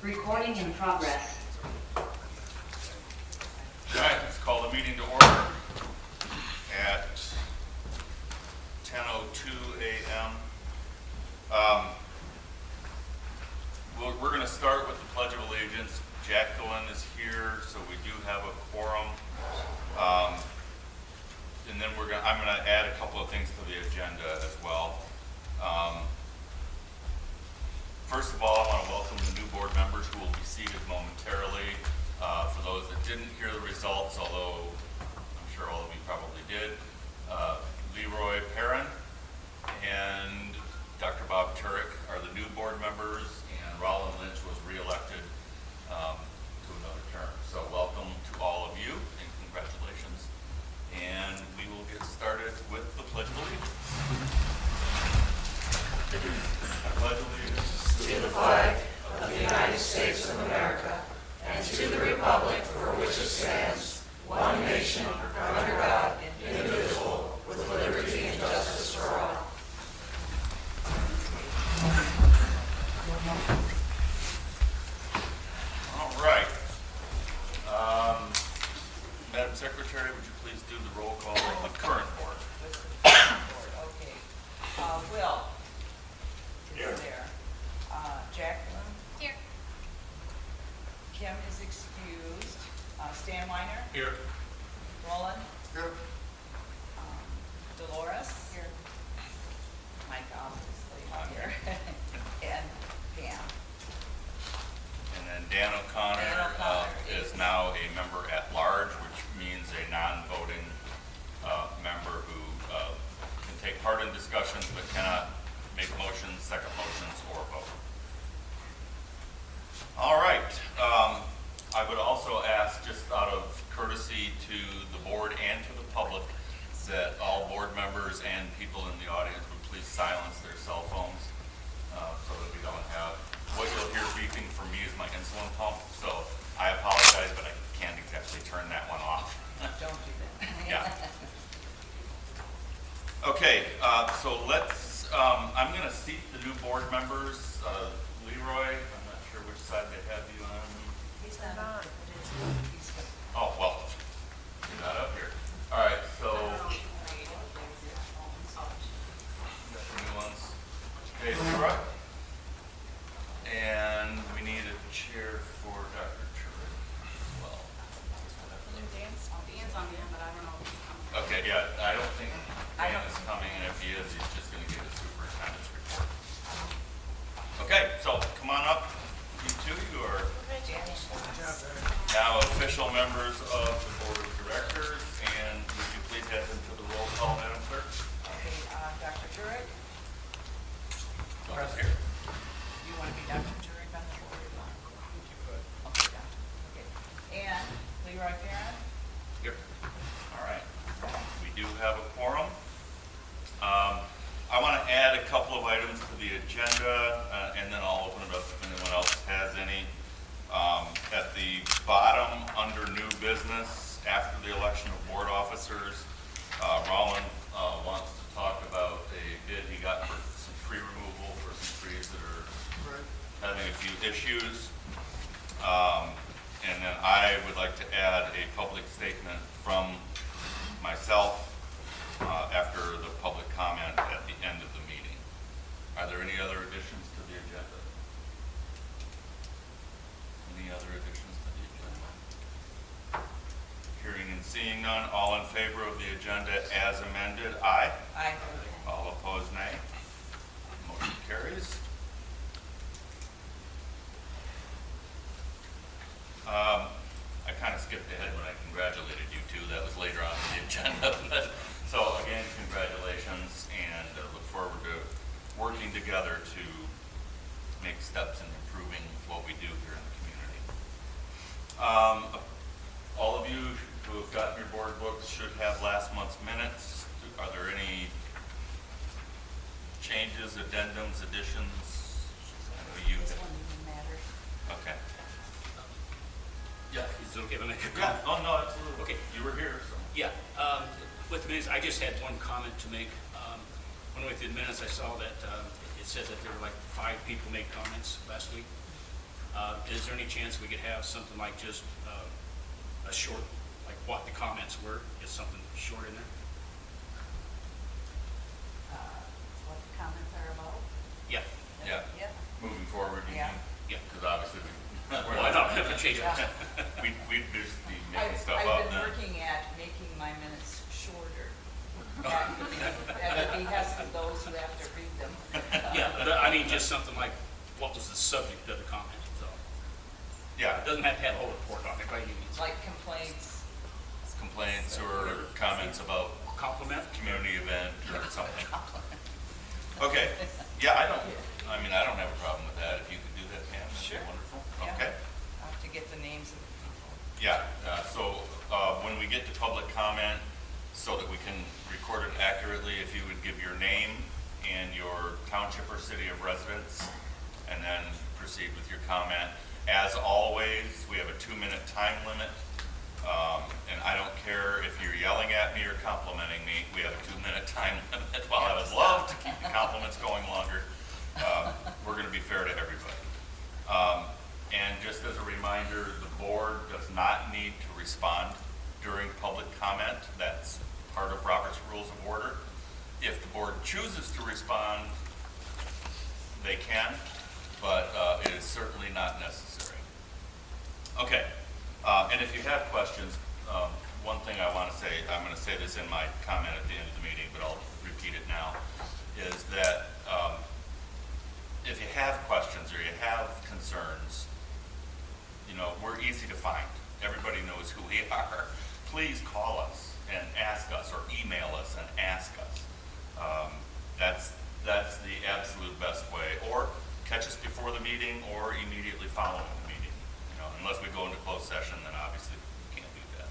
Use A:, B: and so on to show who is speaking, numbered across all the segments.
A: Recording in progress.
B: All right, let's call the meeting to order at 10:02 a.m. We're going to start with the Pledge of Allegiance. Jacqueline is here, so we do have a quorum. And then I'm going to add a couple of things to the agenda as well. First of all, I want to welcome the new board members who will be seated momentarily. For those that didn't hear the results, although I'm sure all of you probably did, Leroy Perrin and Dr. Bob Turek are the new board members, and Roland Lynch was reelected to another term. So welcome to all of you, and congratulations. And we will get started with the Pledge of Allegiance. I pledge allegiance
C: to the flag of the United States of America and to the republic for which it stands, one nation, under God, indivisible, with liberty and justice for all.
B: All right. Madam Secretary, would you please do the roll call on the current board?
C: Okay. Will.
B: Here.
C: There. Jacqueline.
A: Here.
C: Kim is excused. Stan Weiner.
B: Here.
C: Roland.
B: Here.
C: Dolores. Here. Mike, obviously, here. And Pam.
B: And then Dan O'Connor,
C: Dan O'Connor
B: is now a member at large, which means a non-voting member who can take part in discussions but cannot make motions, second motions, or vote. All right. I would also ask, just out of courtesy to the board and to the public, that all board members and people in the audience would please silence their cell phones so that we don't have, what you'll hear beeping from me is my insulin pump. So I apologize, but I can't exactly turn that one off.
C: Don't do that.
B: Yeah. Okay, so let's, I'm going to seat the new board members. Leroy, I'm not sure which side they have you on.
C: He's not on.
B: Oh, well, you're not up here. All right, so, got the new ones. Okay, Leroy. And we need a chair for Dr. Turek as well.
A: Dan's on the end, but I don't know if he's coming.
B: Okay, yeah, I don't think Dan is coming, and if he is, he's just going to give a superintendent's report. Okay, so come on up, you two. You are now official members of the Board of Directors, and would you please head into the roll call, Madam Clerk?
C: Okay, Dr. Turek,
B: Press here.
C: you want to be Dr. Turek on the board? If you could. Okay, Dr. Okay. And Leroy Perrin?
B: Here. All right. We do have a quorum. I want to add a couple of items to the agenda, and then I'll open it up if anyone else has any. At the bottom, under new business, after the election of board officers, Roland wants to talk about a bid he got for some tree removal for some trees that are having a few issues. And then I would like to add a public statement from myself after the public comment at the end of the meeting. Are there any other additions to the agenda? Any other additions to the agenda? Hearing and seeing none, all in favor of the agenda as amended, aye.
C: Aye.
B: All opposed, nay. Motion carries. I kind of skipped ahead when I congratulated you two. That was later on in the agenda. So again, congratulations, and look forward to working together to make steps in improving what we do here in the community. All of you who have gotten your board books should have last month's minutes. Are there any changes, addendums, additions? I know you
C: This
B: have-
C: one didn't matter.
B: Okay.
D: Yeah, is it okay if I make a
B: Yeah,
D: comment?
B: oh, no, absolutely.
D: Okay.
B: You were here, so.
D: Yeah, with the minutes, I just had one comment to make. When I went through the minutes, I saw that it says that there were like 5 people made comments last week. Is there any chance we could have something like just a short, like what the comments were, just something short in there?
C: What the comments are about?
D: Yeah,
B: Yeah.
C: Yeah.
B: Moving forward, you
C: Yeah.
B: mean?
D: yeah.
B: Because obviously we're
D: Well, I
B: not,
D: don't have to change it.
B: we'd just be making
E: I've
B: stuff up
E: been
B: then.
E: working at making my minutes shorter. At the behest of those who have to read them.
D: Yeah, but I mean, just something like, what was the subject of the comment, so.
B: Yeah,
D: It doesn't have to have a whole report on it by any means.
E: Like complaints.
B: complaints or comments about
D: Compliment?
B: community event or something. Okay, yeah, I don't have a problem with that. If you could do that, Pam, that'd be
E: Sure.
B: wonderful.
E: Yeah.
B: Okay,
E: I have to get the names of the people.
B: yeah, so when we get to public comment, so that we can record it accurately, if you would give your name and your township or city of residence, and then proceed with your comment. As always, we have a 2-minute time limit. And I don't care if you're yelling at me or complimenting me, we have a 2-minute time limit. While I would love to keep the compliments going longer, we're gonna be fair to everybody. And just as a reminder, the board does not need to respond during public comment. That's part of Robert's Rules of Order. If the board chooses to respond, they can, but it is certainly not necessary. Okay, and if you have questions, one thing I want to say, I'm going to say this in my comment at the end of the meeting, but I'll repeat it now, is that if you have questions or you have concerns, you know, we're easy to find. Everybody knows who we are. Please call us and ask us, or email us and ask us. That's the absolute best way. Or catch us before the meeting or immediately following the meeting. You know, unless we go into closed session, then obviously we can't do that.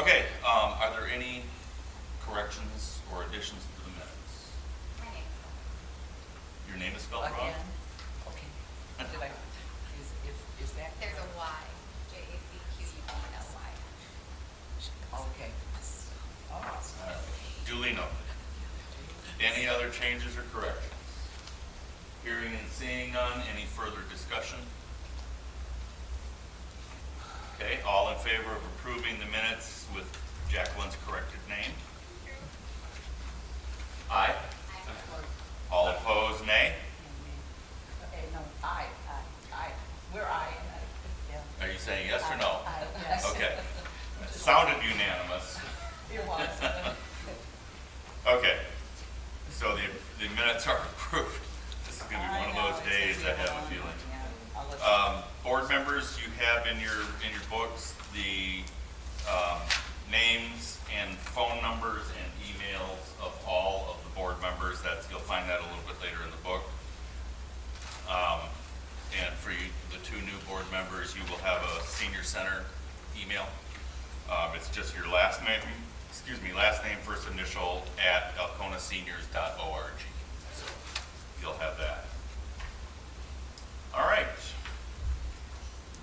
B: Okay, are there any corrections or additions to the minutes?
A: My name's on
B: Your name is spelled wrong?
E: Again? Okay. Did I, is that?
A: it. There's a Y, JACQUELY.
E: Okay. Oh,
B: Duly noted. Any other changes or corrections? Hearing and seeing none, any further discussion? Okay, all in favor of approving the minutes with Jacqueline's corrected name? Aye. All opposed, nay?
E: okay, no, I. We're I. Yeah.
B: Are you saying yes or no?
E: Yes.
B: Okay. Sounded unanimous.
E: It was.
B: Okay, so the minutes are approved. This is gonna be one of those days, I have a feeling. Board members, you have in your books the names and phone numbers and emails of all of the board members. You'll find that a little bit later in the book. And for you, the 2 new board members, you will have a senior center email. It's just your last name, first initial at alconaseniors.org. So you'll have that. All right.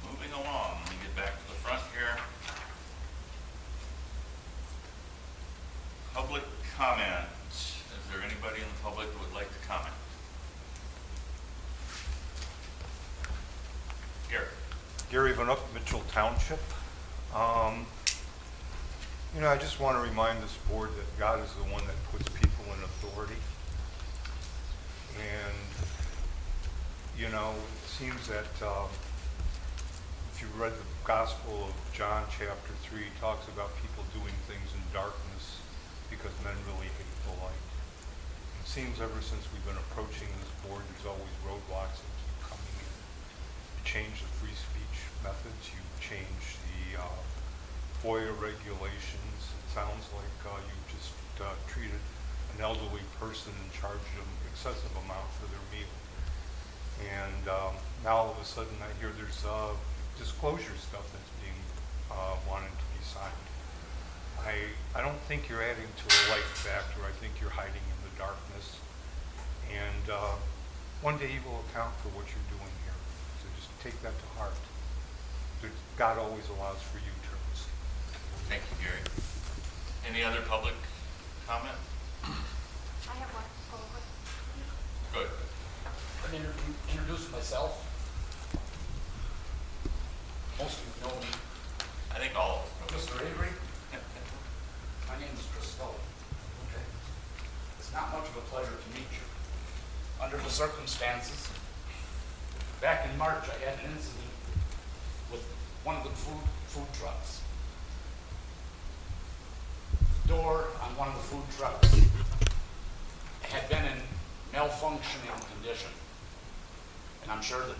B: Moving along, let me get back to the front here. Public comment. Is there anybody in the public that would like to comment? Gary.
F: Gary Van Up, Mitchell Township. You know, I just want to remind this board that God is the one that puts people in authority. And, you know, it seems that if you read the Gospel of John chapter 3, it talks about people doing things in darkness because men really hate the light. It seems ever since we've been approaching this board, there's always roadblocks that keep coming in. You change the free speech methods, you change the FOIA regulations. It sounds like you just treated an elderly person and charged them excessive amount for their meal. And now all of a sudden I hear there's disclosure stuff that's being wanted to be signed. I don't think you're adding to a light factor. I think you're hiding in the darkness. And one day you will account for what you're doing here. So just take that to heart. God always allows for U-turns.
B: Thank you, Gary. Any other public comment?
A: I have one.
B: Good.
G: Let me introduce myself. Most of you know me.
B: I think all of us know.
G: Mr. Avery? My name is Christopher. Okay. It's not much of a pleasure to meet you. Under the circumstances, back in March, I had an incident with one of the food trucks. The door on one of the food trucks had been in malfunctioning condition. And I'm sure that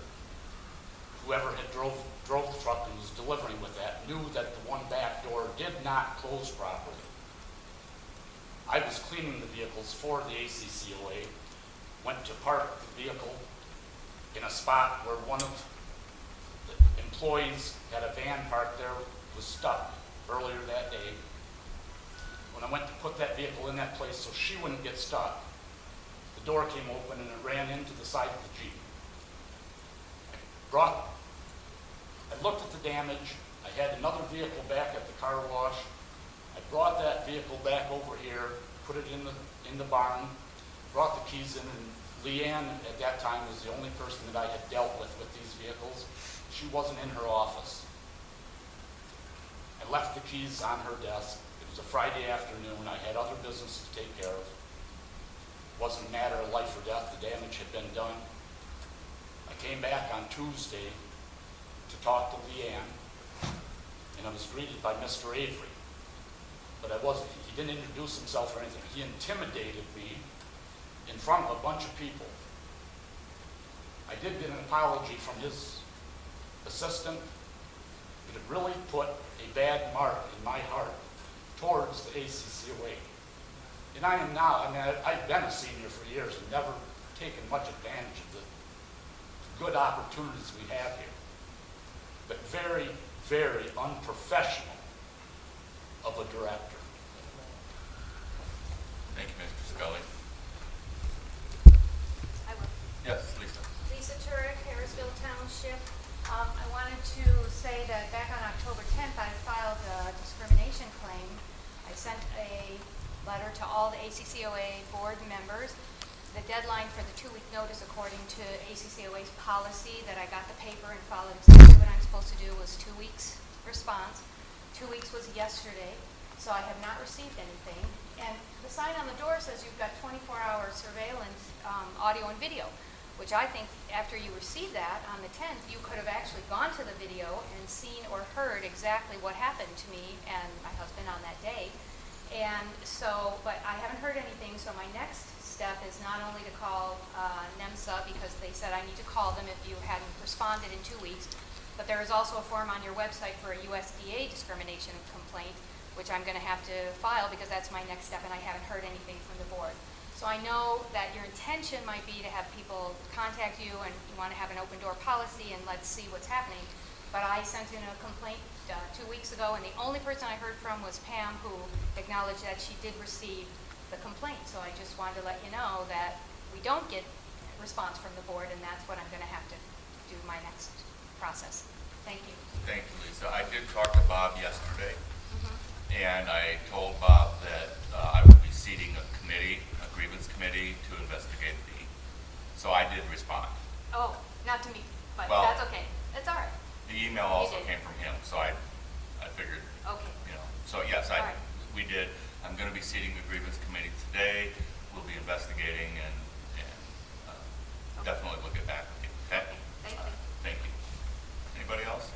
G: whoever had drove the truck and was delivering with that knew that the one back door did not close properly. I was cleaning the vehicles for the ACCOA, went to park the vehicle in a spot where one of the employees had a van parked there, was stuck earlier that day. When I went to put that vehicle in that place so she wouldn't get stuck, the door came open and it ran into the side of the Jeep. I looked at the damage. I had another vehicle back at the car wash. I brought that vehicle back over here, put it in the barn, brought the keys in, and Leanne at that time was the only person that I had dealt with these vehicles. She wasn't in her office. I left the keys on her desk. It was a Friday afternoon. I had other business to take care of. It wasn't a matter of life or death. The damage had been done. I came back on Tuesday to talk to Leanne, and I was greeted by Mr. Avery. But he didn't introduce himself or anything. He intimidated me in front of a bunch of people. I did get an apology from his assistant, but it really put a bad mark in my heart towards the ACCOA. And I am now, I've been a senior for years and never taken much advantage of the good opportunities we have here. But very, very unprofessional of a director.
B: Thank you, Mr. Scully.
H: I will.
B: Yes, Lisa.
H: Lisa Turek, Harrisville Township. I wanted to say that back on October 10th, I filed a discrimination claim. I sent a letter to all the ACCOA board members. The deadline for the 2-week notice, according to ACCOA's policy, that I got the paper and followed exactly what I'm supposed to do, was 2 weeks response. 2 weeks was yesterday, so I have not received anything. And the sign on the door says you've got 24-hour surveillance, audio and video, which I think after you received that on the 10th, you could have actually gone to the video and seen or heard exactly what happened to me and my husband on that day. And so, but I haven't heard anything, so my next step is not only to call NEMSA, because they said I need to call them if you hadn't responded in 2 weeks, but there is also a form on your website for a USDA discrimination complaint, which I'm going to have to file because that's my next step, and I haven't heard anything from the board. So I know that your intention might be to have people contact you and you want to have an open door policy and let's see what's happening. But I sent in a complaint 2 weeks ago, and the only person I heard from was Pam, who acknowledged that she did receive the complaint. So I just wanted to let you know that we don't get response from the board, and that's what I'm going to have to do my next process. Thank you.
B: Thank you, Lisa. I did talk to Bob yesterday, and I told Bob that I would be seating a committee, a grievance committee, to investigate the. So I did respond.
H: Oh, not to me, but
B: Well,
H: that's okay. That's all right.
B: The email also came from him, so I figured,
H: Okay.
B: So yes,
H: All right.
B: we did. I'm going to be seating the grievance committee today. We'll be investigating and definitely we'll get back with you. Okay?
H: Thank you.
B: Thank you. Anybody else?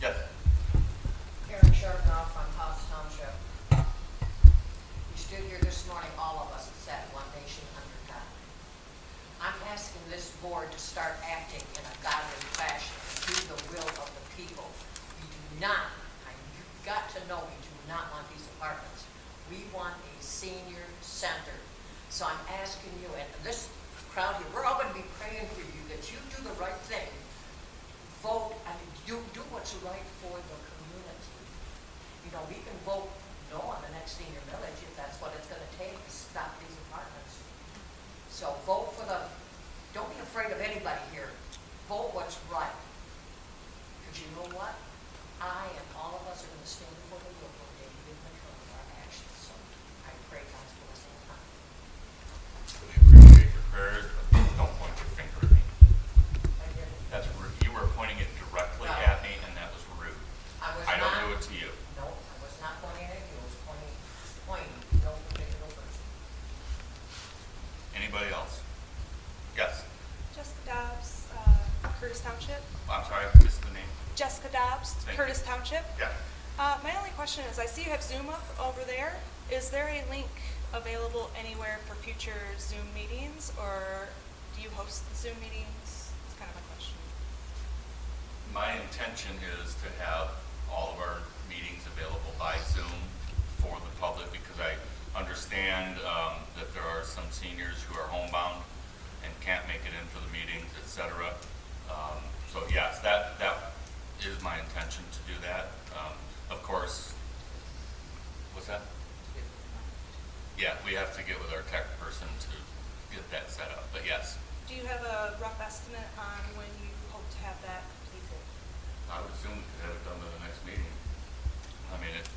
B: Yes.
C: Karen Sharpnoff from House Township. We stood here this morning, all of us, and said, "One nation under God." I'm asking this board to start acting in a godly fashion, do the will of the people. We do not, you've got to know, we do not want these apartments. We want a senior center. So I'm asking you, and this crowd here, we're all going to be praying for you, that you do the right thing. Vote, do what's right for the community. You know, we can vote no on the next senior village if that's what it's going to take to stop these apartments. So vote for don't be afraid of anybody here. Vote what's right. Because you know what? I and all of us are going to stand before the Lord one day to give an account of our actions. So I pray God's blessing upon you.
B: Really appreciate your prayers, but don't point your finger at me.
C: I did it.
B: That's rude. Anybody else? Yes.
I: Jessica Dobbs, Curtis Township.
B: I'm sorry, I missed the name.
I: Jessica Dobbs,
B: Thank
I: Curtis
B: you.
I: Township.
B: Yeah.
I: My only question is, I see you have Zoom up over there. Is there a link available anywhere for future Zoom meetings, or do you host the Zoom meetings? That's kind of my question.
B: My intention is to have all of our meetings available by Zoom for the public, because I understand that there are some seniors who are homebound and can't make it in for the meetings, et cetera. So yes, that is my intention to do that. Of course, what's that? Yeah, we have to get with our tech person to get that set up, but yes.
I: Do you have a rough estimate on when you hope to have that completed?
B: I would assume we could have it done by the next meeting. I mean, it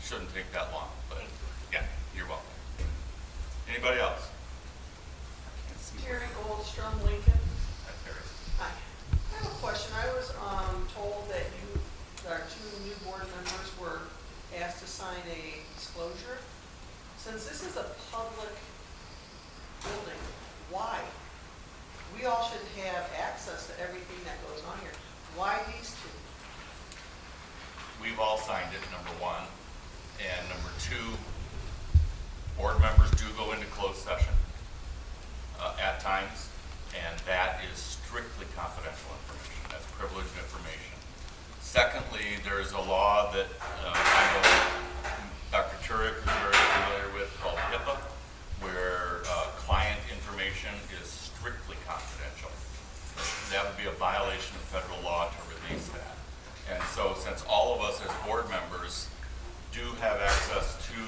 B: shouldn't take that long, but yeah, you're welcome. Anybody else?
C: Terry Goldstrom, Lincoln.
B: Hi, Terry.
C: Hi. I have a question. I was told that our two new board members were asked to sign a disclosure. Since this is a public building, why? We all should have access to everything that goes on here. Why these two?
B: We've all signed it, number one. And number two, board members do go into closed session at times, and that is strictly confidential information. That's privileged information. Secondly, there is a law that I know Dr. Turek is very familiar with called HIPAA, where client information is strictly confidential. That would be a violation of federal law to release that. And so since all of us as board members do have access to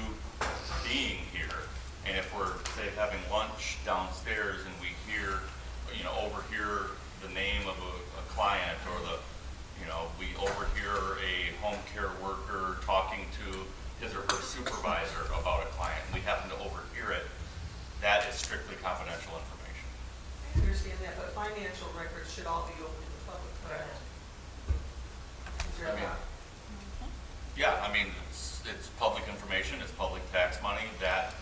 B: being here, and if we're, say, having lunch downstairs and we hear, overhear the name of a client, or we overhear a home care worker talking to his or her supervisor about a client, and we happen to overhear it, that is strictly confidential information.
C: I understand that, but financial records should all be open to the public, correct? Is there a law?
B: Yeah, I mean, it's public information, it's public tax money, that,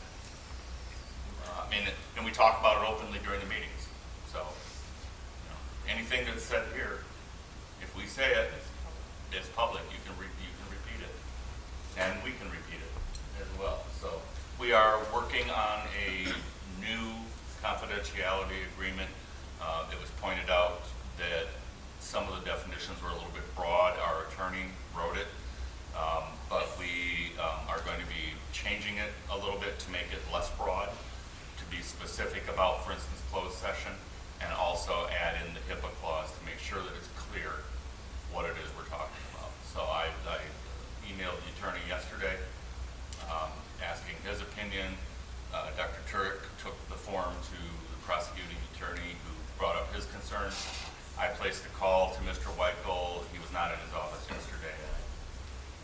B: and we talk about it openly during the meetings. So, anything that's said here, if we say it, it's public, you can repeat it, and we can repeat it as well. So, we are working on a new confidentiality agreement. It was pointed out that some of the definitions were a little bit broad. Our attorney wrote it, but we are going to be changing it a little bit to make it less broad, to be specific about, for instance, closed session, and also add in the HIPAA clause to make sure that it's clear what it is we're talking about. So I emailed the attorney yesterday asking his opinion. Dr. Turek took the form to the prosecuting attorney who brought up his concerns. I placed a call to Mr. Weichel. He was not in his office yesterday. I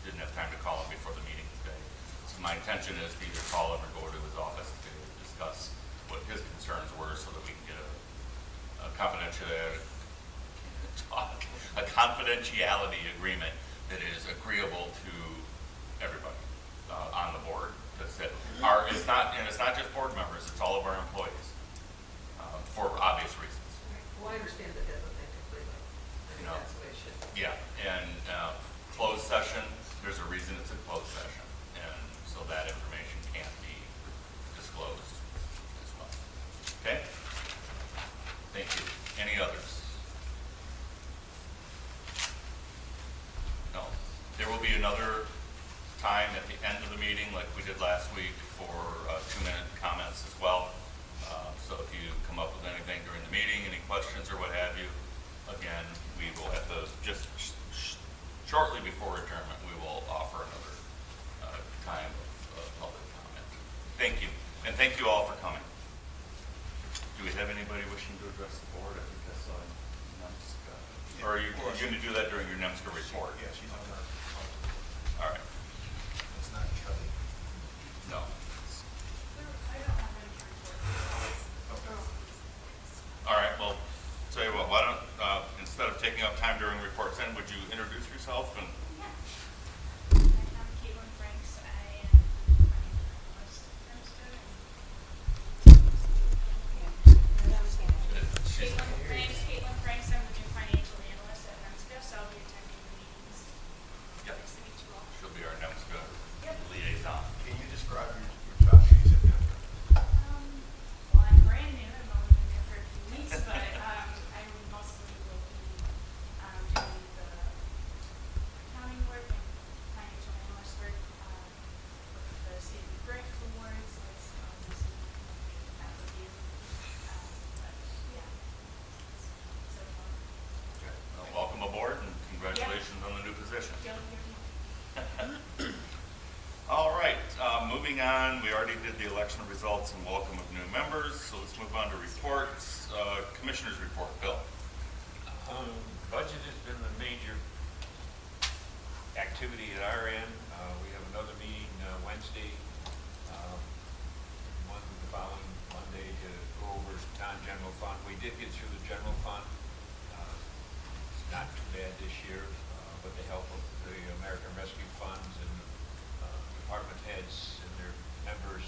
B: didn't have time to call him before the meeting today. So my intention is to either call him or go to his office to discuss what his concerns were, so that we can get a confidentiality agreement that is agreeable to everybody on the board. It's not just board members, it's all of our employees, for obvious reasons.
C: Well, I understand the HIPAA thing completely. I think that's the way it should be.
B: Yeah, and closed session, there's a reason it's a closed session, and so that information can't be disclosed as well. Okay? Thank you. Any others? No. There will be another time at the end of the meeting, like we did last week, for 2-minute comments as well. So if you come up with anything during the meeting, any questions or what have you, again, we will have those just shortly before adjournment. We will offer another time of public comment. Thank you, and thank you all for coming. Do we have anybody wishing to address the board? I think I saw NEMSCA. Or are you going to do that during your NEMSCA report?
J: Yeah, she's on her.
B: All right.
J: It's not Kelly.
B: No.
A: I don't have any reports.
B: All right, well, tell you what, why don't, instead of taking up time during reports, then would you introduce yourself? And
A: I'm Caitlin Franks. I am running for West Hempstead.
B: on. We already did the election results and welcome of new members, so let's move on to reports. Commissioners report, Bill.
K: Budget has been the major activity at our end. We have another meeting Wednesday, the following Monday to go over non-general fund. We did get through the general fund. It's not too bad this year, with the help of the American Rescue Funds and department heads and their members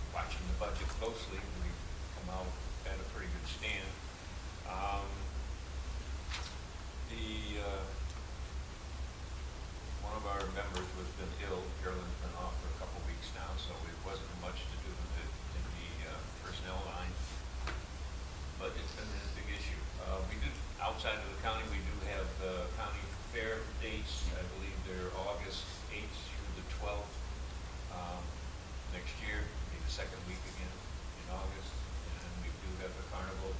K: watching the budget closely. We come out at a pretty good stand. One of our members has been ill. Carolyn's been off for a couple weeks now, so it wasn't much to do with it in the personnel line. But it's been a big issue. We do, outside of the county, we do have county fair dates. I believe they're August 8th through the 12th. Next year, will be the second week again in August. And we do have the carnival,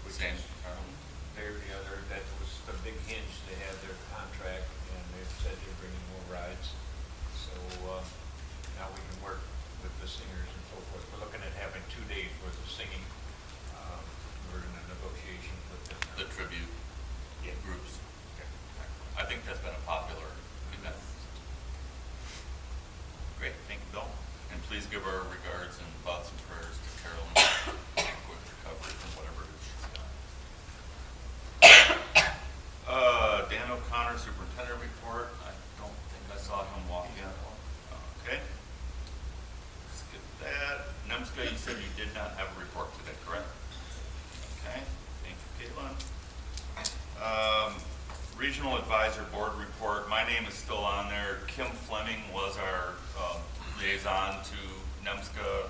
K: which
B: Same
K: is the other, that was the big hinge. They had their contract and they've said they're bringing more rides. So now we can work with the singers and so forth. We're looking at having 2 days worth of singing. We're in a negotiation with them.
B: The tribute groups.
K: Okay.
B: I think that's been a popular event. Great, thank you, Bill. And please give our regards and thoughts and prayers to Carolyn and quick recovery from whatever it is she's got. Dan O'Connor, Superintendent Report. I don't think I saw him walk in. Okay. Skip that. NEMSCA, you said you did not have a report today, correct? Okay, thank you, Caitlin. Regional Advisor Board Report. My name is still on there. Kim Fleming was our liaison to NEMSCA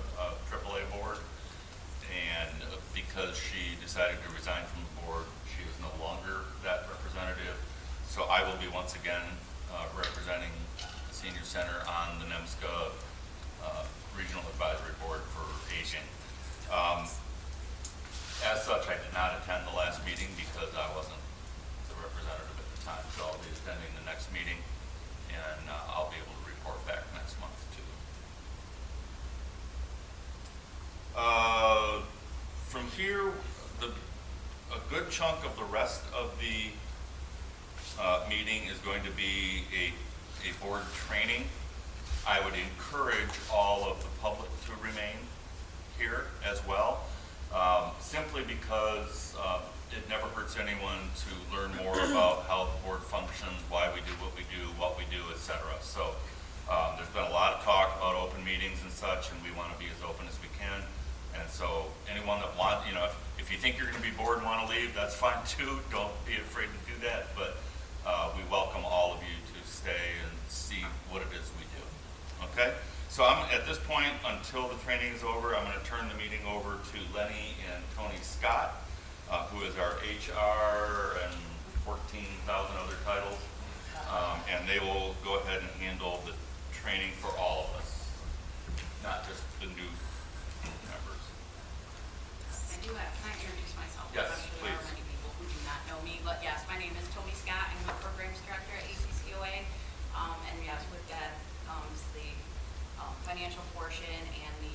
B: AAA Board, and because she decided to resign from the board, she is no longer that representative. So I will be once again representing the Senior Center on the NEMSCA Regional Advisory Board for Aging. As such, I did not attend the last meeting because I wasn't the representative at the time, so I'll be attending the next meeting, and I'll be able to report back next month too. From here, a good chunk of the rest of the meeting is going to be a board training. I would encourage all of the public to remain here as well, simply because it never hurts anyone to learn more about how the board functions, why we do, what we do, etc. So there's been a lot of talk about open meetings and such, and we want to be as open as we can. And so anyone that wants, if you think you're going to be bored and want to leave, that's fine too. Don't be afraid to do that. But we welcome all of you to stay and see what it is we do. Okay? So I'm at this point, until the training is over, I'm going to turn the meeting over to Lenny and Tony Scott, who is our HR and 14,000 other titles. And they will go ahead and handle the training for all of us, not just the new members.
A: Can I introduce myself?
B: Yes,
A: There are
B: please.
A: many people who do not know me, but yes, my name is Tony Scott. I'm the Programs Director at ACCOA. And yes, with that comes the financial portion and the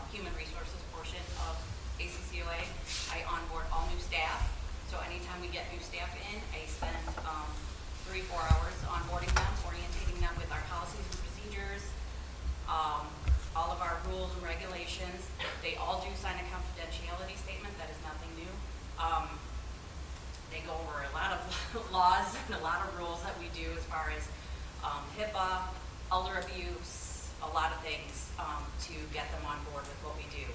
A: human resources portion of ACCOA. I onboard all new staff. So anytime we get new staff in, I spend 3-4 hours onboarding them, orientating them with our policies and procedures, all of our rules and regulations. They all do sign a confidentiality statement. That is nothing new. They go over a lot of laws and a lot of rules that we do as far as HIPAA, elder abuse, a lot of things to get them on board with what we do.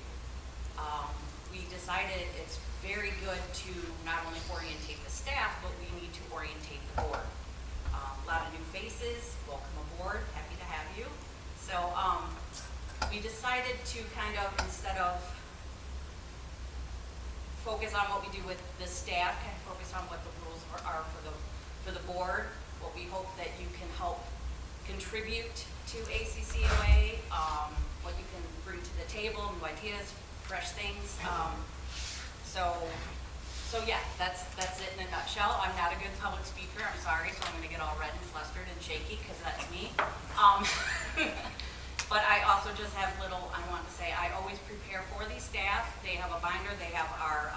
A: We decided it's very good to not only orientate the staff, but we need to orientate the board. A lot of new faces, welcome aboard, happy to have you. So we decided to kind of, instead of focus on what we do with the staff, kind of focus on what the rules are for the board, what we hope that you can help contribute to ACCOA, what you can bring to the table, new ideas, fresh things. So yeah, that's it in a nutshell. I'm not a good public speaker, I'm sorry, so I'm gonna get all red and flustered and shaky because that's me. But I also just have little, I want to say, I always prepare for these staff. They have a binder, they have our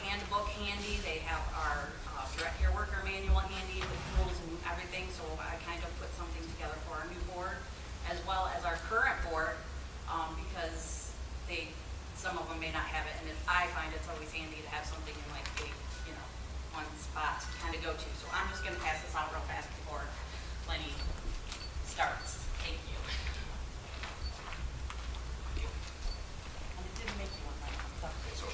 A: handbook handy, they have our direct care worker manual handy with rules and everything. So I kind of put something together for our new board as well as our current board, because some of them may not have it. And I find it's always handy to have something in like a, one spot to kind of go to. So I'm just going to pass this out real fast before Lenny starts. Thank you. And it didn't make you one, right?
K: It's okay.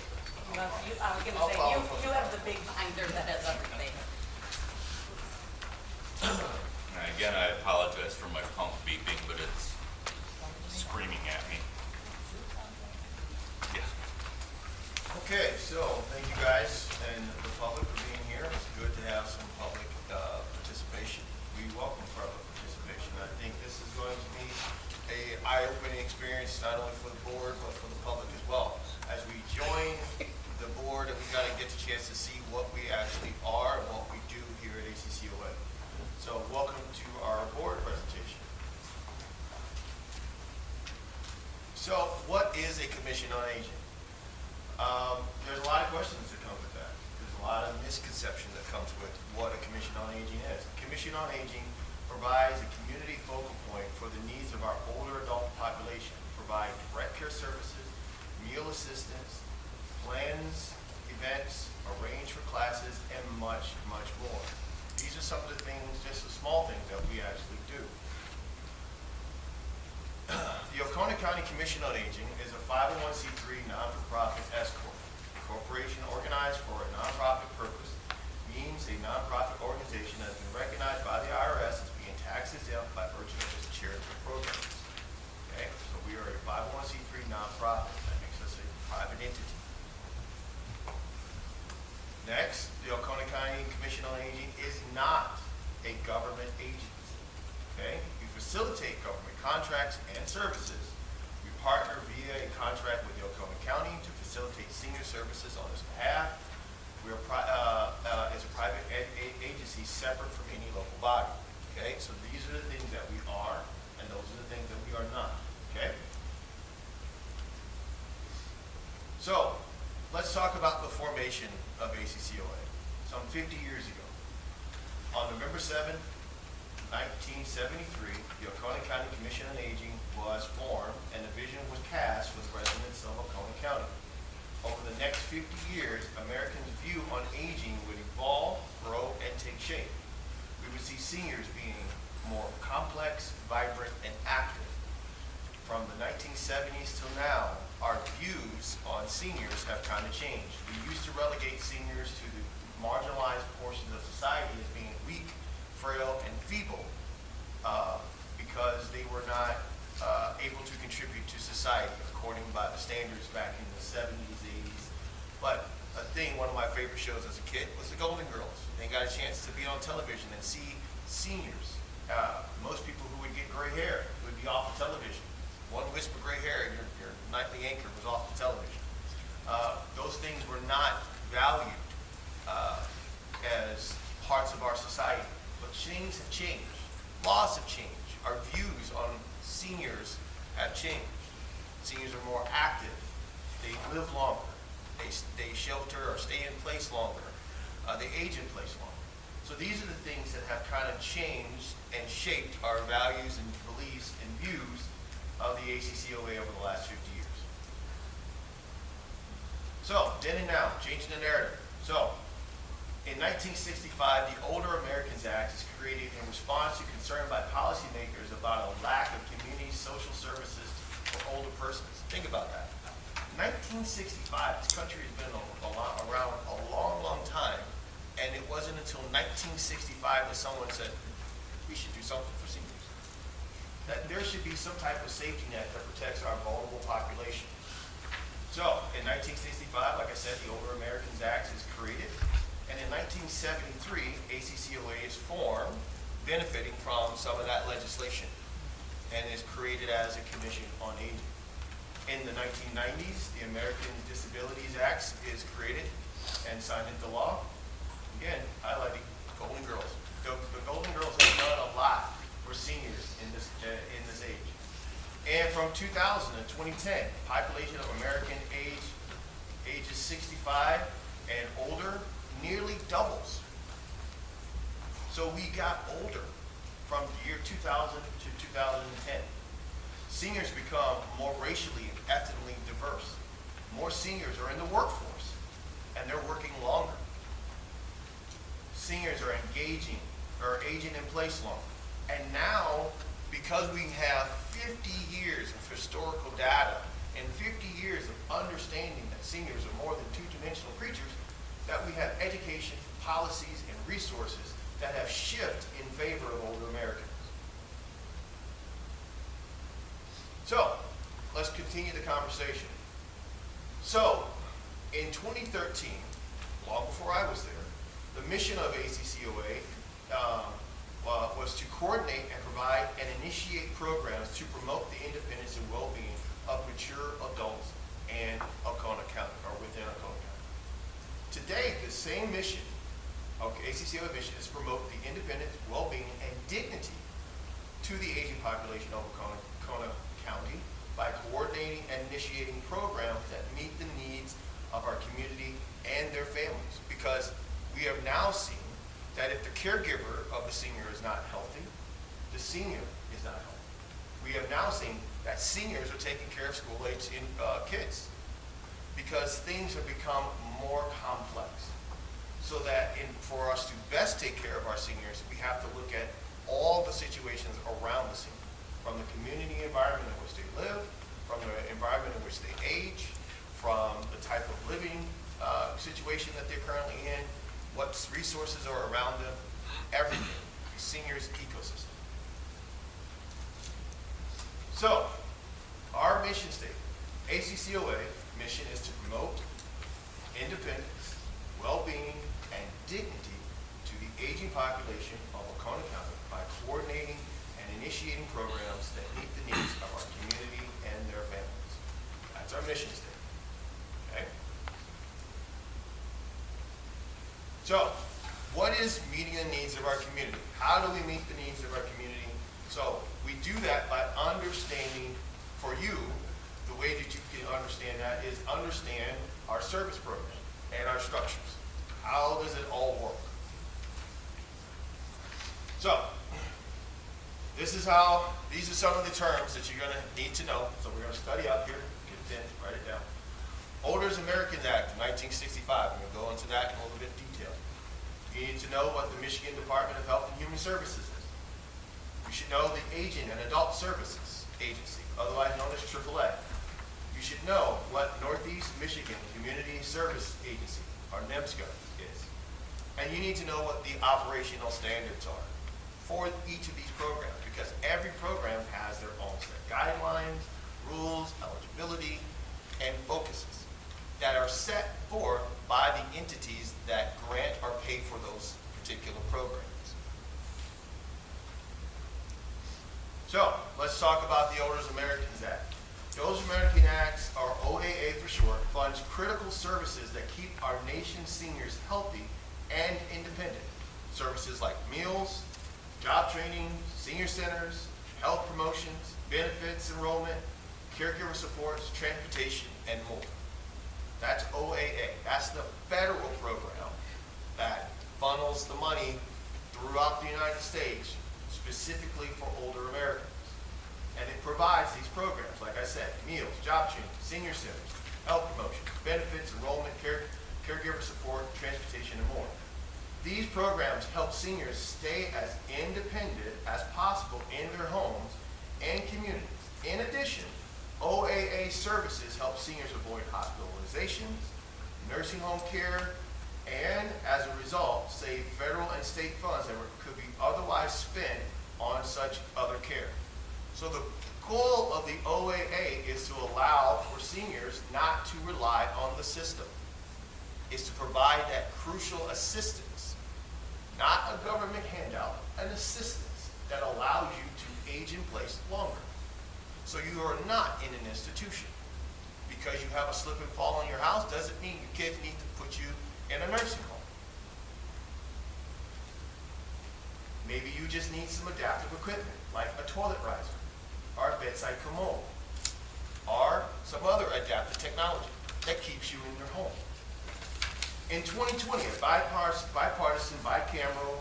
A: I was going to
K: I'll
A: say,
K: follow from
A: you have the big binder that has everything.
B: And again, I apologize for my pump beeping, but it's screaming at me. Yeah.
J: Okay, so thank you guys and the public for being here. It's good to have some public participation. We welcome public participation. I think this is going to be a eye-opening experience, not only for the board, but for the public as well. As we join the board, and we got to get the chance to see what we actually are and what we do here at ACCOA. So welcome to our board presentation. So what is a commission on aging? There's a lot of questions that come with that. There's a lot of misconception that comes with what a commission on aging is. A commission on aging provides a community focal point for the needs of our older adult population, provide direct care services, meal assistance, plans, events, arrange for classes, and much, much more. These are some of the things, just the small things that we actually do. The Alcona County Commission on Aging is a 501c3 non-for-profit S-corp. A corporation organized for a nonprofit purpose means a nonprofit organization that has been recognized by the IRS as being tax exempt by virtue of its charitable programs. Okay, so we are a 501c3 nonprofit. That makes us a private entity. Next, the Alcona County Commission on Aging is not a government agency. Okay, we facilitate government contracts and services. We partner via a contract with the Alcona County to facilitate senior services on its behalf. We are as a private agency separate from any local body. Okay, so these are the things that we are, and those are the things that we are not. Okay. So let's talk about the formation of ACCOA. Some 50 years ago, on November 7, 1973, the Alcona County Commission on Aging was formed and a vision was cast for the residents of Alcona County. Over the next 50 years, Americans' view on aging would evolve, grow, and take shape. We would see seniors being more complex, vibrant, and active. From the 1970s till now, our views on seniors have kind of changed. We used to relegate seniors to the marginalized portions of society as being weak, frail, and feeble because they were not able to contribute to society according by the standards back in the 70s, 80s. But one of my favorite shows as a kid was the Golden Girls. They got a chance to be on television and see seniors. Most people who would get gray hair would be off the television. One wisp of gray hair and your nightly anchor was off the television. Those things were not valued as parts of our society. But things have changed. Laws have changed. Our views on seniors have changed. Seniors are more active. They live longer. They shelter or stay in place longer. They age in place longer. So these are the things that have kind of changed and shaped our values and beliefs and views of the ACCOA over the last 50 years. So, then and now, changing the narrative. So, in 1965, the Older Americans Act is created in response to concern by policymakers about a lack of community social services for older persons. Think about that. 1965, this country has been around a long, long time, and it wasn't until 1965 that someone said, we should do something for seniors. That there should be some type of safety net that protects our vulnerable population. So, in 1965, like I said, the Older Americans Act is created. And in 1973, ACCOA is formed, benefiting from some of that legislation, and is created as a commission on aging. In the 1990s, the American Disabilities Act is created and signed into law. Again, highlighting Golden Girls. The Golden Girls have done a lot for seniors in this age. And from 2000 to 2010, population of American ages 65 and older nearly doubles. So we got older from the year 2000 to 2010. Seniors become more racially and ethnically diverse. More seniors are in the workforce, and they're working longer. Seniors are aging in place longer. And now, because we have 50 years of historical data and 50 years of understanding that seniors are more than two-dimensional creatures, that we have education, policies, and resources that have shifted in favor of older Americans. So, let's continue the conversation. So, in 2013, long before I was there, the mission of ACCOA was to coordinate and provide and initiate programs to promote the independence and well-being of mature adults in Alcona County, or within Alcona County. Today, the same mission, ACCOA mission, is to promote the independence, well-being, and dignity to the aging population of Alcona County by coordinating and initiating programs that meet the needs of our community and their families. Because we have now seen that if the caregiver of the senior is not healthy, the senior is not healthy. We have now seen that seniors are taking care of school-age kids because things have become more complex. So that for us to best take care of our seniors, we have to look at all the situations around the senior, from the community environment in which they live, from the environment in which they age, from the type of living situation that they're currently in, what resources are around them, everything, the seniors' ecosystem. So, our mission statement, ACCOA mission is to promote independence, well-being, and dignity to the aging population of Alcona County by coordinating and initiating programs that meet the needs of our community and their families. That's our mission statement. Okay? So, what is meeting the needs of our community? How do we meet the needs of our community? So, we do that by understanding, for you, the way that you can understand that is understand our service program and our structures. How does it all work? So, these are some of the terms that you're going to need to know. So we're going to study up here, get it in, write it down. Older Americans Act of 1965, I'm going to go into that in a little bit of detail. You need to know what the Michigan Department of Health and Human Services is. You should know the Aging and Adult Services Agency, otherwise known as AAA. You should know what Northeast Michigan Community Service Agency, or NEMSCA, is. And you need to know what the operational standards are for each of these programs, because every program has their own set of guidelines, rules, eligibility, and focuses that are set forth by the entities that grant or pay for those particular programs. So, let's talk about the Older Americans Act. The Older American Acts, or OAA for short, funds critical services that keep our nation's seniors healthy and independent. Services like meals, job training, senior centers, health promotions, benefits enrollment, caregiver supports, transportation, and more. That's OAA. That's the federal program that funnels the money throughout the United States specifically for older Americans. And it provides these programs, like I said, meals, job training, senior centers, health promotions, benefits, enrollment, caregiver support, transportation, and more. These programs help seniors stay as independent as possible in their homes and communities. In addition, OAA services help seniors avoid hospitalizations, nursing home care, and as a result, save federal and state funds that could be otherwise spent on such other care. So the goal of the OAA is to allow for seniors not to rely on the system. It's to provide that crucial assistance, not a government handout, an assistance that allows you to age in place longer. So you are not in an institution. Because you have a slip and fall in your house doesn't mean your kids need to put you in a nursing home. Maybe you just need some adaptive equipment, like a toilet riser, or a bedside commode, or some other adaptive technology that keeps you in your home. In 2020, a bipartisan, bicameral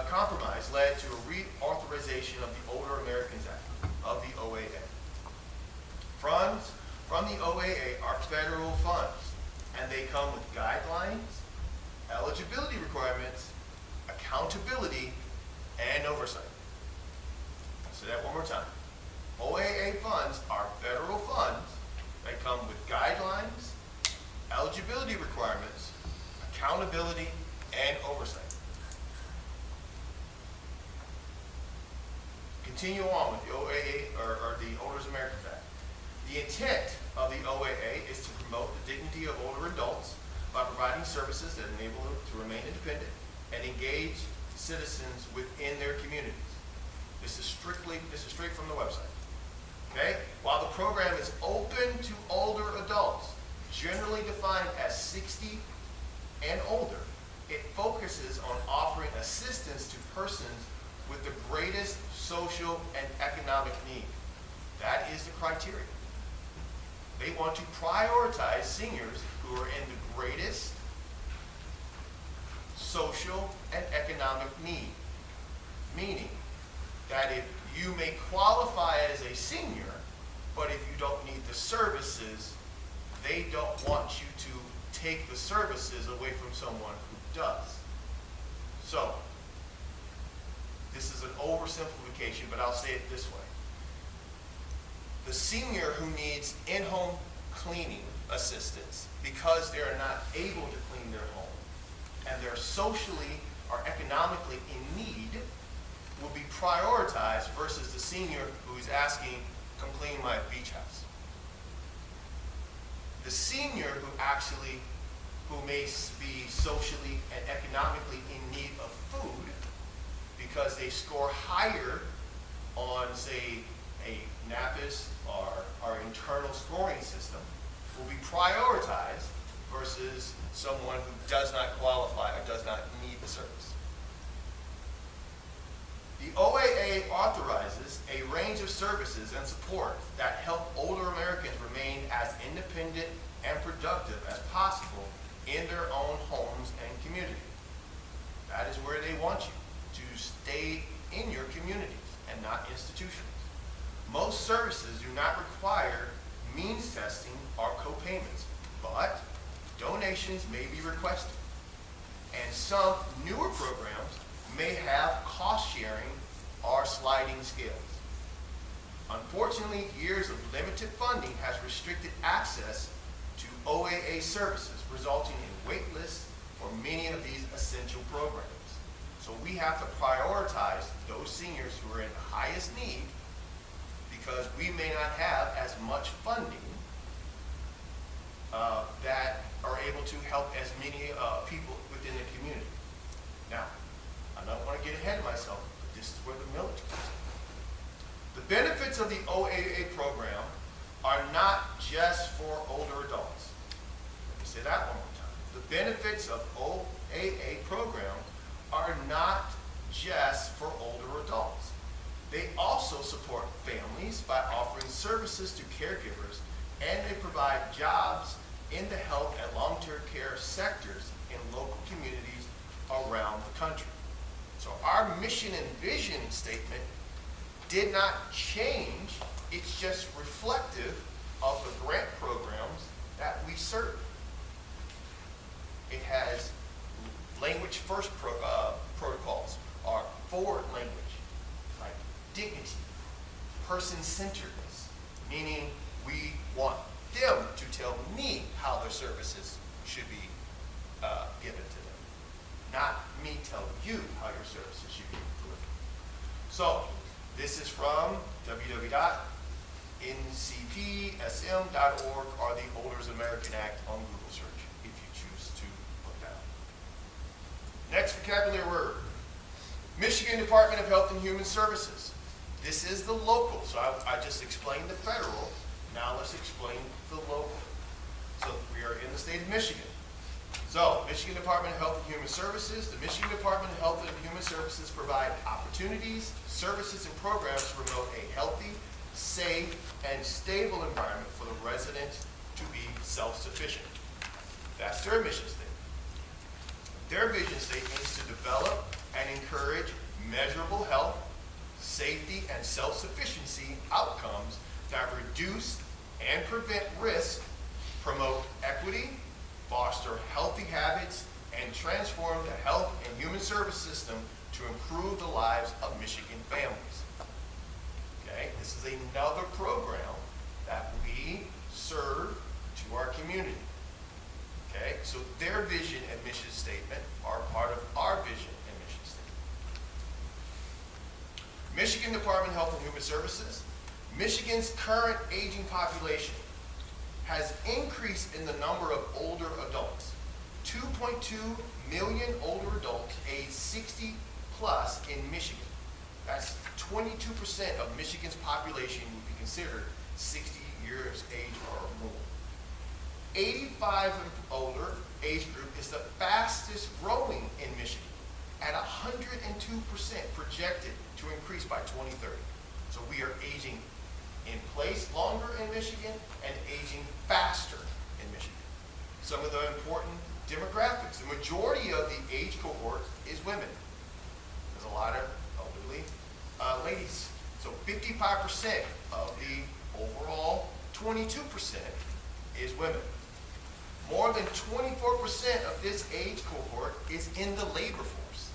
J: compromise led to a reauthorization of the Older Americans Act, of the OAA. Funds from the OAA are federal funds, and they come with guidelines, eligibility requirements, accountability, and oversight. I'll say that one more time. OAA funds are federal funds. They come with guidelines, eligibility requirements, accountability, and oversight. Continue on with the OAA, or the Older Americans Act. The intent of the OAA is to promote the dignity of older adults by providing services that enable them to remain independent and engage citizens within their communities. This is straight from the website. Okay? While the program is open to older adults, generally defined as 60 and older, it focuses on offering assistance to persons with the greatest social and economic need. That is the criteria. They want to prioritize seniors who are in the greatest social and economic need. Meaning that if you may qualify as a senior, but if you don't need the services, they don't want you to take the services away from someone who does. So, this is an oversimplification, but I'll say it this way. The senior who needs in-home cleaning assistance because they are not able to clean their home and they're socially or economically in need will be prioritized versus the senior who's asking, come clean my beach house. The senior who may be socially and economically in need of food because they score higher on, say, a NAPIS or our internal scoring system, will be prioritized versus someone who does not qualify or does not need the service. The OAA authorizes a range of services and support that help older Americans remain as independent and productive as possible in their own homes and community. That is where they want you to stay in your communities and not institutions. Most services do not require means testing or co-payments, but donations may be requested. And some newer programs may have cost sharing or sliding scales. Unfortunately, years of limited funding has restricted access to OAA services, resulting in wait lists for many of these essential programs. So we have to prioritize those seniors who are in the highest need because we may not have as much funding that are able to help as many people within the community. Now, I don't want to get ahead of myself, but this is where the military comes in. The benefits of the OAA program are not just for older adults. Let me say that one more time. The benefits of OAA program are not just for older adults. They also support families by offering services to caregivers, and they provide jobs in the health and long-term care sectors in local communities around the country. So our mission and vision statement did not change. It's just reflective of the grant programs that we serve. It has language first protocols, or forward language, like dignity, person-centeredness, meaning we want them to tell me how their services should be given to them, not me tell you how your services should be delivered. So this is from www.ncpsm.org or the Older American Act on Google search if you choose to look that up. Next vocabulary word, Michigan Department of Health and Human Services. This is the local, so I just explained the federal. Now let's explain the local. So we are in the state of Michigan. So, Michigan Department of Health and Human Services. The Michigan Department of Health and Human Services provide opportunities, services, and programs to promote a healthy, safe, and stable environment for the resident to be self-sufficient. That's their mission statement. Their vision statement is to develop and encourage measurable health, safety, and self-sufficiency outcomes that reduce and prevent risk, promote equity, foster healthy habits, and transform the health and human service system to improve the lives of Michigan families. Okay, this is another program that we serve to our community. Okay, so their vision and mission statement are part of our vision and mission statement. Michigan Department of Health and Human Services. Michigan's current aging population has increased in the number of older adults. 2.2 million older adults aged 60 plus in Michigan. That's 22% of Michigan's population would be considered 60 years age or more. 85 and older age group is the fastest growing in Michigan at 102% projected to increase by 2030. So we are aging in place longer in Michigan and aging faster in Michigan. Some of the important demographics. The majority of the age cohort is women. There's a lot of elderly ladies. So 55% of the overall 22% is women. More than 24% of this age cohort is in the labor force.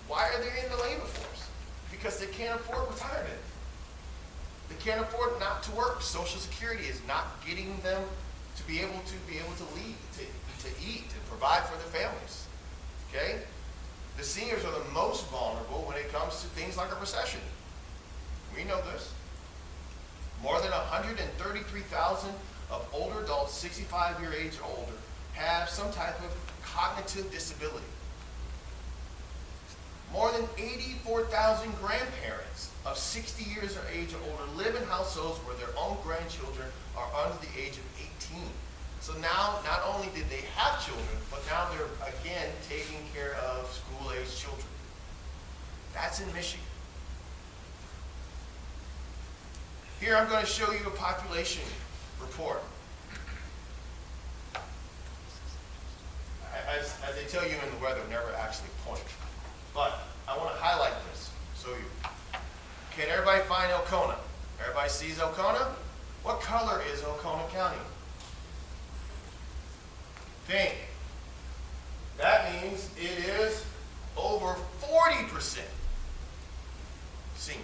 J: Why are they in the labor force? Because they can't afford retirement. They can't afford not to work. Social Security is not getting them to be able to lead, to eat, and provide for their families. Okay? The seniors are the most vulnerable when it comes to things like a recession. We know this. More than 133,000 of older adults, 65-year age or older, have some type of cognitive disability. More than 84,000 grandparents of 60 years of age or older live in households where their own grandchildren are under the age of 18. So now, not only did they have children, but now they're again taking care of school-age children. That's in Michigan. Here I'm going to show you a population report. As they tell you in the weather, never actually point. But I want to highlight this. So can everybody find Alcona? Everybody sees Alcona? What color is Alcona County? Pink. That means it is over 40% senior.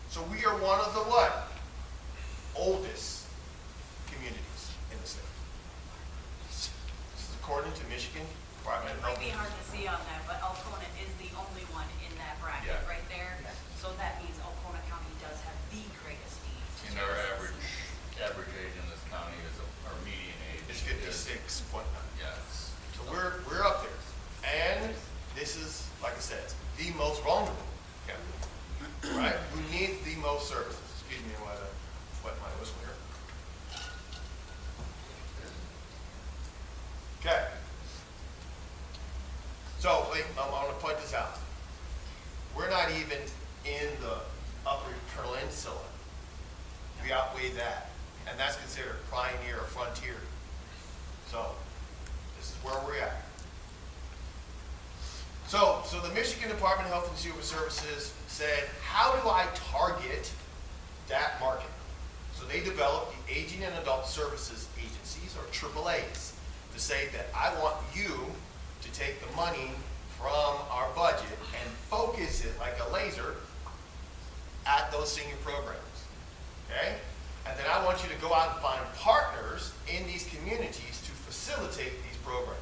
J: So we are one of the what? Oldest communities in the state. This is according to Michigan Department of
A: It might be
J: Health.
A: hard to see on that, but Alcona is the only one in that bracket
B: Yeah.
A: right there. So that means Alcona County does have the greatest need. to
B: And our
A: service.
B: average age in this county is, our median age
J: It's 56.9.
B: Yes.
J: So we're up there. And this is, like I said, the most vulnerable county, right? Who need the most services. Excuse me while I wet my whistle here. Okay. So I'm going to point this out. We're not even in the upper peninsula. We outweigh that. And that's considered pioneer or frontier. So this is where we're at. So the Michigan Department of Health and Human Services said, how do I target that market? So they developed the Aging and Adult Services Agencies, or AAAs, to say that I want you to take the money from our budget and focus it like a laser at those senior programs. Okay? And then I want you to go out and find partners in these communities to facilitate these programs.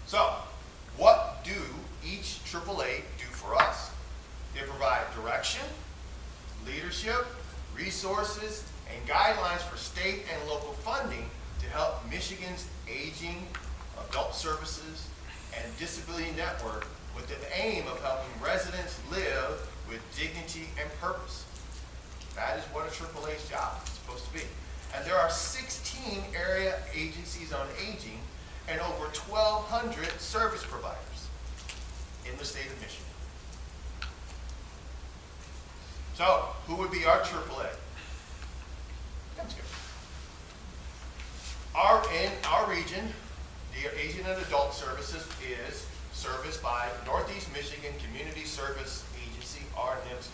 J: So, what do each AAA do for us? They provide direction, leadership, resources, and guidelines for state and local funding to help Michigan's aging adult services and disability network with the aim of helping residents live with dignity and purpose. That is what a AAA's job is supposed to be. And there are 16 area agencies on aging, and over 1,200 service providers in the state of Michigan. So, who would be our AAA? That's good. In our region, the Asian and Adult Services is serviced by Northeast Michigan Community Service Agency, or NIMSCA.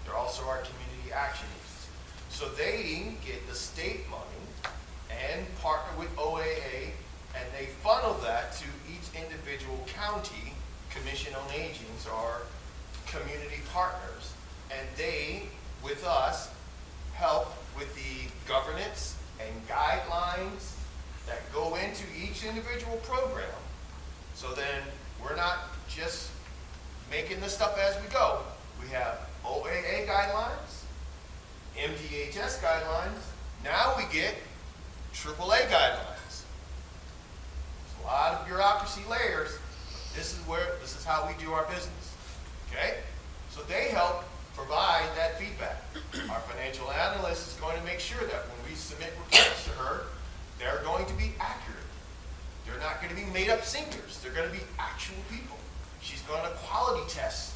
J: They're also our community action agency. So they get the state money and partner with OAA, and they funnel that to each individual county commission on agings or community partners. And they, with us, help with the governance and guidelines that go into each individual program. So then we're not just making this stuff as we go. We have OAA guidelines, MDHS guidelines. Now we get AAA guidelines. There's a lot of bureaucracy layers. This is how we do our business. Okay? So they help provide that feedback. Our financial analyst is going to make sure that when we submit reports to her, they're going to be accurate. They're not going to be made up singers. They're going to be actual people. She's going to quality test.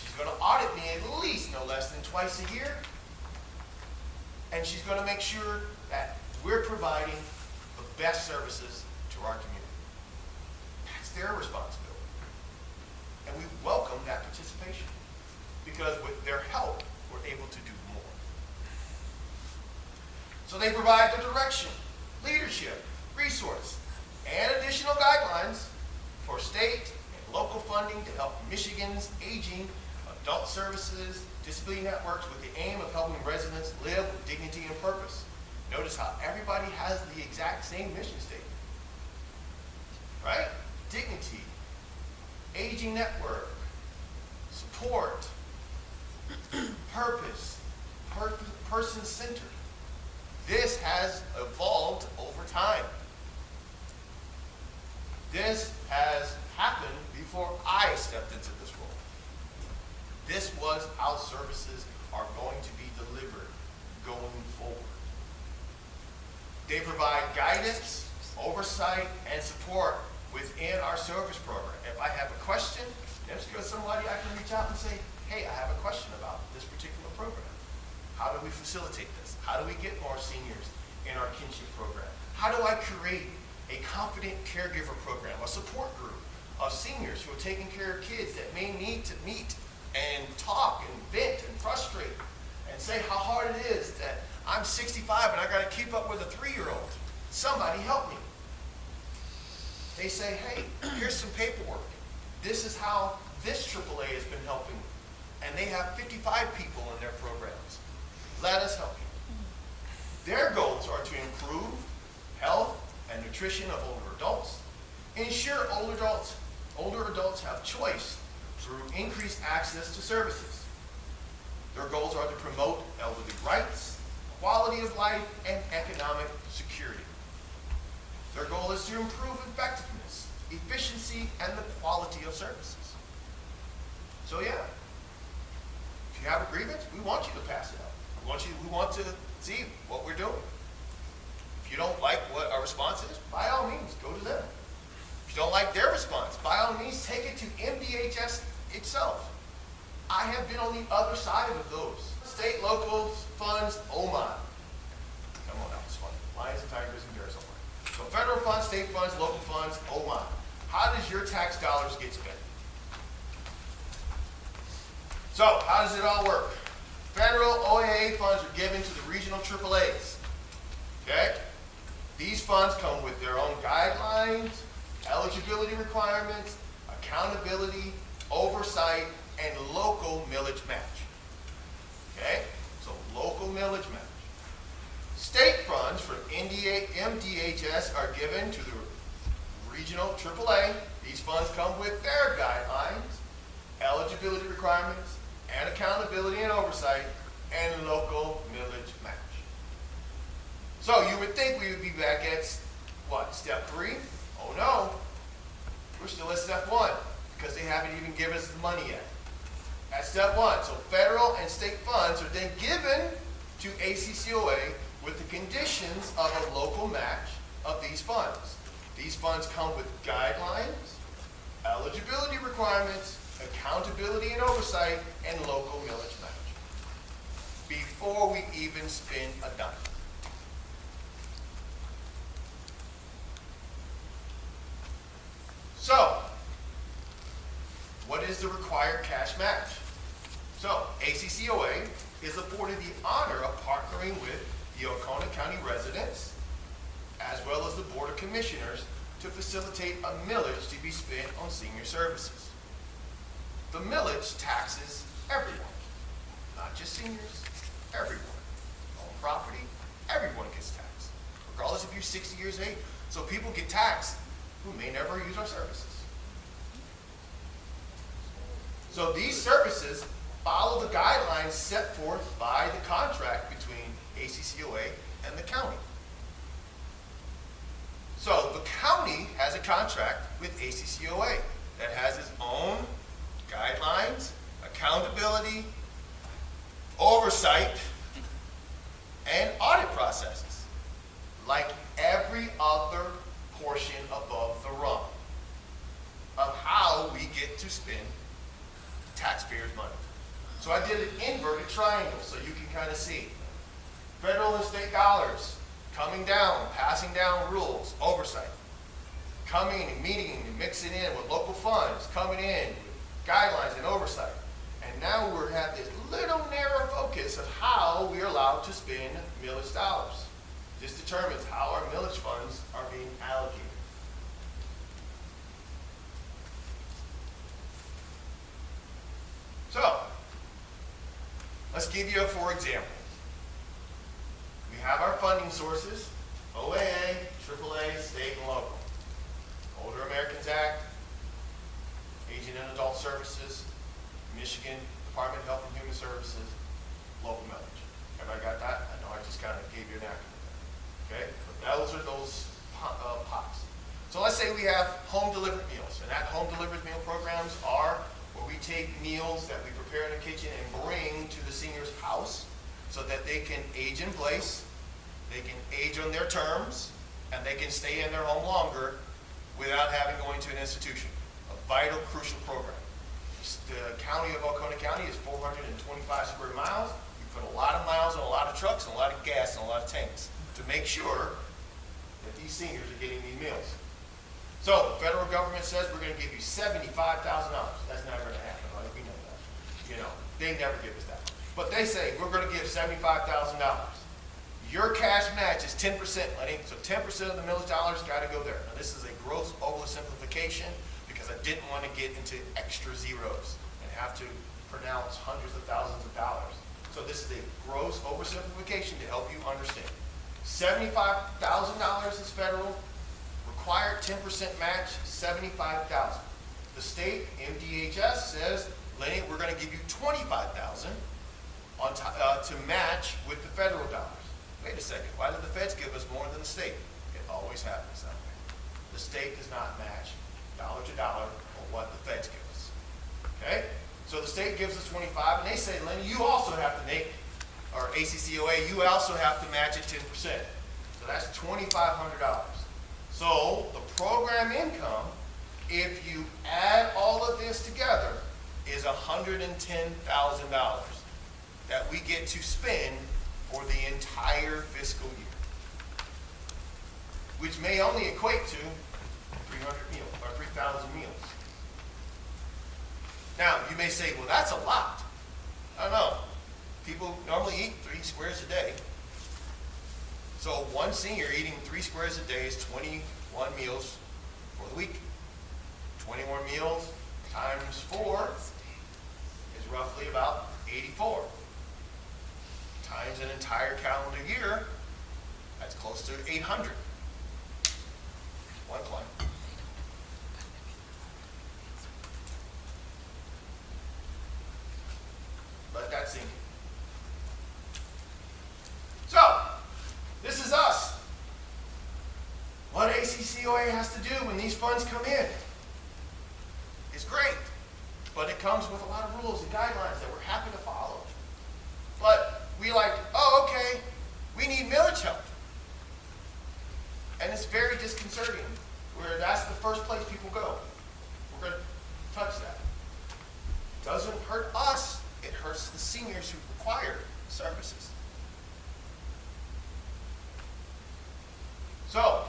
J: She's going to audit me at least no less than twice a year. And she's going to make sure that we're providing the best services to our community. That's their responsibility. And we welcome that participation, because with their help, we're able to do more. So they provide the direction, leadership, resource, and additional guidelines for state and local funding to help Michigan's aging adult services, disability networks, with the aim of helping residents live with dignity and purpose. Notice how everybody has the exact same mission statement, right? Dignity, aging network, support, purpose, person-centered. This has evolved over time. This has happened before I stepped into this role. This was how services are going to be delivered going forward. They provide guidance, oversight, and support within our service program. If I have a question, there's somebody I can reach out and say, hey, I have a question about this particular program. How do we facilitate this? How do we get more seniors in our kinship program? How do I create a confident caregiver program, a support group of seniors who are taking care of kids that may need to meet and talk and vent and frustrate and say how hard it is that I'm 65 and I got to keep up with a 3-year-old. Somebody help me. They say, hey, here's some paperwork. This is how this AAA has been helping. And they have 55 people in their programs. Let us help you. Their goals are to improve health and nutrition of older adults, ensure older adults have choice through increased access to services. Their goals are to promote elderly rights, quality of life, and economic security. Their goal is to improve effectiveness, efficiency, and the quality of services. So yeah, if you have a grievance, we want you to pass it out. We want to see what we're doing. If you don't like what our response is, by all means, go to them. If you don't like their response, by all means, take it to MDHS itself. I have been on the other side of those. State, local funds, oh my. Come on, that was fun. Lions and tigers and bears, oh my. So federal funds, state funds, local funds, oh my. How does your tax dollars get spent? So, how does it all work? Federal OAA funds are given to the regional AAAs. Okay? These funds come with their own guidelines, eligibility requirements, accountability, oversight, and local millage match. Okay? So, local millage match. State funds from MDHS are given to the regional AAA. These funds come with their guidelines, eligibility requirements, and accountability and oversight, and local millage match. So you would think we would be back at, what, step 3? Oh no, we're still at step 1, because they haven't even given us the money yet. At step 1, so federal and state funds are then given to ACCOA with the conditions of a local match of these funds. These funds come with guidelines, eligibility requirements, accountability and oversight, and local millage management before we even spend a dime. So, what is the required cash match? So, ACCOA is afforded the honor of partnering with the Alcona County residents as well as the Board of Commissioners to facilitate a millage to be spent on senior services. The millage taxes everyone, not just seniors, everyone. On property, everyone gets taxed, regardless if you're 60 years of age. So people get taxed who may never use our services. So these services follow the guidelines set forth by the contract between ACCOA and the county. So the county has a contract with ACCOA that has its own guidelines, accountability, oversight, and audit processes, like every other portion above the rung of how we get to spend taxpayers' money. So I did an inverted triangle so you can kind of see. Federal and state dollars coming down, passing down rules, oversight. Coming and meeting and mixing in with local funds, coming in with guidelines and oversight. And now we have this little narrow focus of how we are allowed to spend millage dollars. This determines how our millage funds are being allocated. So, let's give you a for example. We have our funding sources, OAA, AAA, state and local. Older Americans Act, Aging and Adult Services, Michigan Department of Health and Human Services, local millage. Everybody got that? I know I just kind of gave you an acronym there. Okay? But those are those pots. So let's say we have home delivered meals, and that home delivered meal programs are where we take meals that we prepare in the kitchen and bring to the senior's house so that they can age in place, they can age on their terms, and they can stay in their home longer without having going to an institution. A vital, crucial program. The county of Alcona County is 425 square miles. We put a lot of miles on a lot of trucks and a lot of gas and a lot of tanks to make sure that these seniors are getting these meals. So the federal government says we're going to give you $75,000. That's not going to happen, right? We know that. You know, they never give us that. But they say we're going to give $75,000. Your cash match is 10%, Lenny. So 10% of the millage dollars got to go there. Now this is a gross oversimplification because I didn't want to get into extra zeros and have to pronounce hundreds of thousands of dollars. So this is a gross oversimplification to help you understand. $75,000 is federal. Required 10% match, $75,000. The state, MDHS, says, Lenny, we're going to give you $25,000 to match with the federal dollars. Wait a second, why did the feds give us more than the state? It always happens that way. The state does not match dollar to dollar on what the feds give us. Okay? So the state gives us 25, and they say, Lenny, you also have to make, or ACCOA, you also have to match it 10%. So that's $2,500. So the program income, if you add all of this together, is $110,000 that we get to spend for the entire fiscal year, which may only equate to 300 meals or 3,000 meals. Now, you may say, well, that's a lot. I don't know. People normally eat 3 squares a day. So one senior eating 3 squares a day is 21 meals for the week. 21 meals times 4 is roughly about 84. Times an entire calendar year, that's close to 800. One client. Let that sink in. So, this is us. What ACCOA has to do when these funds come in is great, but it comes with a lot of rules and guidelines that we're happy to follow. But we like, oh, okay, we need millage help. And it's very disconcerting where that's the first place people go. We're going to touch that. Doesn't hurt us, it hurts the seniors who require services. So,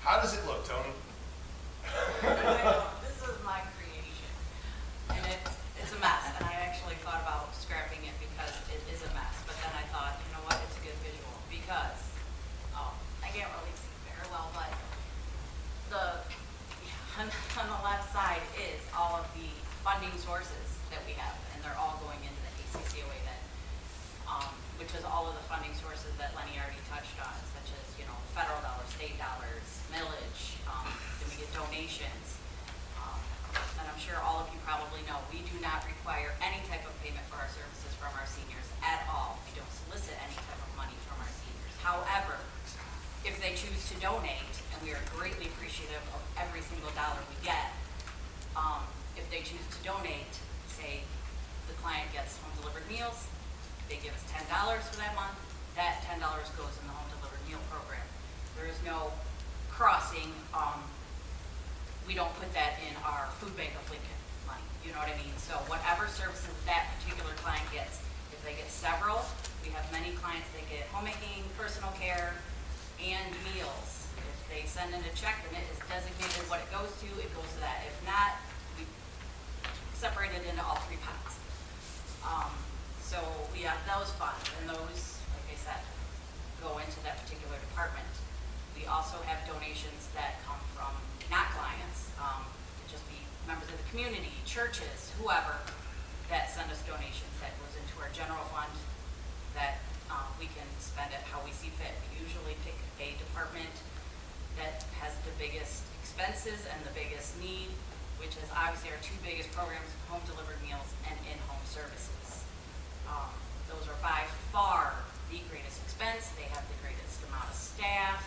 J: how does it look, Tony?
A: This is my creation, and it's a mess, and I actually thought about scrapping it because it is a mess, but then I thought, you know what, it's a good visual, because, I can't really see very well, but on the left side is all of the funding sources that we have, and they're all going into the ACCOA then, which is all of the funding sources that Lenny already touched on, such as, you know, federal dollars, state dollars, millage, then we get donations. And I'm sure all of you probably know, we do not require any type of payment for our services from our seniors at all. We don't solicit any type of money from our seniors. However, if they choose to donate, and we are greatly appreciative of every single dollar we get, if they choose to donate, say the client gets home delivered meals, they give us $10 for that month, that $10 goes in the home delivered meal program. There is no crossing, we don't put that in our food bank of Lincoln money, you know what I mean? So whatever services that particular client gets, if they get several, we have many clients that get homemaking, personal care, and meals. If they send in a check and it is designated what it goes to that. If not, we separate it into all three pots. So we have those funds, and those, like I said, go into that particular department. We also have donations that come from not clients, could just be members of the community, churches, whoever, that send us donations that goes into our general fund that we can spend it how we see fit. We usually pick a department that has the biggest expenses and the biggest need, which is obviously our two biggest programs, home delivered meals and in-home services. Those are by far the greatest expense. They have the greatest amount of staff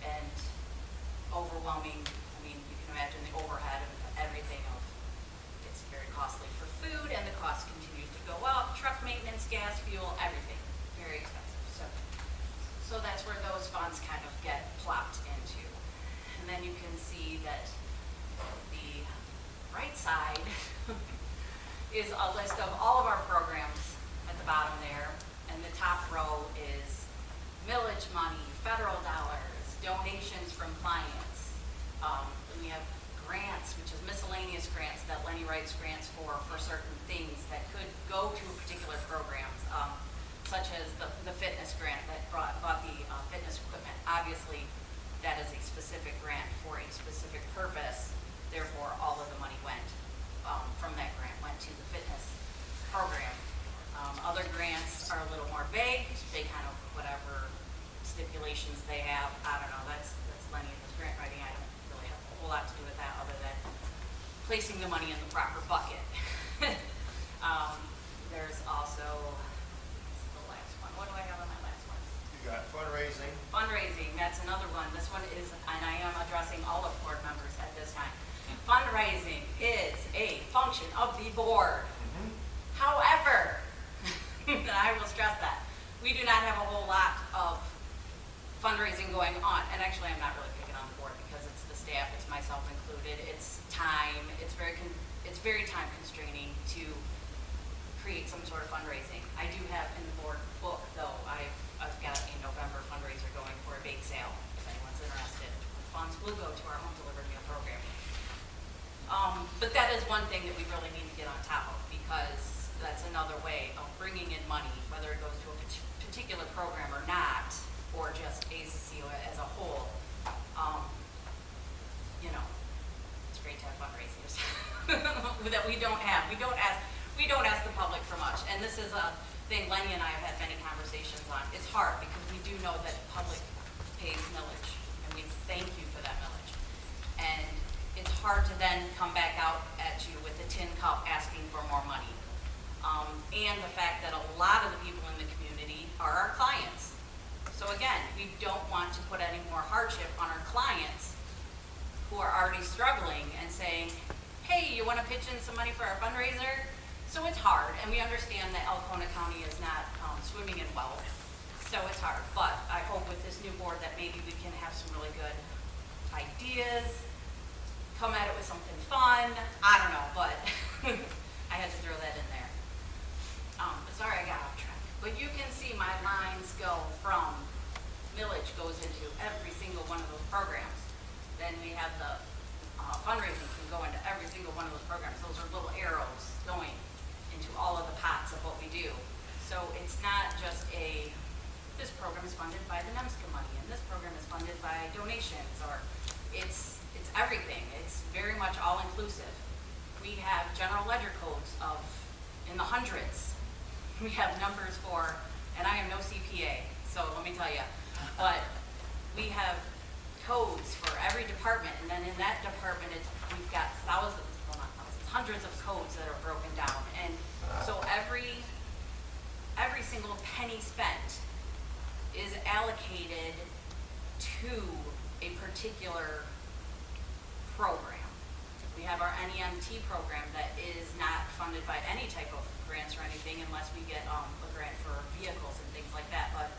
A: and overwhelming, I mean, you can imagine the overhead of everything of, it's very costly for food, and the cost continues to go up, truck maintenance, gas, fuel, everything, very expensive. So that's where those funds kind of get plopped into. And then you can see that the right side is a list of all of our programs at the bottom there, and the top row is millage money, federal dollars, donations from clients. And we have grants, which is miscellaneous grants that Lenny writes grants for certain things that could go to particular programs, such as the fitness grant that bought the fitness equipment. Obviously, that is a specific grant for a specific purpose. Therefore, all of the money went from that grant went to the fitness program. Other grants are a little more vague. They kind of whatever stipulations they have. I don't know. That's Lenny and his grant writing. I don't really have a whole lot to do with that other than placing the money in the proper bucket. There's also the last one. What do I have on my last one?
J: You got fundraising.
A: Fundraising, that's another one. This one is, and I am addressing all of board members at this time. Fundraising is a function of the board. However, and I will stress that, we do not have a whole lot of fundraising going on. And actually, I'm not really picking on the board because it's the staff, it's myself included, it's time, it's very time constraining to create some sort of fundraising. I do have in the board book, though, I've got a November fundraiser going for a bake sale, if anyone's interested. The funds will go to our home delivered meal program. But that is one thing that we really need to get on top of, because that's another way of bringing in money, whether it goes to a particular program or not, or just ACCOA as a whole. You know, it's great to have fundraisers that we don't have. We don't ask the public for much, and this is a thing Lenny and I have had many conversations on. It's hard because we do know that the public pays millage, and we thank you for that millage. And it's hard to then come back out at you with a tin cup asking for more money. And the fact that a lot of the people in the community are our clients. So again, we don't want to put any more hardship on our clients who are already struggling and saying, hey, you want to pitch in some money for our fundraiser? So it's hard, and we understand that Alcona County is not swimming in wealth, so it's hard. But I hope with this new board that maybe we can have some ideas, come at it with something fun. I don't know, but I had to throw that in there. Sorry, I got off track. But you can see my lines go from millage goes into every single one of those programs. Then we have the fundraising can go into every single one of those programs. Those are little arrows going into all of the pots of what we do. So it's not just this program is funded by the NEMSCA money, and this program is funded by donations, or it's everything. It's very much all inclusive. We have general ledger codes in the hundreds. We have numbers for, and I am no CPA, so let me tell you, but we have codes for every department, and then in that department, we've got hundreds of codes that are broken down, and so every single penny spent is allocated to a particular program. We have our NEMT program that is not funded by any type of grants or anything unless we get a grant for vehicles and things like that, but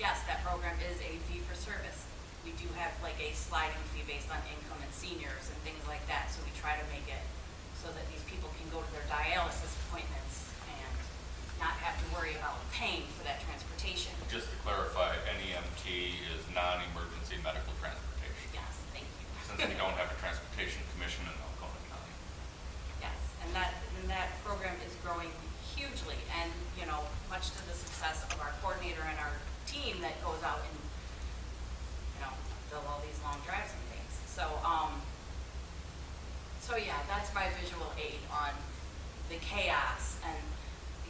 A: yes, that program is a fee for service. We do have like a sliding fee based on income and seniors and things like that, so we try to make it so that these people can go to their dialysis appointments and not have to worry about paying for that transportation.
B: Just to clarify, NEMT is non-emergency medical transportation.
A: Yes, thank you.
B: Since we don't have a transportation commission in Alcona County.
A: Yes, and that program is growing hugely, and much to the success of our coordinator and our team that goes out and fill all these long drives and things. So yeah, that's my visual aid on the chaos and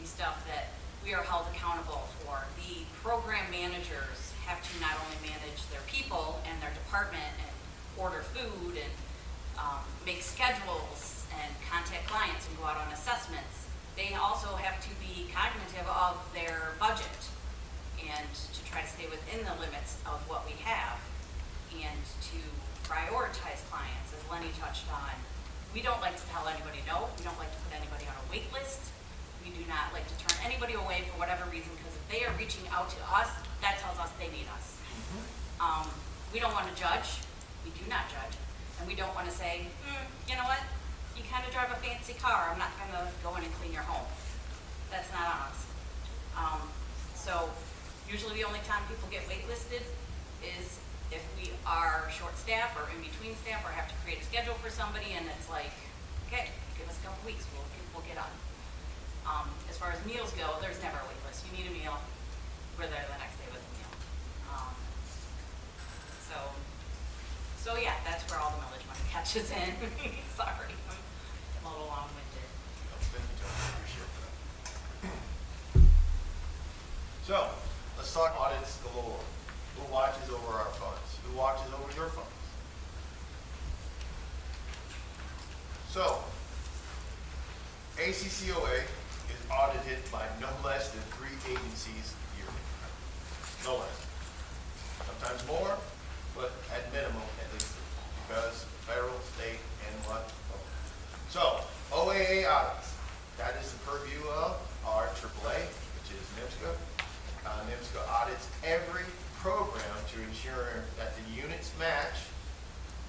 A: the stuff that we are held accountable for. The program managers have to not only manage their people and their department and order food and make schedules and contact clients and go out on assessments, they also have to be cognitive of their budget and to try to stay within the limits of what we have and to prioritize clients, as Lenny touched on. We don't like to tell anybody no. We don't like to put anybody on a wait list. We do not like to turn anybody away for whatever reason, because if they are reaching out to us, that tells us they need us. We don't want to judge. We do not judge. And we don't want to say, you know what? You kind of drive a fancy car. I'm not going to go in and clean your home. That's not on us. So usually the only time people get waitlisted is if we are short-staffed or in between staff or have to create a schedule for somebody, and it's like, okay, give us a couple weeks, we'll get on. As far as meals go, there's never a wait list. You need a meal, we're there the next day with a meal. So yeah, that's where all the millage money catches in. Sorry, I'm a little long-winded.
J: Thank you, Tony. Appreciate that. So, let's talk audits galore. Who watches over our funds? Who watches over your funds? So, ACCOA is audited by no less than 3 agencies yearly. No less. Sometimes more, but at minimum at least 3, because federal, state, and what? So, OAA audits. That is the purview of our AAA, which is NEMSCA. NEMSCA audits every program to ensure that the units match,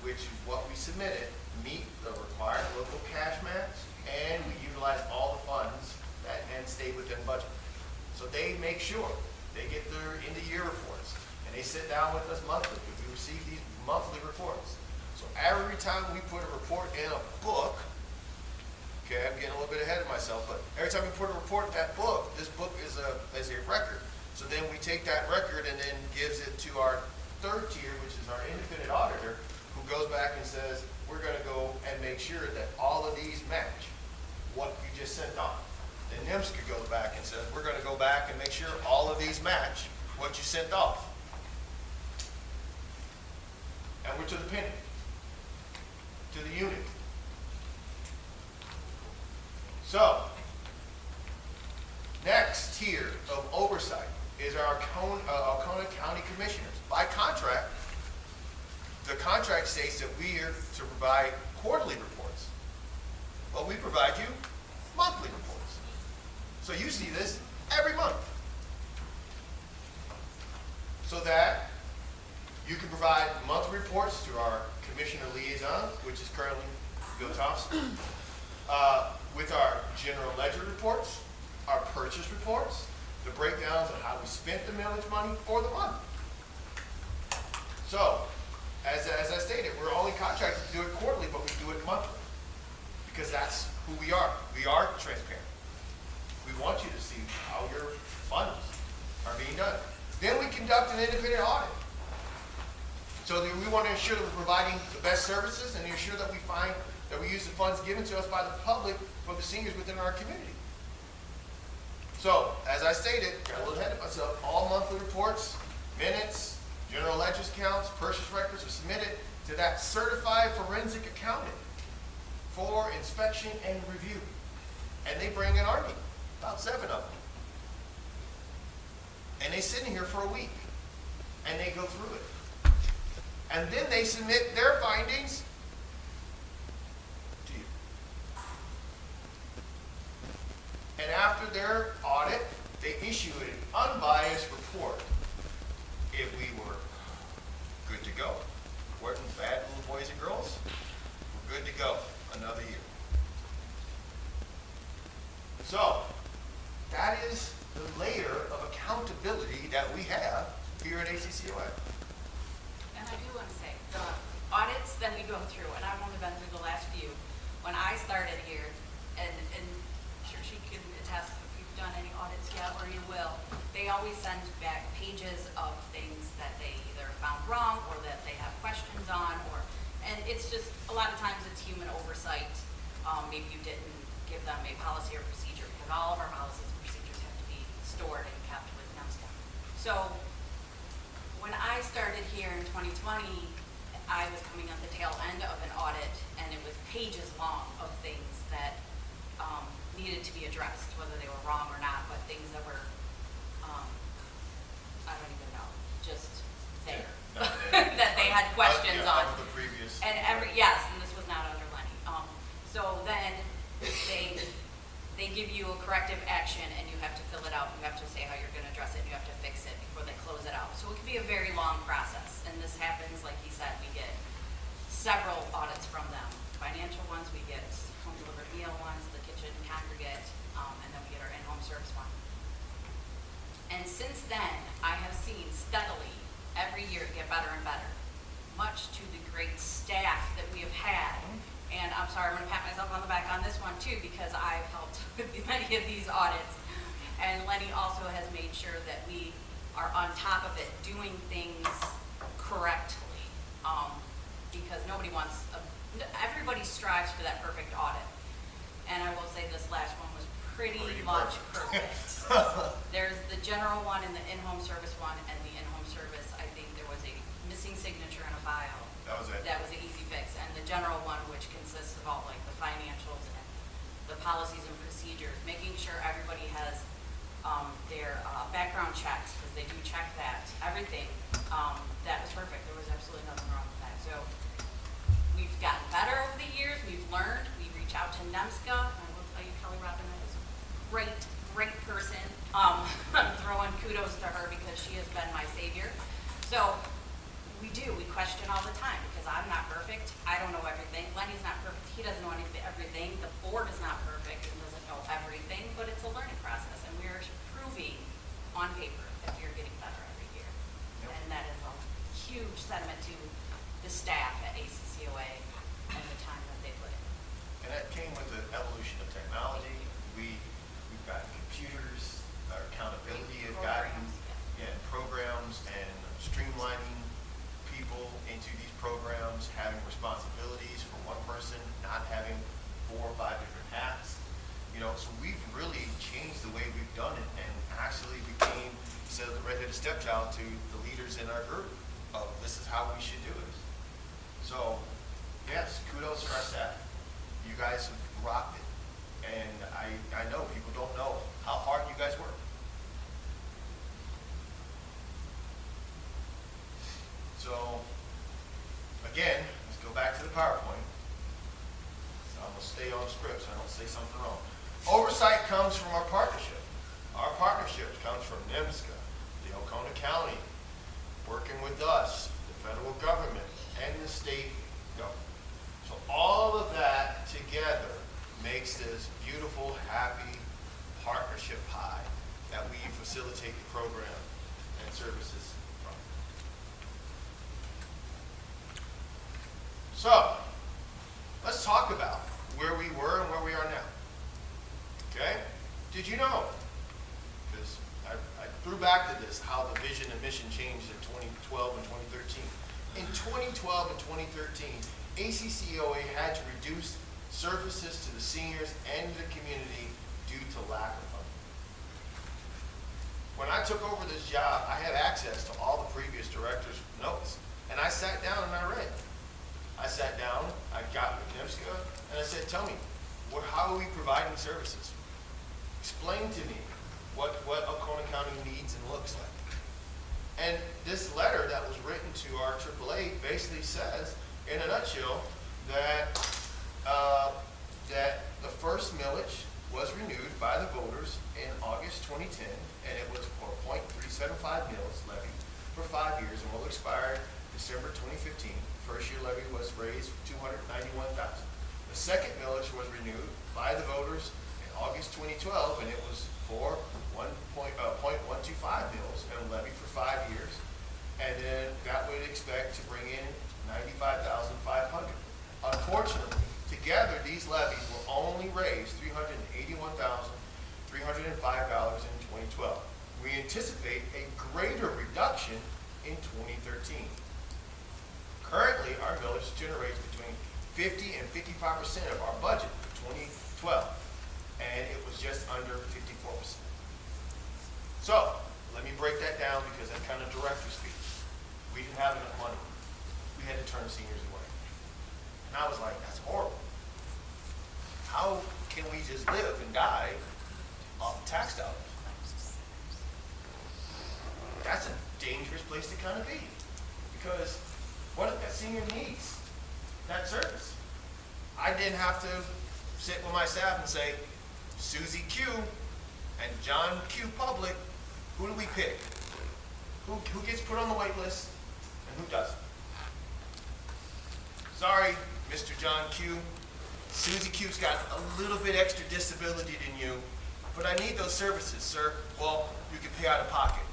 J: which is what we submitted, meet the required local cash match, and we utilize all the funds and stay within budget. So they make sure they get their end-of-year reports, and they sit down with us monthly. We receive these monthly reports. So every time we put a report in a book, okay, I'm getting a little bit ahead of myself, but every time we put a report in that book, this book is a record. So then we take that record and then gives it to our third tier, which is our independent auditor, who goes back and says, we're going to go and make sure that all of these match what you just sent off. Then NEMSCA goes back and says, we're going to go back and make sure all of these match what you sent off. And we're to the penny, to the unit. So, next tier of oversight is our Alcona County Commissioners. By contract, the contract states that we are to provide quarterly reports. Well, we provide you monthly reports. So you see this every month. So that You can provide monthly reports to our commissioner liaison, which is currently Bill Thompson, with our general ledger reports, our purchase reports, the breakdowns of how we spent the millage money for the month. So, as I stated, we're only contracted to do it quarterly, but we do it monthly, because that's who we are. We are transparent. We want you to see how your funds are being done. Then we conduct an independent audit. So that we want to ensure that we're providing the best services and ensure that we find that we use the funds given to us by the public for the seniors within our community. So, as I stated, got a little ahead of myself, all monthly reports, minutes, general ledgers counts, purchase records are submitted to that certified forensic accountant for inspection and review. And they bring an army, about 7 of them. And they sit in here for a week, and they go through it. And then they submit their findings to you. And after their audit, they issue an unbiased report if we were good to go. Weren't bad little boys and girls, we're good to go another year. So, that is the layer of accountability that we have here at ACCOA.
A: And I do want to say, the audits that we go through, and I've only been through the last few, when I started here, and I'm sure she can attest if you've done any audits yet, or you will, they always send back pages of things that they either found wrong, or that they have questions on, and it's just, a lot of times it's human oversight. Maybe you didn't give them a policy or procedure, because all of our policies and procedures have to be stored and kept with NEMSCA. So, when I started here in 2020, I was coming at the tail end of an audit, and it was pages long of things that needed to be addressed, whether they were wrong or not, but things that were, I don't even know, just there. That they had questions on.
J: The previous.
A: And yes, and this was not under Lenny. So then they give you a corrective action, and you have to fill it out. You have to say how you're going to address it. And you have to fix it before they close it out. So it can be a very long process. And this happens, like he said, we get several audits from them. Financial ones, we get home delivered meal ones, the kitchen congregate, and then we get our in-home service one. And since then, I have seen steadily every year get better and better, much to the great staff that we have had. And I'm sorry, I'm going to pat myself on the back on this one too, because I've helped with many of these audits. And Lenny also has made sure that we are on top of it, doing things correctly. Because nobody wants, everybody strives for that perfect audit. And I will say this last one was pretty much perfect. There's the general one and the in-home service one, and the in-home service, I think there was a missing signature in a file.
J: That was it.
A: That was an easy fix. And the general one, which consists of all like the financials and the policies and procedures, making sure everybody has their background checks, because they do check that, everything, that was perfect. There was absolutely nothing wrong with that. So we've gotten better over the years. We've learned. We reach out to NEMSCA. I will tell you, Kelly Robinette is a great person. I'm throwing kudos to her because she has been my savior. So we question all the time, because I'm not perfect. I don't know everything. Lenny's not perfect. He doesn't know everything. The board is not perfect and doesn't know everything, but it's a learning process, and we're proving on paper that we're getting better every year.
J: Yep.
A: And that is a huge sentiment to the staff at ACCOA and the time that they put in.
J: And that came with the evolution of technology. We've got computers, our accountability has gotten, programs, and streamlining people into these programs, having responsibilities for one person, not having 4 or 5 different hats. So we've really changed the way we've done it, and actually became, instead of the redheaded stepchild, to the leaders in our group of this is how we should do it. So, yes, kudos for our staff. You guys have rocked it. And I know people don't know how hard you guys work. So, again, let's go back to the PowerPoint. So I'm going to stay on script so I don't say something wrong. Oversight comes from our partnership. Our partnership comes from NEMSCA, the Alcona County, working with us, the federal government, and the state government. So all of that together makes this beautiful, happy partnership pie that we facilitate the program and services from. So, let's talk about where we were and where we are now. Okay? Did you know? Because I threw back to this, how the vision and mission changed in 2012 and 2013. In 2012 and 2013, ACCOA had to reduce services to the seniors and the community due to lack of funding. When I took over this job, I had access to all the previous directors' notes, and I sat down and I read. I sat down, I got with NIPSCA, and I said, tell me, how are we providing services? Explain to me what Alcona County needs and looks like. And this letter that was written to our AAA basically says, in a nutshell, that that the first millage was renewed by the voters in August 2010, and it was for 0.375 mils levied for 5 years and will expire December 2015. First year levy was raised $291,000. The second millage was renewed by the voters in August 2012, and it was for 0.125 mils and levied for 5 years. And then that would expect to bring in $95,500. Unfortunately, together these levies will only raise $381,305 in 2012. We anticipate a greater reduction in 2013. Currently, our millage generates between 50 and 55% of our budget for 2012, and it was just under 54%. So, let me break that down because that's kind of director speak. We didn't have enough money. We had to turn seniors away. And I was like, that's horrible. How can we just live and die off tax dollars? That's a dangerous place to kind of be. Because what if that senior needs that service? I didn't have to sit with my staff and say, Susie Q and John Q Public, who do we pick? Who gets put on the wait list and who doesn't? Sorry, Mr. John Q. Susie Q's got a little bit extra disability than you, but I need those services, sir. Well, you can pay out of pocket.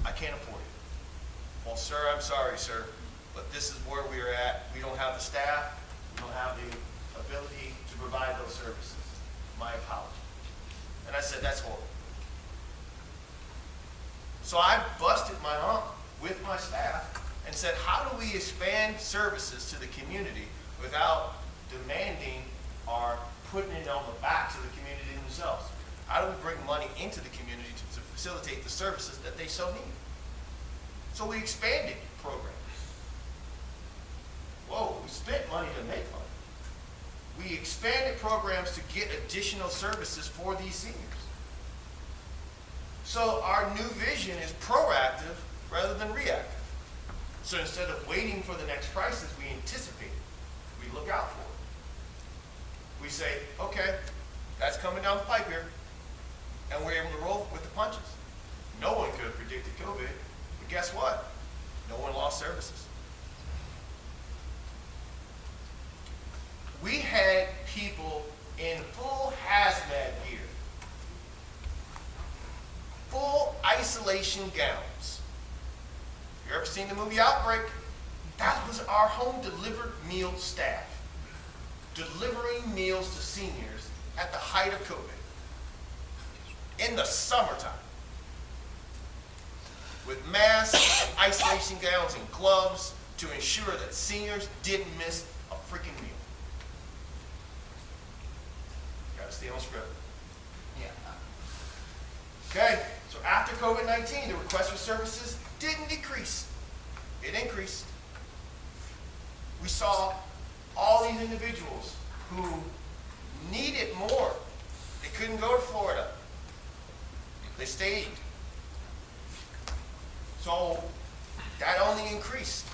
J: I can't afford it. Well, sir, I'm sorry, sir, but this is where we're at. We don't have the staff. We don't have the ability to provide those services. My apology. And I said, that's horrible. So I busted my hump with my staff and said, how do we expand services to the community without demanding or putting it on the backs of the community themselves? How do we bring money into the community to facilitate the services that they so need? So we expanded programs. Whoa, we spent money to make money. We expanded programs to get additional services for these seniors. So our new vision is proactive rather than reactive. So instead of waiting for the next crisis, we anticipate it. We look out for it. We say, okay, that's coming down the pipe here, and we're able to roll with the punches. No one could have predicted COVID, but guess what? No one lost services. We had people in full hazmat gear, full isolation gowns. You ever seen the movie Outbreak? That was our home delivered meal staff, delivering meals to seniors at the height of COVID in the summertime with masks and isolation gowns and gloves to ensure that seniors didn't miss a freaking meal. Gotta stay on script.
E: Yeah.
J: Okay, so after COVID-19, the request for services didn't decrease. It increased. We saw all these individuals who needed more. They couldn't go to Florida. They stayed. So that only increased.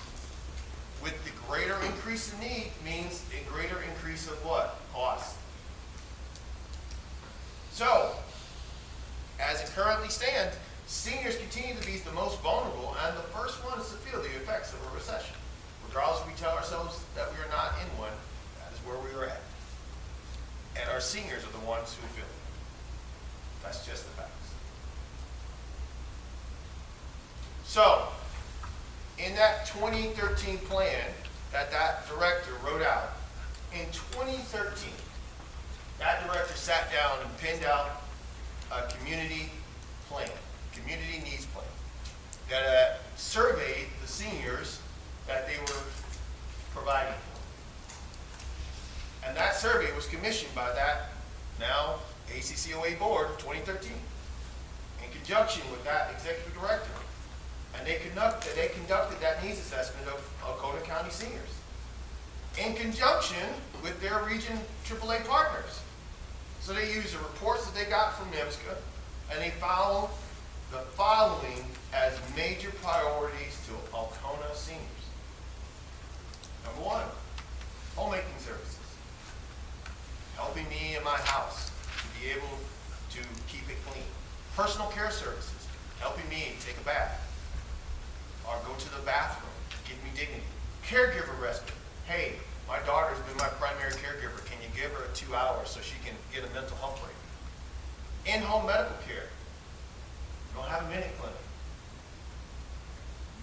J: With the greater increase in need means a greater increase of what? Cost. So, as it currently stands, seniors continue to be the most vulnerable and the first ones to feel the effects of a recession. regardless if we tell ourselves that we are not in one, that is where we are at. And our seniors are the ones who feel it. That's just the facts. So, in that 2013 plan that director wrote out, in 2013, that director sat down and pinned out a community plan, community needs plan, that surveyed the seniors that they were providing for. And that survey was commissioned by that now ACCOA board of 2013 in conjunction with that executive director. And they conducted that needs assessment of Alcona County seniors in conjunction with their region AAA partners. So they used the reports that they got from NIMSCA, and they found the following as major priorities to Alcona seniors. Number one, homemaking services. Helping me in my house to be able to keep it clean. Personal care services. Helping me take a bath or go to the bathroom, give me dignity. Caregiver respite. Hey, my daughter's been my primary caregiver. Can you give her 2 hours so she can get a mental health break? In-home medical care. We don't have a minute clinic.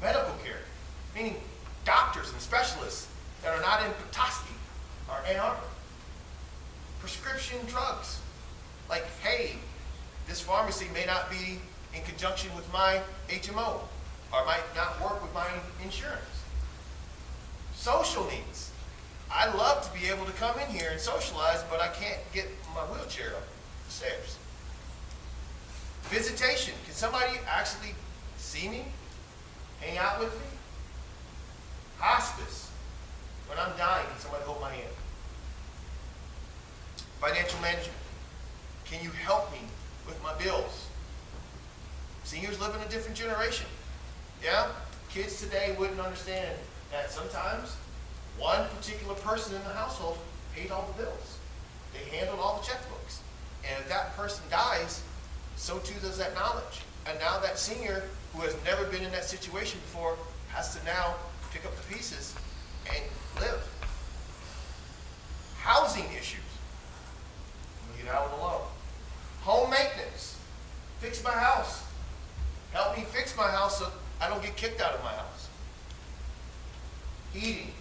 J: Medical care, meaning doctors and specialists that are not in Petoskey or Ann Arbor. Prescription drugs. Like, hey, this pharmacy may not be in conjunction with my HMO or might not work with my insurance. Social needs. I love to be able to come in here and socialize, but I can't get my wheelchair up the stairs. Visitation. Can somebody actually see me? Hang out with me? Hospice. When I'm dying, can somebody hold my hand? Financial management. Can you help me with my bills? Seniors live in a different generation. Yeah? Kids today wouldn't understand that sometimes one particular person in the household paid all the bills. They handled all the checkbooks. And if that person dies, so too does that knowledge. And now that senior who has never been in that situation before has to now pick up the pieces and live. Housing issues. Leave that one alone. Home maintenance. Fix my house. Help me fix my house so I don't get kicked out of my house. Heating.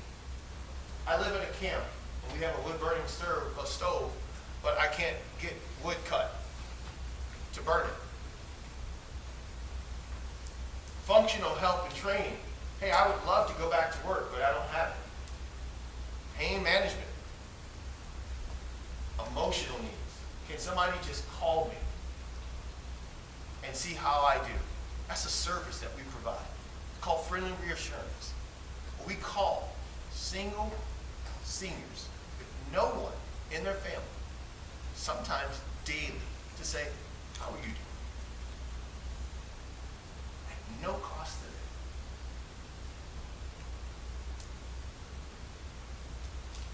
J: I live in a camp and we have a wood burning stove, but I can't get wood cut to burn it. Functional help and training. Hey, I would love to go back to work, but I don't have it. Pain management. Emotional needs. Can somebody just call me and see how I do? That's a service that we provide. It's called friendly reassurance. We call single seniors with no one in their family, sometimes daily, to say, how are you doing? At no cost to them.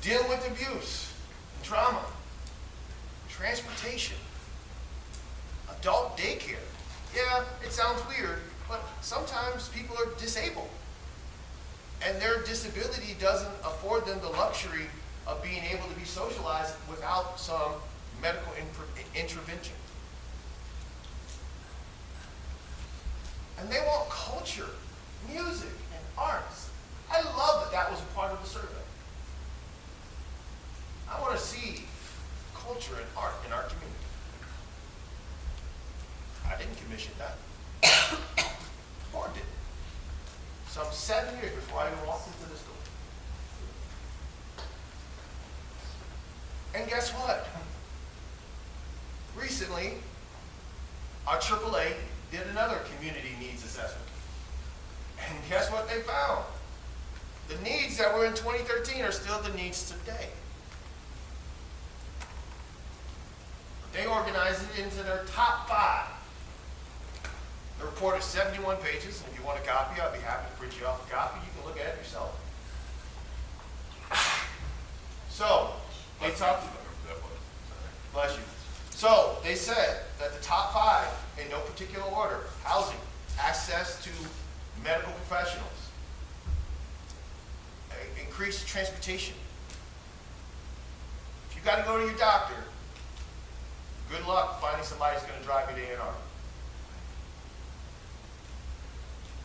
J: Dealing with abuse and trauma, transportation, adult daycare. Yeah, it sounds weird, but sometimes people are disabled. And their disability doesn't afford them the luxury of being able to be socialized without some medical intervention. And they want culture, music, and arts. I love that that was a part of the survey. I want to see culture and art in our community. I didn't commission that. The board did. Some 7 years before I even walked into this door. And guess what? Recently, our AAA did another community needs assessment. And guess what they found? The needs that were in 2013 are still the needs today. They organized it into their top 5. The report is 71 pages, and if you want a copy, I'd be happy to print you off a copy. You can look at it yourself. So, they talked about bless you. So, they said that the top 5, in no particular order: housing, access to medical professionals, increase transportation. If you got to go to your doctor, good luck finding somebody who's going to drive you to Ann Arbor.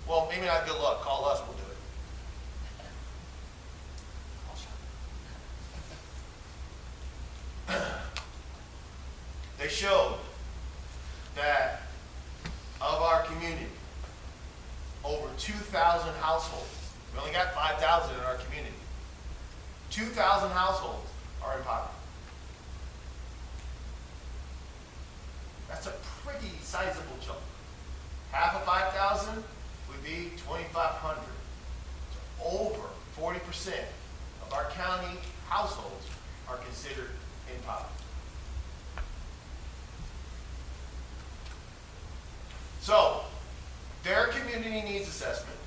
J: Well, maybe not good luck. Call us, we'll do it. They showed that of our community, over 2,000 households, we only got 5,000 in our community, 2,000 households are in poverty. That's a pretty sizable chunk. Half of 5,000 would be 2,500. So over 40% of our county households are considered in poverty. So, their community needs assessment,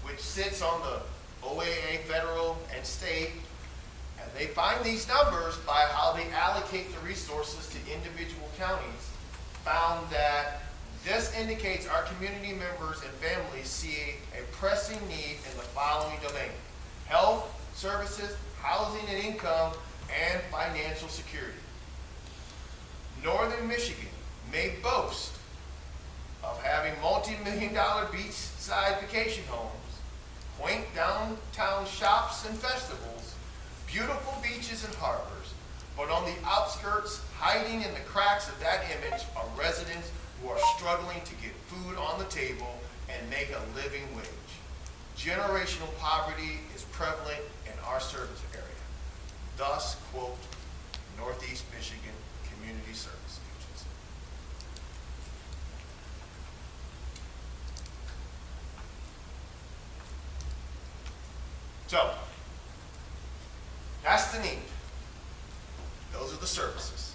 J: which sits on the OAA federal and state, and they find these numbers by how they allocate the resources to individual counties, found that this indicates our community members and families see a pressing need in the following domain: health, services, housing and income, and financial security. Northern Michigan may boast of having multi-million-dollar beachside vacation homes, quaint downtown shops and festivals, beautiful beaches and harbors, but on the outskirts, hiding in the cracks of that image, are residents who are struggling to get food on the table and make a living wage. Generational poverty is prevalent in our service area. Thus, quote, Northeast Michigan Community Service Agency. So, that's the need. Those are the services.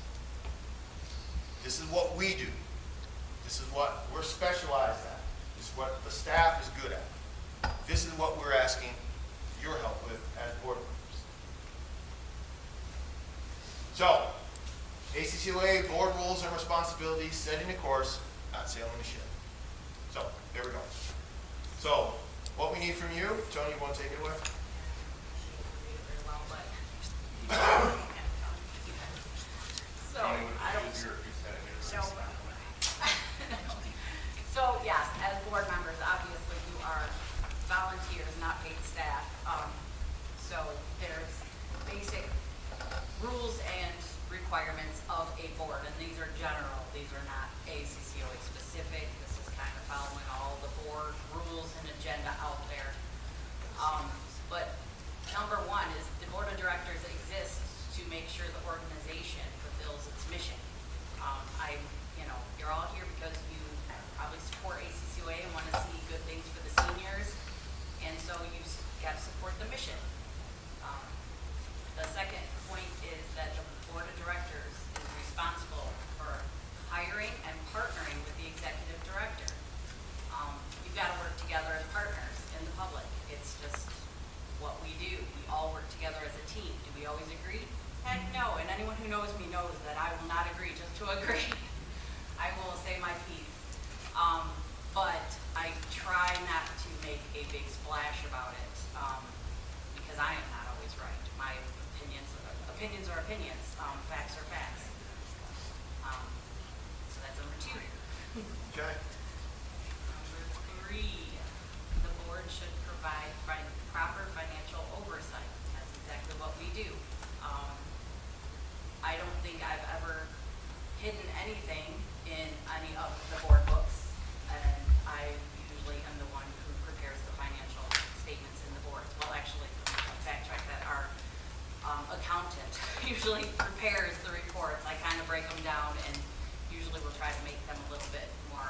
J: This is what we do. This is what we're specialized at. This is what the staff is good at. This is what we're asking your help with as board members. So, ACCOA board rules and responsibilities, setting the course, not sailing the ship. So, there we go. So, what we need from you, Tony, you want to take it away?
A: So, I don't, so yes, as board members, obviously you are volunteers, not paid staff. So there's basic rules and requirements of a board, and these are general. These are not ACCOA specific. This is kind of following all the board rules and agenda out there. But number one is the board of directors exists to make sure the organization fulfills its mission. You're all here because you probably support ACCOA and want to see good things for the seniors, and so you got to support the mission. The second point is that the board of directors is responsible for hiring and partnering with the executive director. You've got to work together as partners in the public. It's just what we do. We all work together as a team. Do we always agree? Heck no, and anyone who knows me knows that I will not agree just to agree. I will say my piece. But I try not to make a big splash about it, because I am not always right. My opinions are opinions, facts are facts. So that's number two.
J: Okay.
A: Number three, the board should provide proper financial oversight. That's exactly what we do. I don't think I've ever hidden anything in any of the board books, and I usually am the one who prepares the financial statements in the boards. Well, actually, backtrack that, our accountant usually prepares the reports. I kind of break them down, and usually we'll try to make them a little bit more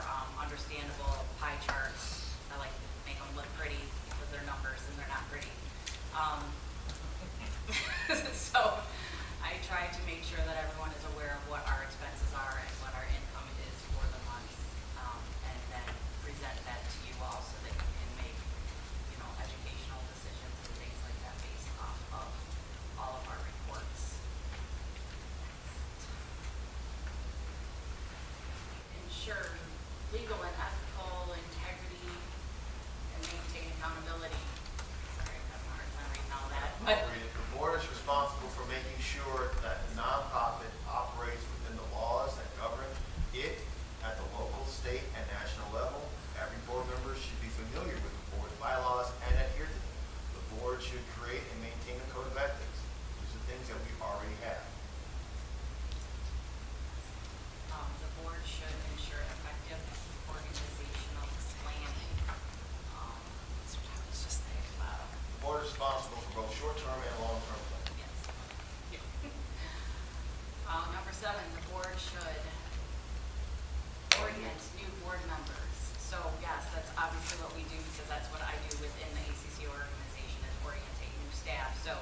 A: obviously what we do, because that's what I do within the ACCO organization, is orientate new staff. So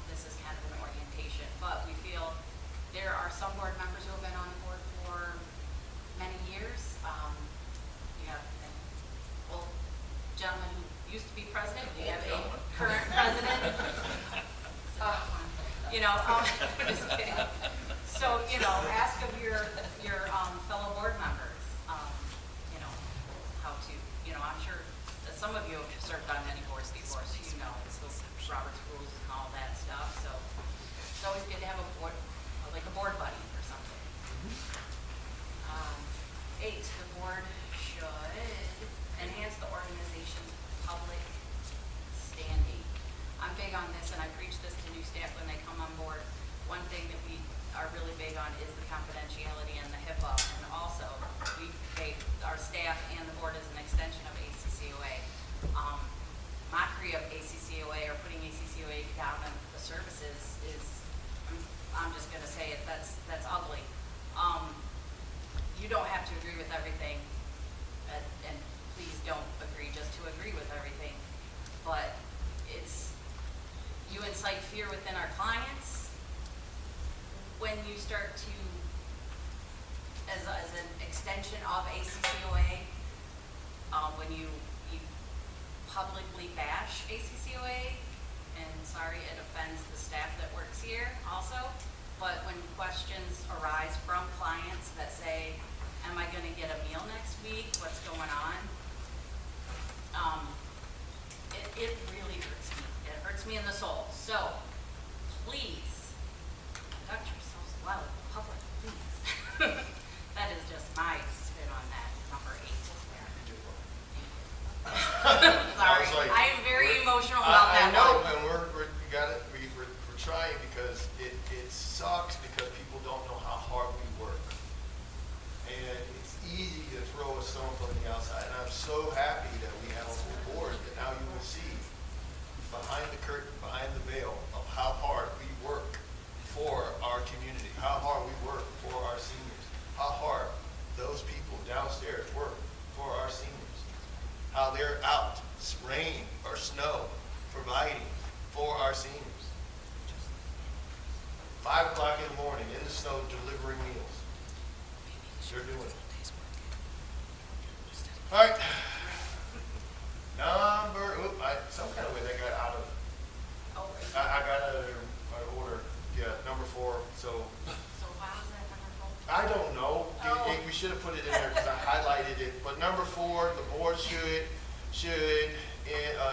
A: this is kind of an orientation, but we feel there are some board members who have been on the board for many years. You have an old gentleman who used to be president. We have a current president. I'm just kidding. So, ask of your fellow board members, how to, I'm sure that some of you have served on many boards before, so you know Robert's rules and all that stuff. So it's always good to have a board, like a board buddy or something. 8, the board should enhance the organization's public standing. I'm big on this, and I preach this to new staff when they come on board. One thing that we are really big on is the confidentiality and the HIPAA, and also our staff and the board is an extension of ACCOA. Mockery of ACCOA or putting ACCOA down in the services is, I'm just going to say it, that's ugly. You don't have to agree with everything, and please don't agree just to agree with everything, but you incite fear within our clients when you start to, as an extension of ACCOA, when you publicly bash ACCOA, and sorry, it offends the staff that works here also, but when questions arise from clients that say, am I going to get a meal next week? What's going on? It really hurts me. It hurts me in the soul. So, please, conduct yourselves well in the public, please. That is just my spin on that. Number 8 is there. Sorry, I am very emotional about that
J: I know,
A: one.
J: and we're trying because it sucks because people don't know how hard we work. And it's easy to throw a stone from the outside. And I'm so happy that we have a full board that now you will see behind the curtain, behind the veil of how hard we work for our community, how hard we work for our seniors, how hard those people downstairs work for our seniors, how they're out, rain or snow, providing for our seniors. 5 o'clock in the morning in the snow delivering meals. They're doing it. All right. Some kind of way they got out of, I got out of order. Yeah, number 4. So
A: why was that number 4?
J: I don't know. We should have put it in there because I highlighted it. But number 4, the board should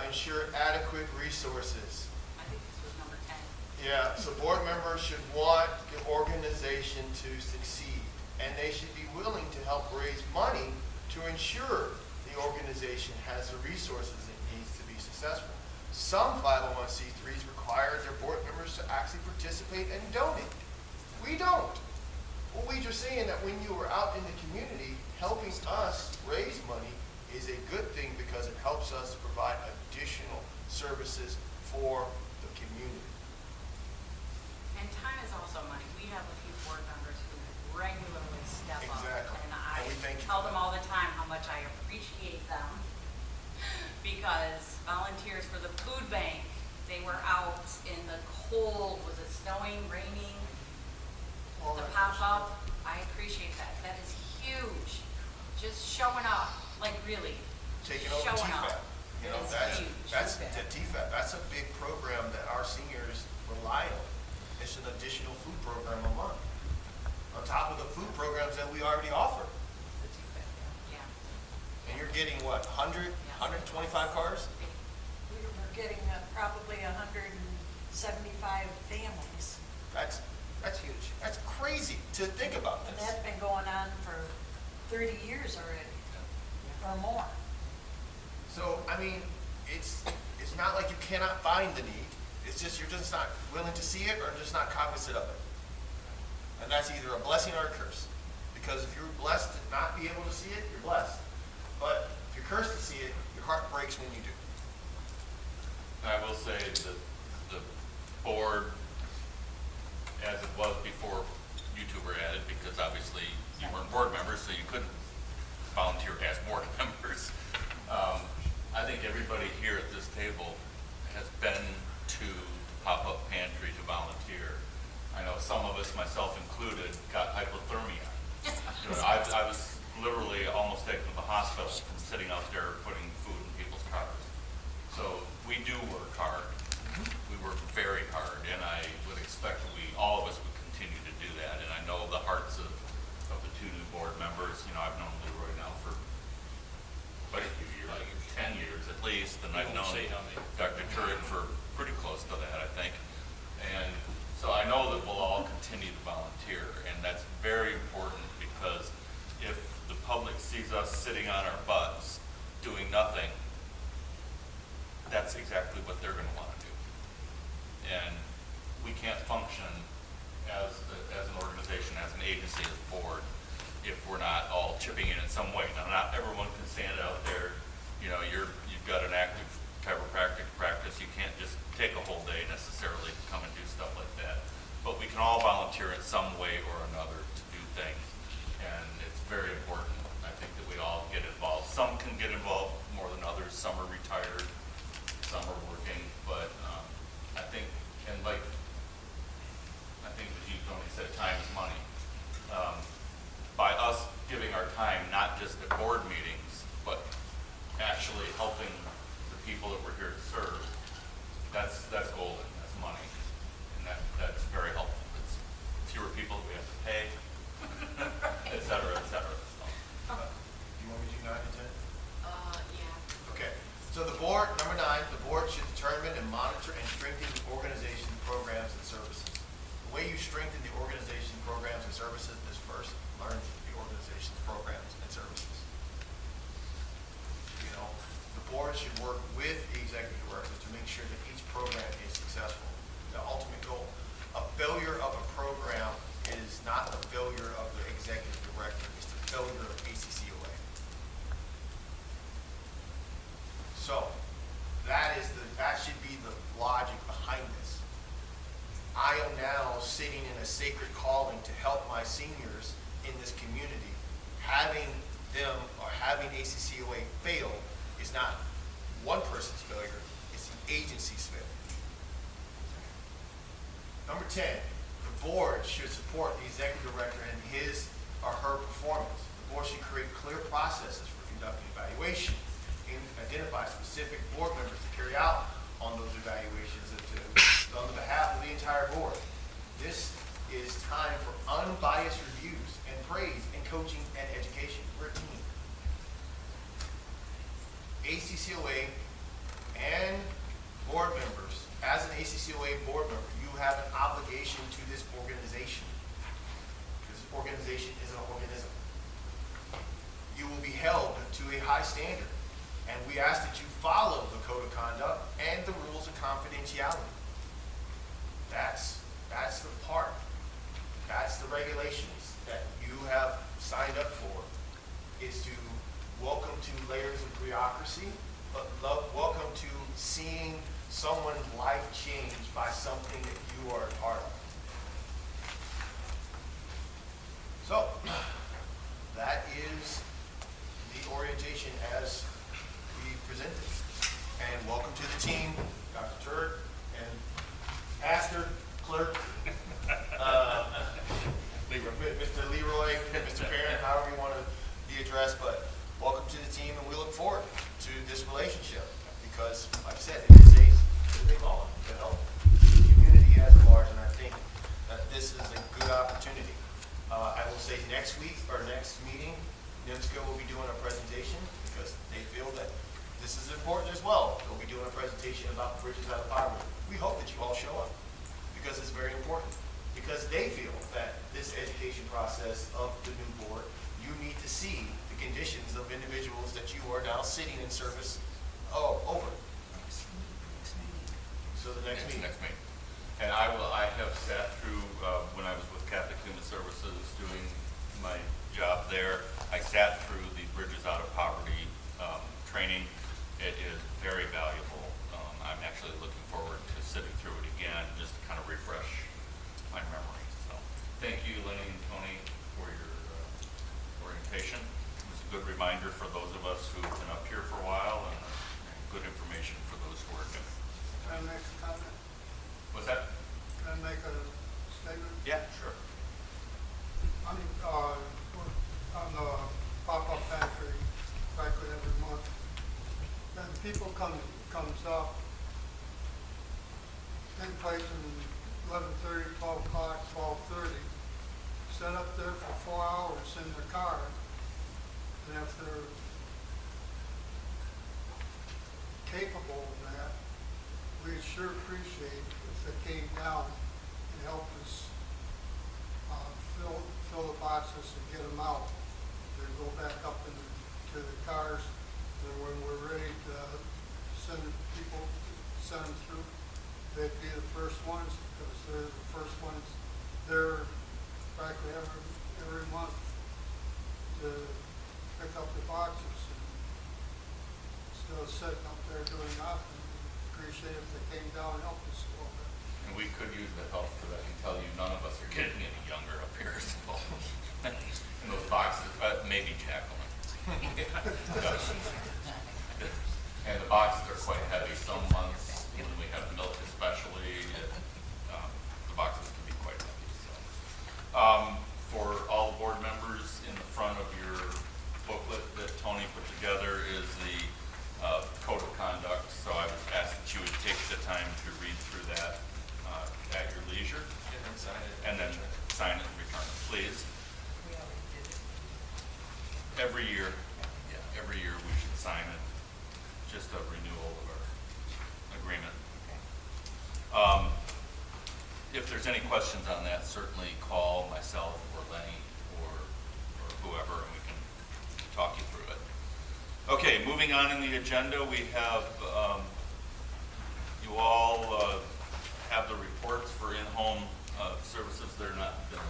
J: ensure adequate resources.
A: I think this was number 10.
J: Yeah, so board members should want the organization to succeed, and they should be willing to help raise money to ensure the organization has the resources it needs to be successful. Some 501c3s require their board members to actually participate and donate. We don't. Well, we just saying that when you are out in the community helping us raise money is a good thing because it helps us provide additional services for the community.
A: And time is also money. We have a few board members who regularly step up.
J: Exactly.
A: And I
J: And we thank you
A: tell
J: for
A: them
J: that.
A: all the time how much I appreciate them because volunteers for the food bank, they were out in the cold. Was it snowing, raining?
J: All
A: To
J: that
A: pop
J: good
A: up, I appreciate that. That is huge. Just showing up, like really.
J: Taking over
A: showing
J: TFAP.
A: up.
J: You
A: It
J: know,
A: is huge.
J: that's the TFAP. That's a big program that our seniors rely on. It's an additional food program a month, on top of the food programs that we already offer.
A: Yeah.
J: And you're getting what, 100, 125 cars?
C: We're getting probably 175 families.
J: That's huge. That's crazy to think about
C: And
J: this.
C: that's been going on for 30 years already, or more.
J: So, I mean, it's not like you cannot find the need. It's just you're just not willing to see it or just not cognizant of it. And that's either a blessing or a curse. Because if you're blessed to not be able to see it, you're blessed. But if you're cursed to see it, your heart breaks when you do.
B: I will say that the board, as it was before you two were added, because obviously you weren't board members, so you couldn't volunteer as board members. table has been to pop-up pantry to volunteer. I know some of us, myself included, got hypothermia. You know, I was literally almost taken to the hospital from sitting out there putting food in people's cars. So we do work hard. We work very hard, and I would expect that all of us would continue to do that. And I know the hearts of the two new board members. You know, I've known Leroy now for quite a few years, like 10 years at least, and I've known Dr. Turek for pretty close to that, I think. And so I know that we'll all continue to volunteer, and that's very important, because if the public sees us sitting on our butts doing nothing, that's exactly what they're going to want to do. And we can't function as an organization, as an agency, as a board, if we're not all chipping in some way. Now, not everyone can stand out there. You know, you've got an active chiropractic practice. You can't just take a whole day necessarily to come and do stuff like that. But we can all volunteer in some way or another to do things. And it's very important, I think, that we all get involved. Some can get involved more than others. Some are retired, some are working. But I think, and like, I think as you, Tony, said, time is money. By us giving our time, not just at board meetings, but actually helping the people that we're here to serve, that's golden, that's money. And that's very helpful. It's fewer people that we have to pay, et cetera, et cetera. So,
J: You want me to do 9 and 10?
A: Yeah.
J: Okay, so the board, number 9, the board should determine and monitor and strengthen the organization, programs, and services. The way you strengthen the organization, programs, and services is first learn the organization's programs and services. You know, the board should work with the executive director to make sure that each program is successful. The ultimate goal. A failure of a program is not the failure of the executive director, it's the failure of ACCOA. So that should be the logic behind this. I am now sitting in a sacred calling to help my seniors in this community. Having them or having ACCOA fail is not one person's failure, it's the agency's failure. Number 10, the board should support the executive director in his or her performance. The board should create clear processes for conducting evaluations and identify specific board members to carry out on those evaluations and on the behalf of the entire board. This is time for unbiased reviews and praise and coaching and education. We're a team. ACCOA and board members, as an ACCOA board member, you have an obligation to this organization, because this organization is an organism. You will be held to a high standard, and we ask that you follow the code of conduct and the rules of confidentiality. That's the part. That's the regulations that you have signed up for, is to welcome to layers of bureaucracy, but welcome to seeing someone's life changed by something that you are a part of. So, that is the orientation as we presented. And welcome to the team, Dr. Turk and Pastor, Clerk, Mr. Leroy, Mr. Parent, however you want to be addressed, but welcome to the team, and we look forward to this relationship, because, like I said, it is a calling to help the community as large, and I think that this is a good opportunity. I will say next week, or next meeting, NIMSCO will be doing a presentation, because they feel that this is important as well. They'll be doing a presentation about bridges out of poverty. We hope that you all show up, because it's very important. Because they feel that this education process of the new board, you need to see the conditions of individuals that you are now sitting in service over. So the next meeting.
B: Next meeting. And I have sat through, when I was with Catholic Human Services doing my job there, I sat through the Bridges Out of Poverty training. It is very valuable. I'm actually looking forward to sitting through it again, just to kind of refresh my memory. So thank you, Lenny and Tony, for your orientation. It was a good reminder for those of us who've been up here for a while, and good information for those who are
L: people comes up, take place in 11:30, 12 o'clock, 12:30, set up there for 4 hours in the car, and if they're capable of that, we'd sure appreciate if they came down and helped us fill the boxes and get them out. They go back up to the cars, and when we're ready to send them through, they'd be the first ones, because they're the first ones there practically every month to pick up the boxes. And instead of sitting up there doing nothing, appreciate if they came down and helped us a little bit.
B: And we could use the help, because I can tell you, none of us are getting any younger up here, so. In those boxes, maybe Jacqueline. And the boxes are quite heavy. Some months, when we have milk especially, the boxes can be quite heavy, so. For all the board members, in the front of your booklet that Tony put together is the code of conduct, so I would ask that you would take the time to read through that at your leisure. And then sign it and return it, please.
E: We already did it.
B: Every year we should sign it, just a renewal of our agreement. If there's any questions on that, certainly call myself or Lenny or whoever, and we can talk you through it. Okay, moving on in the agenda, we have, you all have the reports for in-home services. They're not going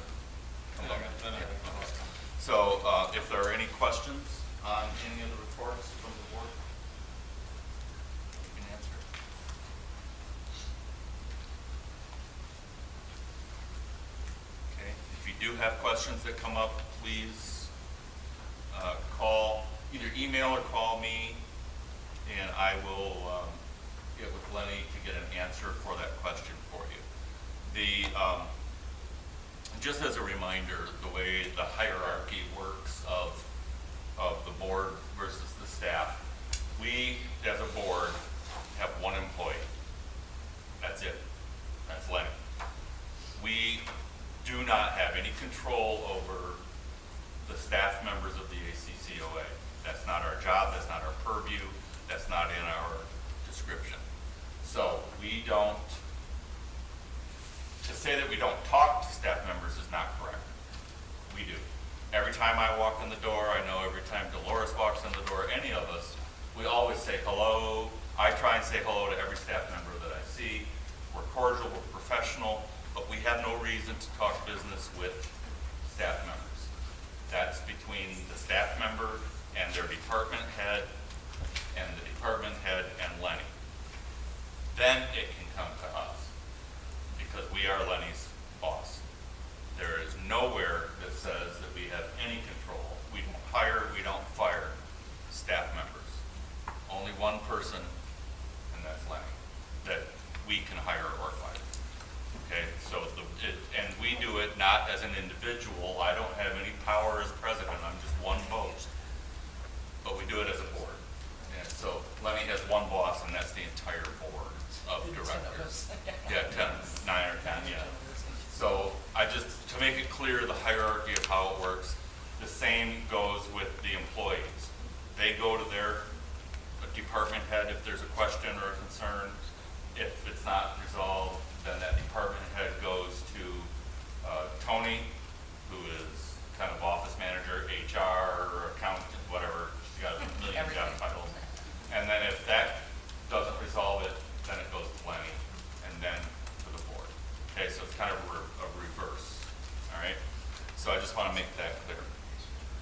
B: to come up. So if there are any questions on any of the reports from the board, you can answer. Okay, if you do have questions that come up, please either email or call me, and I will get with Lenny to get an answer for that question for you. Just as a reminder, the way the hierarchy works of the board versus the staff, we as a board have one employee. That's it. That's Lenny. We do not have any control over the staff members of the ACCOA. That's not our job, that's not our purview, that's not in our description. So we don't, to say that we don't talk to staff members is not correct. We do. Every time I walk in the door, I know every time Dolores walks in the door, any of us, we always say hello. I try and say hello to every staff member that I see. We're cordial, we're professional, but we have no reason to talk business with staff members. That's between the staff member and their department head, and the department head and Lenny. Then it can come to us, because we are Lenny's boss. There is nowhere that says that we have any control. We don't hire, we don't fire staff members. Only one person, and that's Lenny, that we can hire or fire. Okay, so and we do it not as an individual. I don't have any power as president. I'm just one vote. But we do it as a board. And so Lenny has one boss, and that's the entire board of directors. Yeah, 9 or 10, yeah. So to make it clear the hierarchy of how it works, the same goes with the employees. They go to their department head if there's a question or a concern. If it's not resolved, then that department head goes to Tony, who is kind of office manager, HR, or accountant, whatever. She's got a million job titles. And then if that doesn't resolve it, then it goes to Lenny, and then to the board. Okay, so it's kind of a reverse. All right. So I just want to make that clear.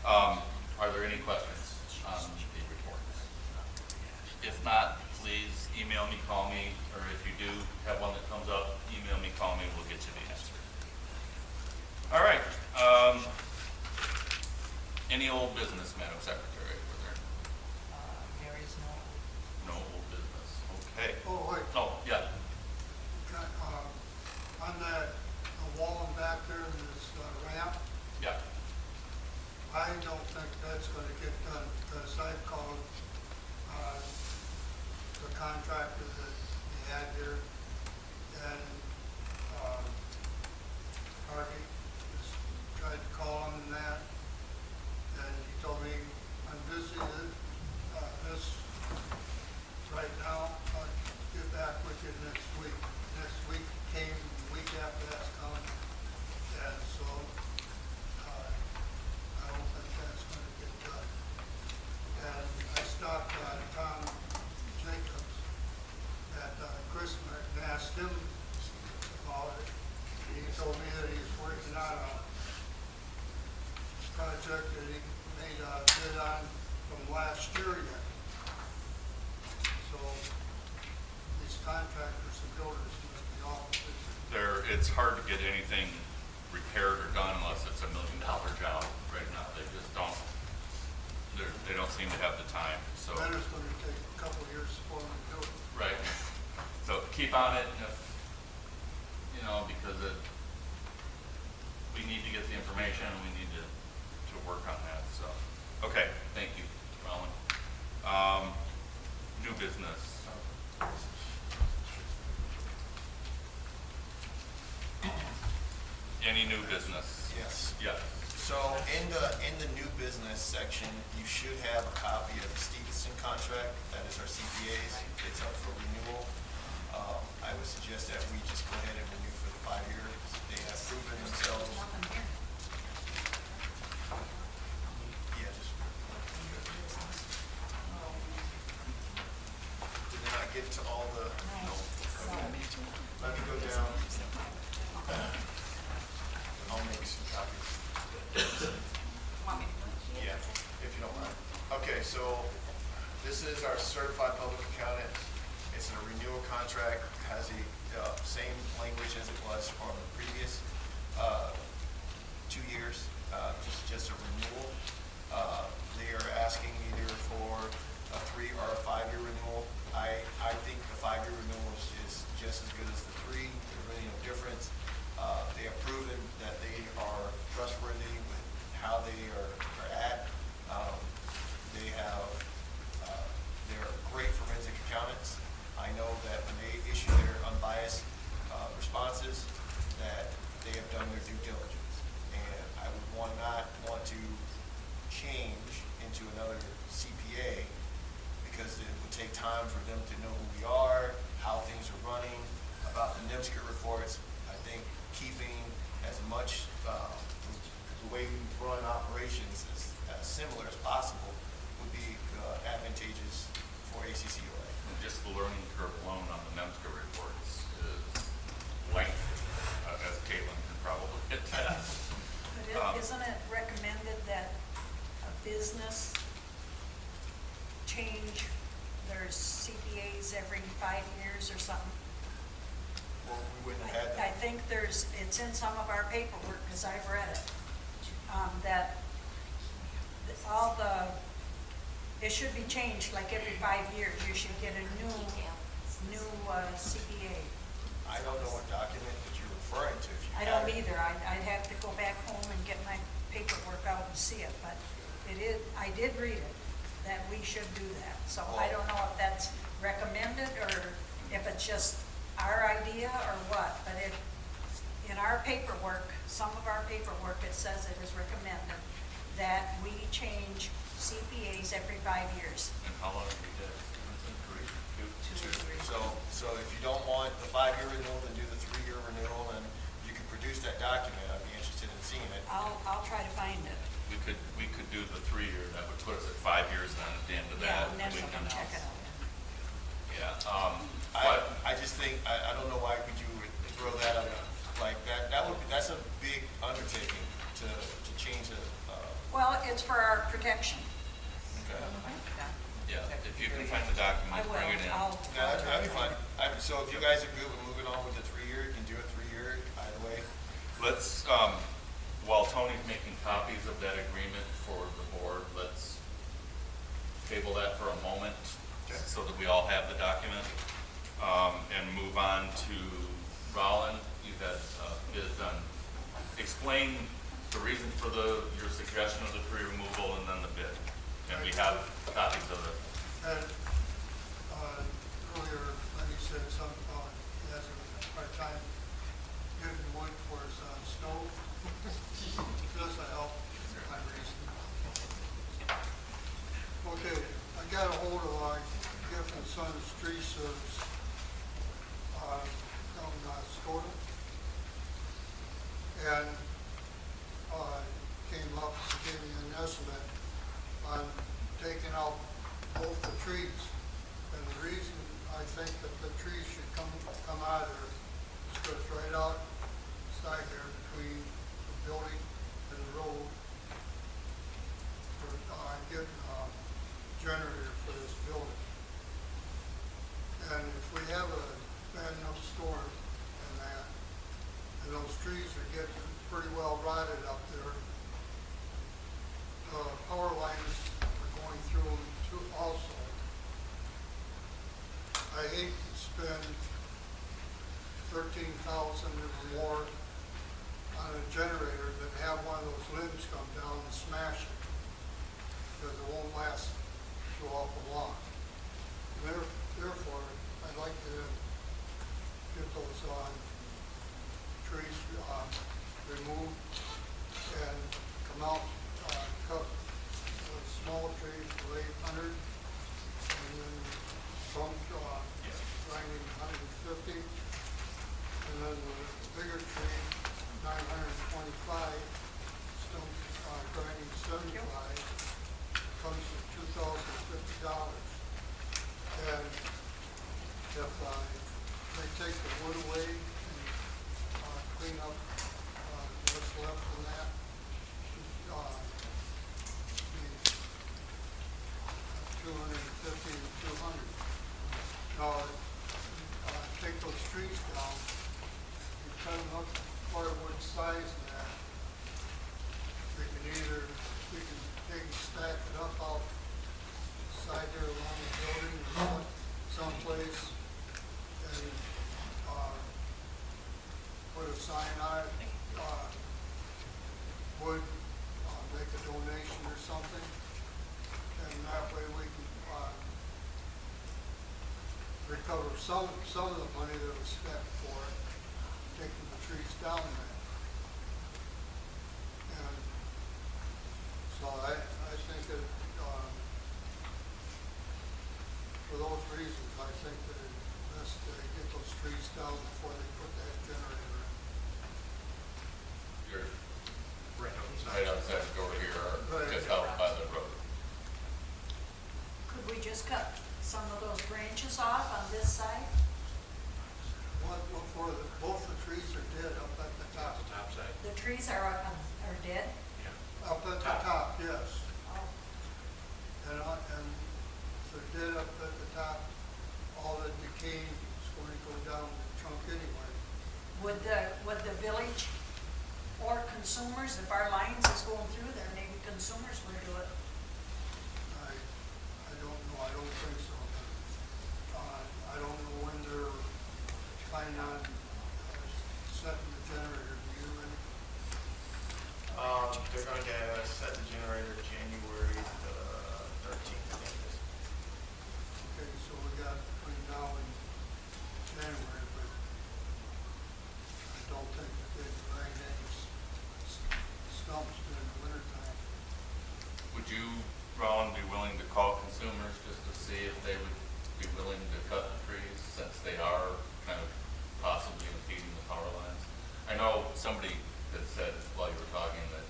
B: Are there any questions on the reports? If not, please email me, call me, or if you do have one that comes up, email me, call me, we'll get you the answer. All right. Any old business, Madam Secretary, were there?
E: There is no.
B: No old business. Okay.
L: Oh, wait.
B: Oh, yeah.
L: On that wall and back there, this ramp,
B: Yeah.
L: I don't think that's gonna get done, because I called contractor that he had here, and Harvey just tried to call him and that, and he told me, I'm busy this right now, I'll get back with you next week. Next week came, the week after that's coming, and so I don't think that's going to get done. And I stopped Tom Jacobs at Christmas and asked him about it. He told me that he's working on a project that he made a bid on from last year yet. So these contractors and builders must be awful busy.
B: It's hard to get anything repaired or done unless it's $1 million job right now. They just don't, they don't seem to have the time, so.
L: Then it's going to take a couple of years for them to do it.
B: Right. So keep on it, and if, you know, because we need to get the information, and we need to work on that, so. Okay, thank you, Roland. New business. Any new business?
J: Yes.
B: Yeah.
J: So in the new business section, you should have a copy of the Stevenson contract. That is our CPAs. It's up for renewal. I would suggest that we just go ahead and renew for the 5 years. They have proven themselves. Yeah, just. Did they not get to all the? No. Okay. Let me go down. I'll make some copies.
A: Want me to do it?
J: Yeah, if you don't mind. Okay, so this is our certified public accountant. It's a renewal contract, has the same language as it was from the previous 2 years, just a renewal. They are asking either for a 3 or a 5 year renewal. I think the 5 year renewal is just as good as the 3. There's really no difference. They have proven that they are trustworthy with how they are at. They have, they're great forensic accountants. I know that when they issue their unbiased responses, that they have done their due diligence. And I would not want to change into another CPA because it would take time for them to know who we are, how things are running, about the NIMSCR reports. I think keeping as much the way we run operations as similar as possible would be advantageous for ACCOA.
B: Just the learning curve alone on the NEMSCA reports is lengthy, as Caitlin can probably attest.
C: But isn't it recommended that a business change their CPAs every 5 years or something?
J: Well, we wouldn't have had
C: I
J: that.
C: think it's in some of our paperwork, because I've read it, that it should be changed like every 5 years. You should get a new CPA.
J: I don't know what document that you're referring to. If you
C: I
J: have
C: don't
J: it.
C: either. I'd have to go back home and get my paperwork out and see it, but I did read it, that we should do that. So I don't know if that's recommended or if it's just our idea or what, but in our paperwork, some of our paperwork, it says it is recommended that we change CPAs every 5 years.
B: And how long have we did? 3, 2, 2.
J: So if you don't want the 5 year renewal, then do the 3 year renewal, and you can produce that document. I'd be interested in seeing it.
C: I'll try to find it.
B: We could do the 3 year, that would put us at 5 years then at the end of that.
C: Yeah, and then we
B: we
C: can check it out.
B: Yeah,
J: I just think, I don't know why would you throw that up like that. That's a big undertaking to change a,
C: Well, it's for our protection.
J: okay.
B: yeah, if you can find the document,
C: I will.
B: bring it in.
J: Yeah, that'd be fine. So if you guys are good with moving on with the 3 year, you can do a 3 year either way.
B: Let's, while Tony's making copies of that agreement for the board, let's table that for a moment so that we all have the document, and move on to Roland. You had bids on, explain the reason for your suggestion of the tree removal and then the bid. And we have copies of it.
L: And Sons Tree Service, down Scotia. And, came up, gave me an estimate on taking out both the trees. And the reason I think that the trees should come out of there is because right outside there between the building and the road, for getting a generator for this building. And if we have a bad enough storm and that, and those trees are getting pretty well rotted up there, power lines are going through them too also. I hate to spend $13,000 or more on a generator than have one of those limbs come down and smash it, because it won't last too awful long. Therefore, I'd like to get those trees removed and come out, cut the small trees for 800, and then trunk grinding 150, and then the bigger tree 925, stump grinding 75, comes to $2,050. And if they take the wood away and clean up what's left from that, be 250 and 200. Now, take those trees down, you cut them up firewood size and that. We can take and stack it up outside there along the building or someplace and put a sign on it, would make a donation or something, and that way we can recover some of the money that was spent for it, taking the trees down there. And so I think that for those reasons, I think that it's best to get those trees down before they put that generator in.
B: You're
C: Right outside the door here, or
L: Right.
C: just out by the road.
M: Could we just cut some of those branches off on this side?
L: Both the trees are dead up at the top.
K: Top side?
M: The trees are dead?
L: Up at the top, yes.
M: Oh,
L: And if they're dead up at the top, all the decay is going to go down the trunk anyway.
M: Would the village or consumers, if our lines is going through there, maybe consumers would do it?
L: I don't know, I don't think so. I don't know when they're planning on setting the generator, do you, Randy?
J: They're going to set the generator January the 13th, I think it is.
L: Okay, so we got between now and January, but I don't think that they'd grind any stumps during the wintertime.
B: Would you, Roland, be willing to call consumers just to see if they would be willing to cut the trees, since they are kind of possibly impeding the power lines? I know somebody that said while you were talking that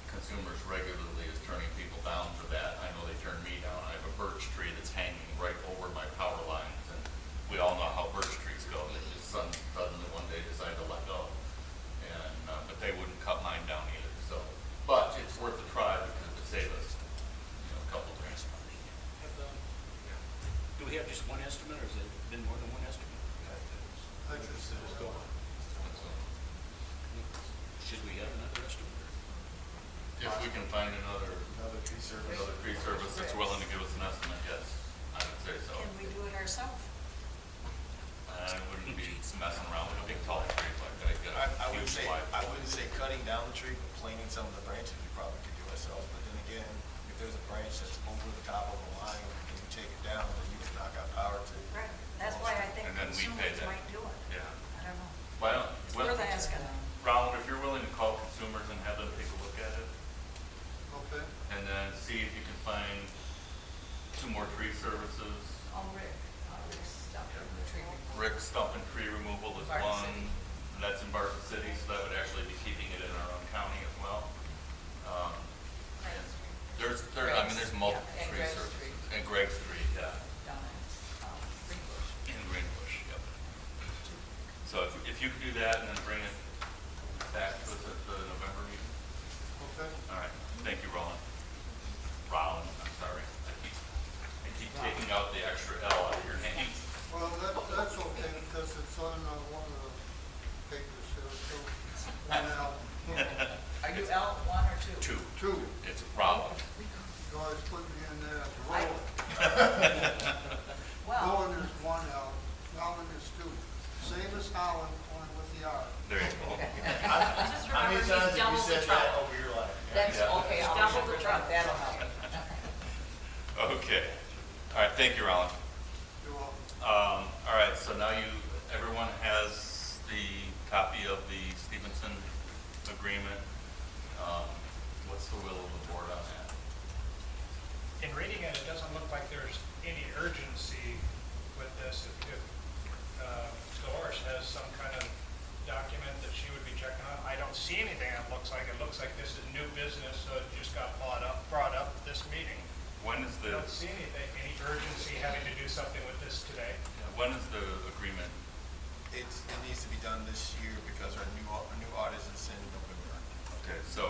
B: consumers regularly is turning people down for that. I know they turn me down. I have a birch tree that's hanging right over my power lines, and we all know how birch trees go. They just suddenly one day decide to let go. And, but they wouldn't cut mine down either, so. But it's worth a try because it saves us, a couple grand.
D: Do we have just one estimate, or has it been more than one estimate? Should we have another estimate?
B: If we can find another
J: Another tree service.
B: that's willing to give us an estimate, yes, I would say so.
M: Can we do it ourselves?
B: I wouldn't be messing around with a big tall tree like that. You got a
J: I wouldn't
B: huge
J: say,
B: wide-
J: I wouldn't say cutting down the tree, but planing some of the branches we probably could do ourselves. But then again, if there's a branch that's over the top of the line and you take it down, then you can knock out power to.
M: Right, that's why I think
B: And then we pay
M: consumers
B: that.
M: might do it.
B: Yeah.
M: I don't know.
B: Why don't,
M: It's worth asking.
B: Ronald, if you're willing to call consumers and have them take a look at it,
L: Okay,
B: and then see if you can find 2 more tree services.
M: Oh, Rick,
B: brick stump and tree removal is
E: Barton
B: one.
E: City.
B: That's in Barton City, so that would actually be keeping it in our own county as well. And there's multiple
E: And
B: tree
E: Greg's
B: services.
E: Street.
B: And Greg's Street, yeah.
E: Down at Greenbush.
B: In Greenbush, yep. So if you could do that and then bring it back to us at the November meeting?
L: Okay?
B: All right, thank you, Roland. Roland, I'm sorry. I keep taking out the extra L out of your name.
L: Well, that's okay, because it's on one of the papers here, so, one out.
E: Are you L, one or two?
B: Two.
L: Two,
B: It's Roland.
L: you always put me in there as
E: I-
L: Roland.
E: Well,
L: Roland is one L, Roland is two. Same as Holland, only with the R.
B: There you go.
A: Just
J: How many
A: remember,
J: times have
A: he's
J: you
A: double the
J: said
A: trouble.
J: that over your life?
E: that's
B: Yeah.
E: okay, I'll
A: Double
E: remember
A: the
E: that,
A: trouble.
E: that'll help.
B: Okay. All right, thank you, Roland.
L: You're welcome.
B: All right, so now everyone has the copy of the Stevenson agreement. What's the will of the board on that?
N: In reading it, it doesn't look like there's any urgency with this. If Dolores has some kind of document that she would be checking on, I don't see anything that looks like. It looks like this is new business, so it just got brought up this meeting.
B: When is
N: I
B: the,
N: don't see any urgency having to do something with this today.
B: when is the agreement?
J: It needs to be done this year because our new audit is in November.
B: Okay, so,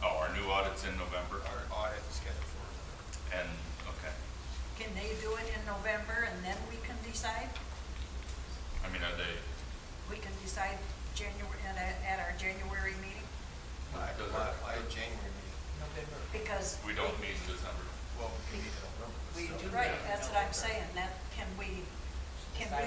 B: our new audit's in November?
J: Our audit is scheduled for November.
B: And, okay.
M: Can they do it in November and then we can decide?
B: I mean, are they,
M: We can decide at our January meeting?
J: Why January meeting?
E: November.
M: Because.
B: we don't meet in December?
J: Well, we meet in November.
E: We
J: so-
E: do.
M: Right, that's what I'm saying, that, can we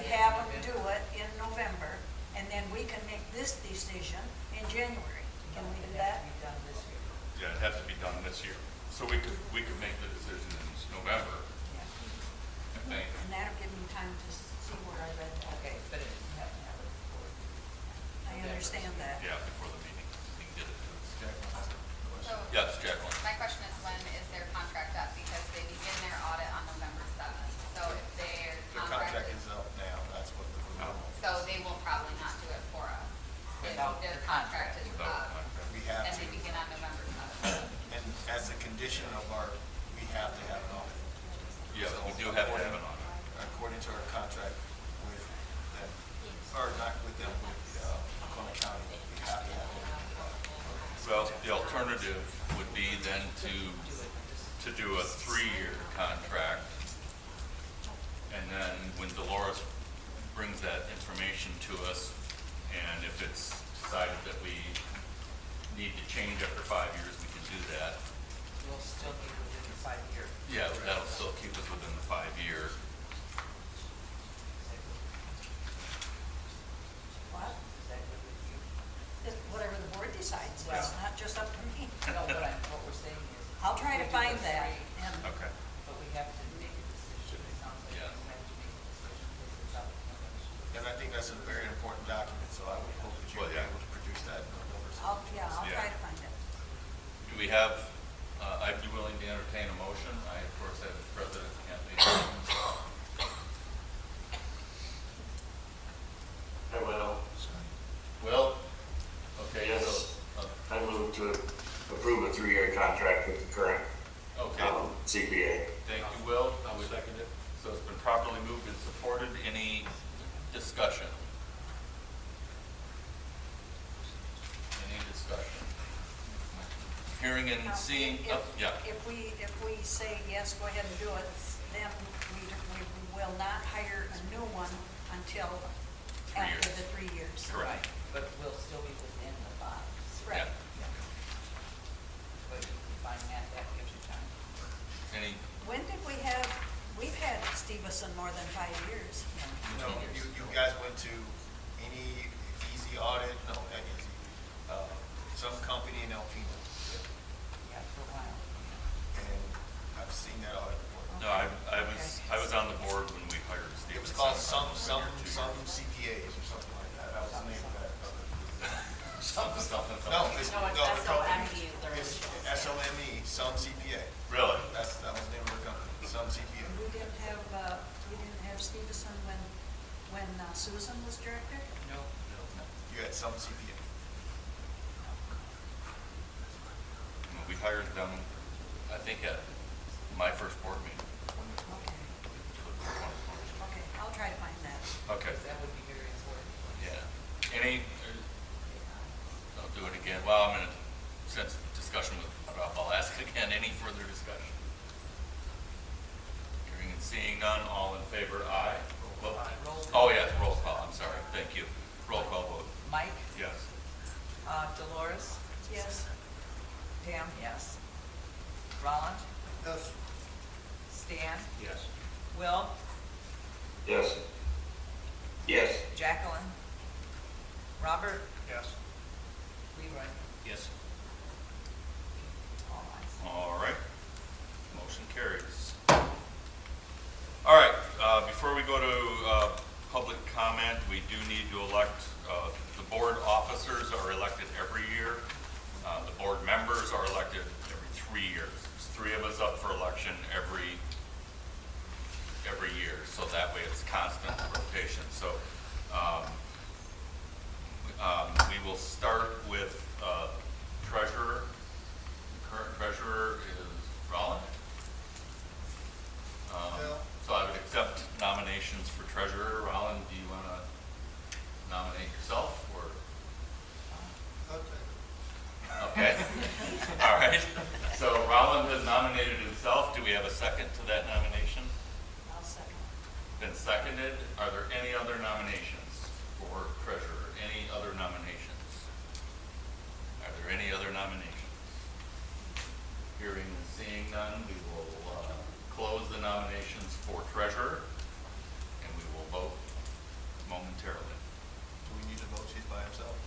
M: have them do it in November, and then we can make this decision in January? Can we do that?
E: It has to be done this year.
B: Yeah, it has to be done this year. So we could make the decision in November,
E: Yeah.
B: I think.
M: And that'll give me time to see where I read that.
E: Okay, but it you have to have it before.
M: I understand that.
B: Yeah, before the meeting, we can get it to us.
O: So
B: Yes, Jacqueline.
O: my question is, when is their contract up? Because they begin their audit on November 7th. So if their
J: Their contract is up now, that's what the.
O: so they will probably not do it for us. If
E: Without
O: their
E: the
O: contract is
B: Without
O: up,
B: contract.
J: We have
O: and
J: to,
O: they begin on November 7th.
J: and as a condition of we have to have an audit.
B: Yeah,
J: So
B: we do have to have an audit.
J: According to our contract with them, or not with them, with Alcona County, we have to have an audit.
B: Well, the alternative would be then to do a 3-year contract. And then when Dolores brings that information to us, and if it's decided that we need to change after 5 years, we can do that.
E: We'll still be within the 5 year.
B: Yeah, that'll still keep us within the 5 year.
M: What?
E: Is that good with you?
M: It's whatever the board decides, it's
E: Well-
M: not just up to me.
E: No, what we're saying is.
M: I'll try to
E: we do
M: find
E: the
M: that,
E: 3,
M: and
B: Okay.
E: but we have to make a decision. It sounds like
B: Yeah.
E: we have to make a decision because it's up in November.
J: And I think that's a very important document, so I would hope that you'll
B: Well,
J: be
B: yeah.
J: able to produce that in November.
M: I'll
B: Yeah.
M: try to find it.
B: Do we have, I'd be willing to entertain a motion. I, of course, have the president can't make motions.
P: I will.
B: Will? Okay,
P: Yes.
B: so,
P: I move to approve a 3-year contract with the current
B: okay.
P: CPA.
B: Thank you, Will. I would second it. So it's been properly moved and supported. Any discussion? Any discussion? Hearing and
M: Now,
B: seeing,
M: if-
B: yeah.
M: If we say, yes, go ahead and do it, then we will not hire a new one until
B: 3
M: after
B: years.
M: the 3 years.
B: Correct.
E: But we'll still be within the 5.
M: Right.
B: Yeah.
E: But if you find that gives you time.
B: Any,
M: When did we've had Stevenson more than 5 years.
J: No, you guys went to any easy audit, no, not easy, some company in Alpena,
E: Yeah, for a while.
J: and I've seen that audit report.
B: no, I was on the board when we hired Steve.
J: It was called some CPAs or something like that, that was the name of that.
B: Something.
J: No, it's,
A: No,
J: no,
A: it's
J: the company,
A: SOME is their
J: it's
A: initials.
J: SOME, some CPA.
B: Really?
J: That was the name of the company, some CPA.
M: we didn't have Stevenson when Susan was director?
D: No.
J: You had some CPA.
B: We hired them, I think, at my first board meeting.
M: Okay, okay, I'll try to find that.
B: Okay,
E: That would be very important.
B: yeah. I'll do it again. Well, I'm gonna, since discussion with Rob, I'll ask again, any further discussion? Hearing and seeing none, all in favor, aye. Roll call. Oh, yes, roll call, I'm sorry, thank you. Roll call vote,
E: Mike,
B: yes.
E: Dolores,
M: Yes.
E: Pam, yes. Roland,
L: Yes.
E: Stan,
D: Yes.
E: Will,
P: Yes. Yes.
E: Jacqueline, Robert,
N: Yes.
E: Leroy.
D: Yes.
E: All ayes.
B: All right, motion carries. All right, before we go to public comment, we do need to elect, the board officers are elected every year. The board members are elected every 3 years. There's 3 of us up for election every year, so that way it's constant rotation. So we will start with treasurer. The current treasurer is Roland.
L: Yeah.
B: So I would accept nominations for treasurer. Roland, do you want to nominate yourself or?
L: Okay.
B: Okay. All right. So Roland has nominated himself. Do we have a second to that nomination?
M: I'll second.
B: Been seconded. Are there any other nominations for treasurer? Any other nominations? Are there any other nominations? Hearing and seeing none, we will close the nominations for treasurer, and we will vote momentarily.
J: Do we need to vote she's by himself?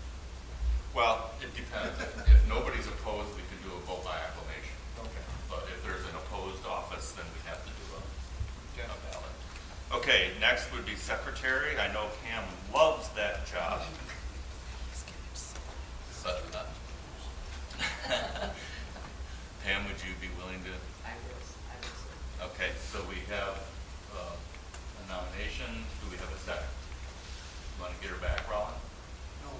B: Well, it depends. If nobody's opposed, we can do a vote by acclamation.
J: Okay.
B: But if there's an opposed office, then we have to do a ballot. Okay, next would be secretary. I know Pam loves that job. Such a nut. Pam, would you be willing to?
E: I will.
B: Okay, so we have a nomination. Do we have a second? You want to get her back, Roland?
L: No.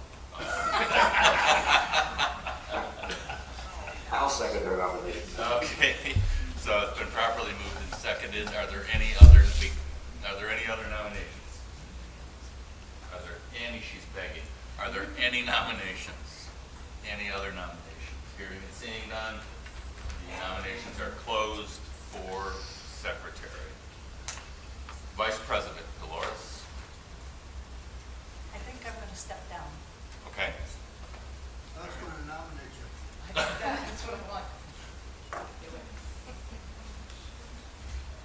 P: I'll second their nomination.
B: Okay, so it's been properly moved and seconded. Are there any other nominations? Are there any, she's begging, are there any nominations? Any other nominations? Hearing and seeing none, the nominations are closed for secretary. Vice President, Dolores.
M: I think I'm going to step down.
B: Okay.
L: I was going to nominate you.
E: That's what I want. Do it.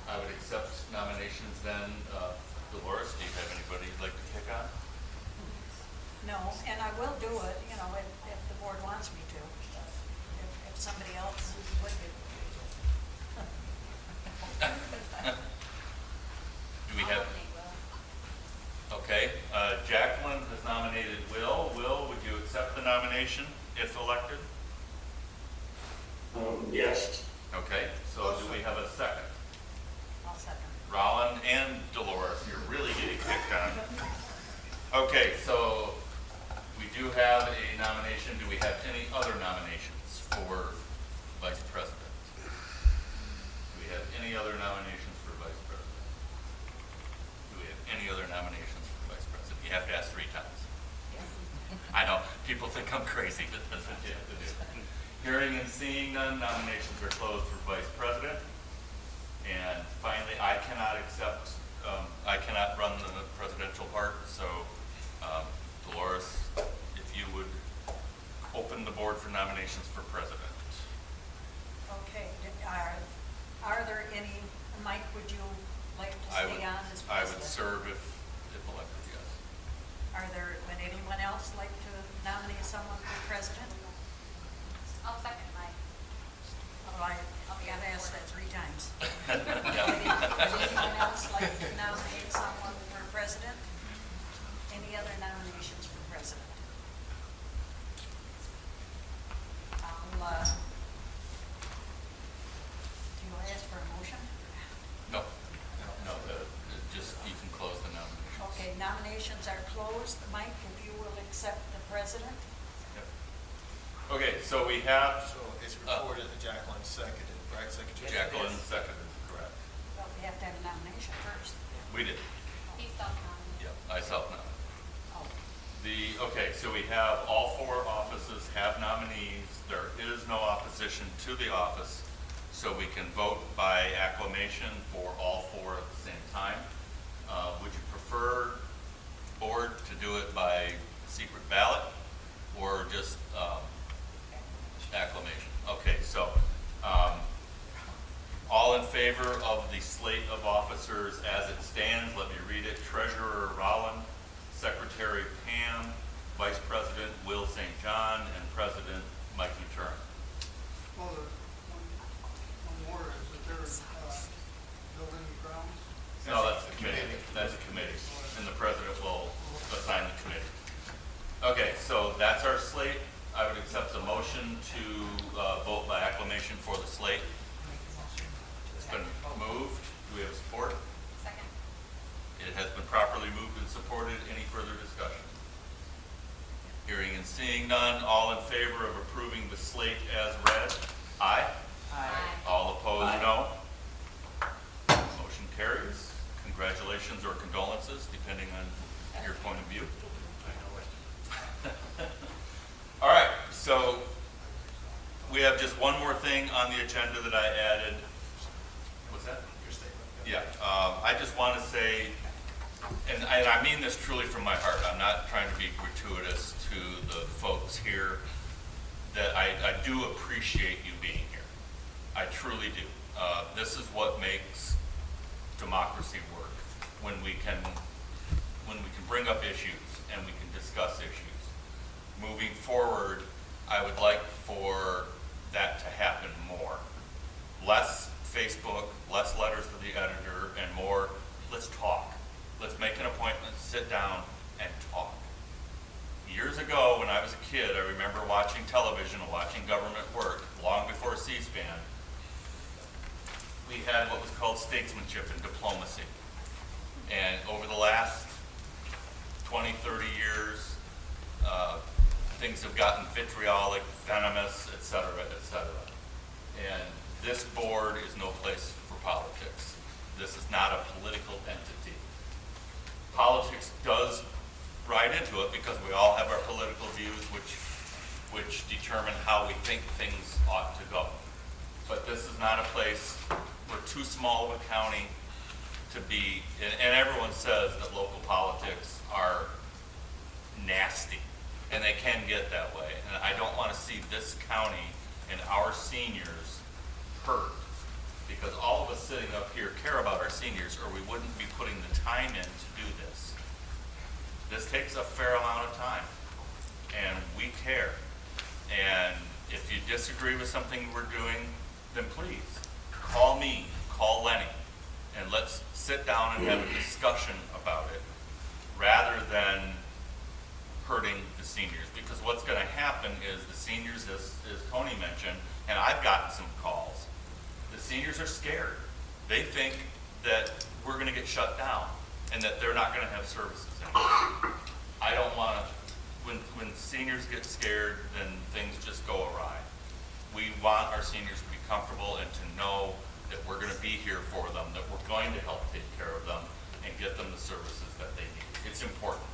B: I would accept nominations then. Dolores, do you have anybody you'd like to pick on?
M: No, and I will do it, if the board wants me to. If somebody else would do.
B: Do we have? Okay, Jacqueline has nominated Will. Will, would you accept the nomination if elected?
P: Yes.
B: Okay, so do we have a second?
M: I'll second.
B: Roland and Dolores, you're really getting picked on. Okay, so we do have a nomination. Do we have any other nominations for Vice President? Do we have any other nominations for Vice President? Do we have any other nominations for Vice President? You have to ask 3 times. I know, people think I'm crazy, but that's what you have to do. Hearing and seeing none, nominations are closed for Vice President. And finally, I cannot run the presidential part, so Dolores, if you would open the board for nominations for president.
M: Okay, are there any, Mike, would you like to stay on as president?
B: I would serve if elected, yes.
M: Would anyone else like to nominate someone for president?
O: I'll second Mike.
M: Oh, I've got to ask that 3 times.
B: Yeah.
M: Would anyone else like to nominate someone for president? Any other nominations for president? Do you ask for a motion?
B: No.
M: nominations are closed. Mike, if you will accept the president.
B: Okay, so we have,
J: So it's recorded that Jacqueline seconded, right, Secretary?
B: Jacqueline seconded, correct.
M: Well, we have to have a nomination first.
B: We did.
O: He self-nominated.
B: Yep, I self-nominated.
M: Oh,
B: Okay, so we have all 4 offices have nominees. There is no opposition to the office, so we can vote by acclamation for all 4 at the same time. Would you prefer, board, to do it by secret ballot or just acclamation? Okay, so all in favor of the slate of officers as it stands, let me read it. Treasurer Rolland, Secretary Pam, Vice President Will St. John, and President Mikey Turner.
L: Well, one more, is that there's, building grounds?
B: No, that's the committee. That's a committee, and the president will assign the committee. Okay, so that's our slate. I would accept the motion to vote by acclamation for the slate. It's been moved. Do we have support?
O: Second.
B: It has been properly moved and supported. Any further discussion? Hearing and seeing none, all in favor of approving the slate as read? Aye.
O: Aye.
B: All opposed, no. Motion carries. Congratulations or condolences, depending on your point of view. All right, so we have just one more thing on the agenda that I added. What's that?
J: Your statement.
B: Yeah, I just want to say, and I mean this truly from my heart, I'm not trying to be gratuitous to the folks here, that I do appreciate you being here. I truly do. This is what makes democracy work, when we can bring up issues and we can discuss issues. Moving forward, I would like for that to happen more. Less Facebook, less letters to the editor, and more, let's talk. Let's make an appointment, sit down, and talk. Years ago, when I was a kid, I remember watching television and watching government work, long before C-SPAN. We had what was called statesmanship and diplomacy. And over the last 20, 30 years, things have gotten vitriolic, venomous, et cetera, et cetera. And this board is no place for politics. This is not a political entity. Politics does ride into it because we all have our political views which determine how we think things ought to go. But this is not a place, we're too small of a county to be, and everyone says that local politics are nasty, and they can get that way. And I don't want to see this county and our seniors hurt, because all of us sitting up here care about our seniors, or we wouldn't be putting the time in to do this. This takes a fair amount of time, and we care. And if you disagree with something we're doing, then please call me, call Lenny, and let's sit down and have a discussion about it, rather than hurting the seniors. Because what's going to happen is the seniors, as Tony mentioned, and I've gotten some calls, the seniors are scared. They think that we're going to get shut down and that they're not going to have services anymore. I don't want to, when seniors get scared, then things just go awry. We want our seniors to be comfortable and to know that we're going to be here for them, that we're going to help take care of them and get them the services that they need. It's important.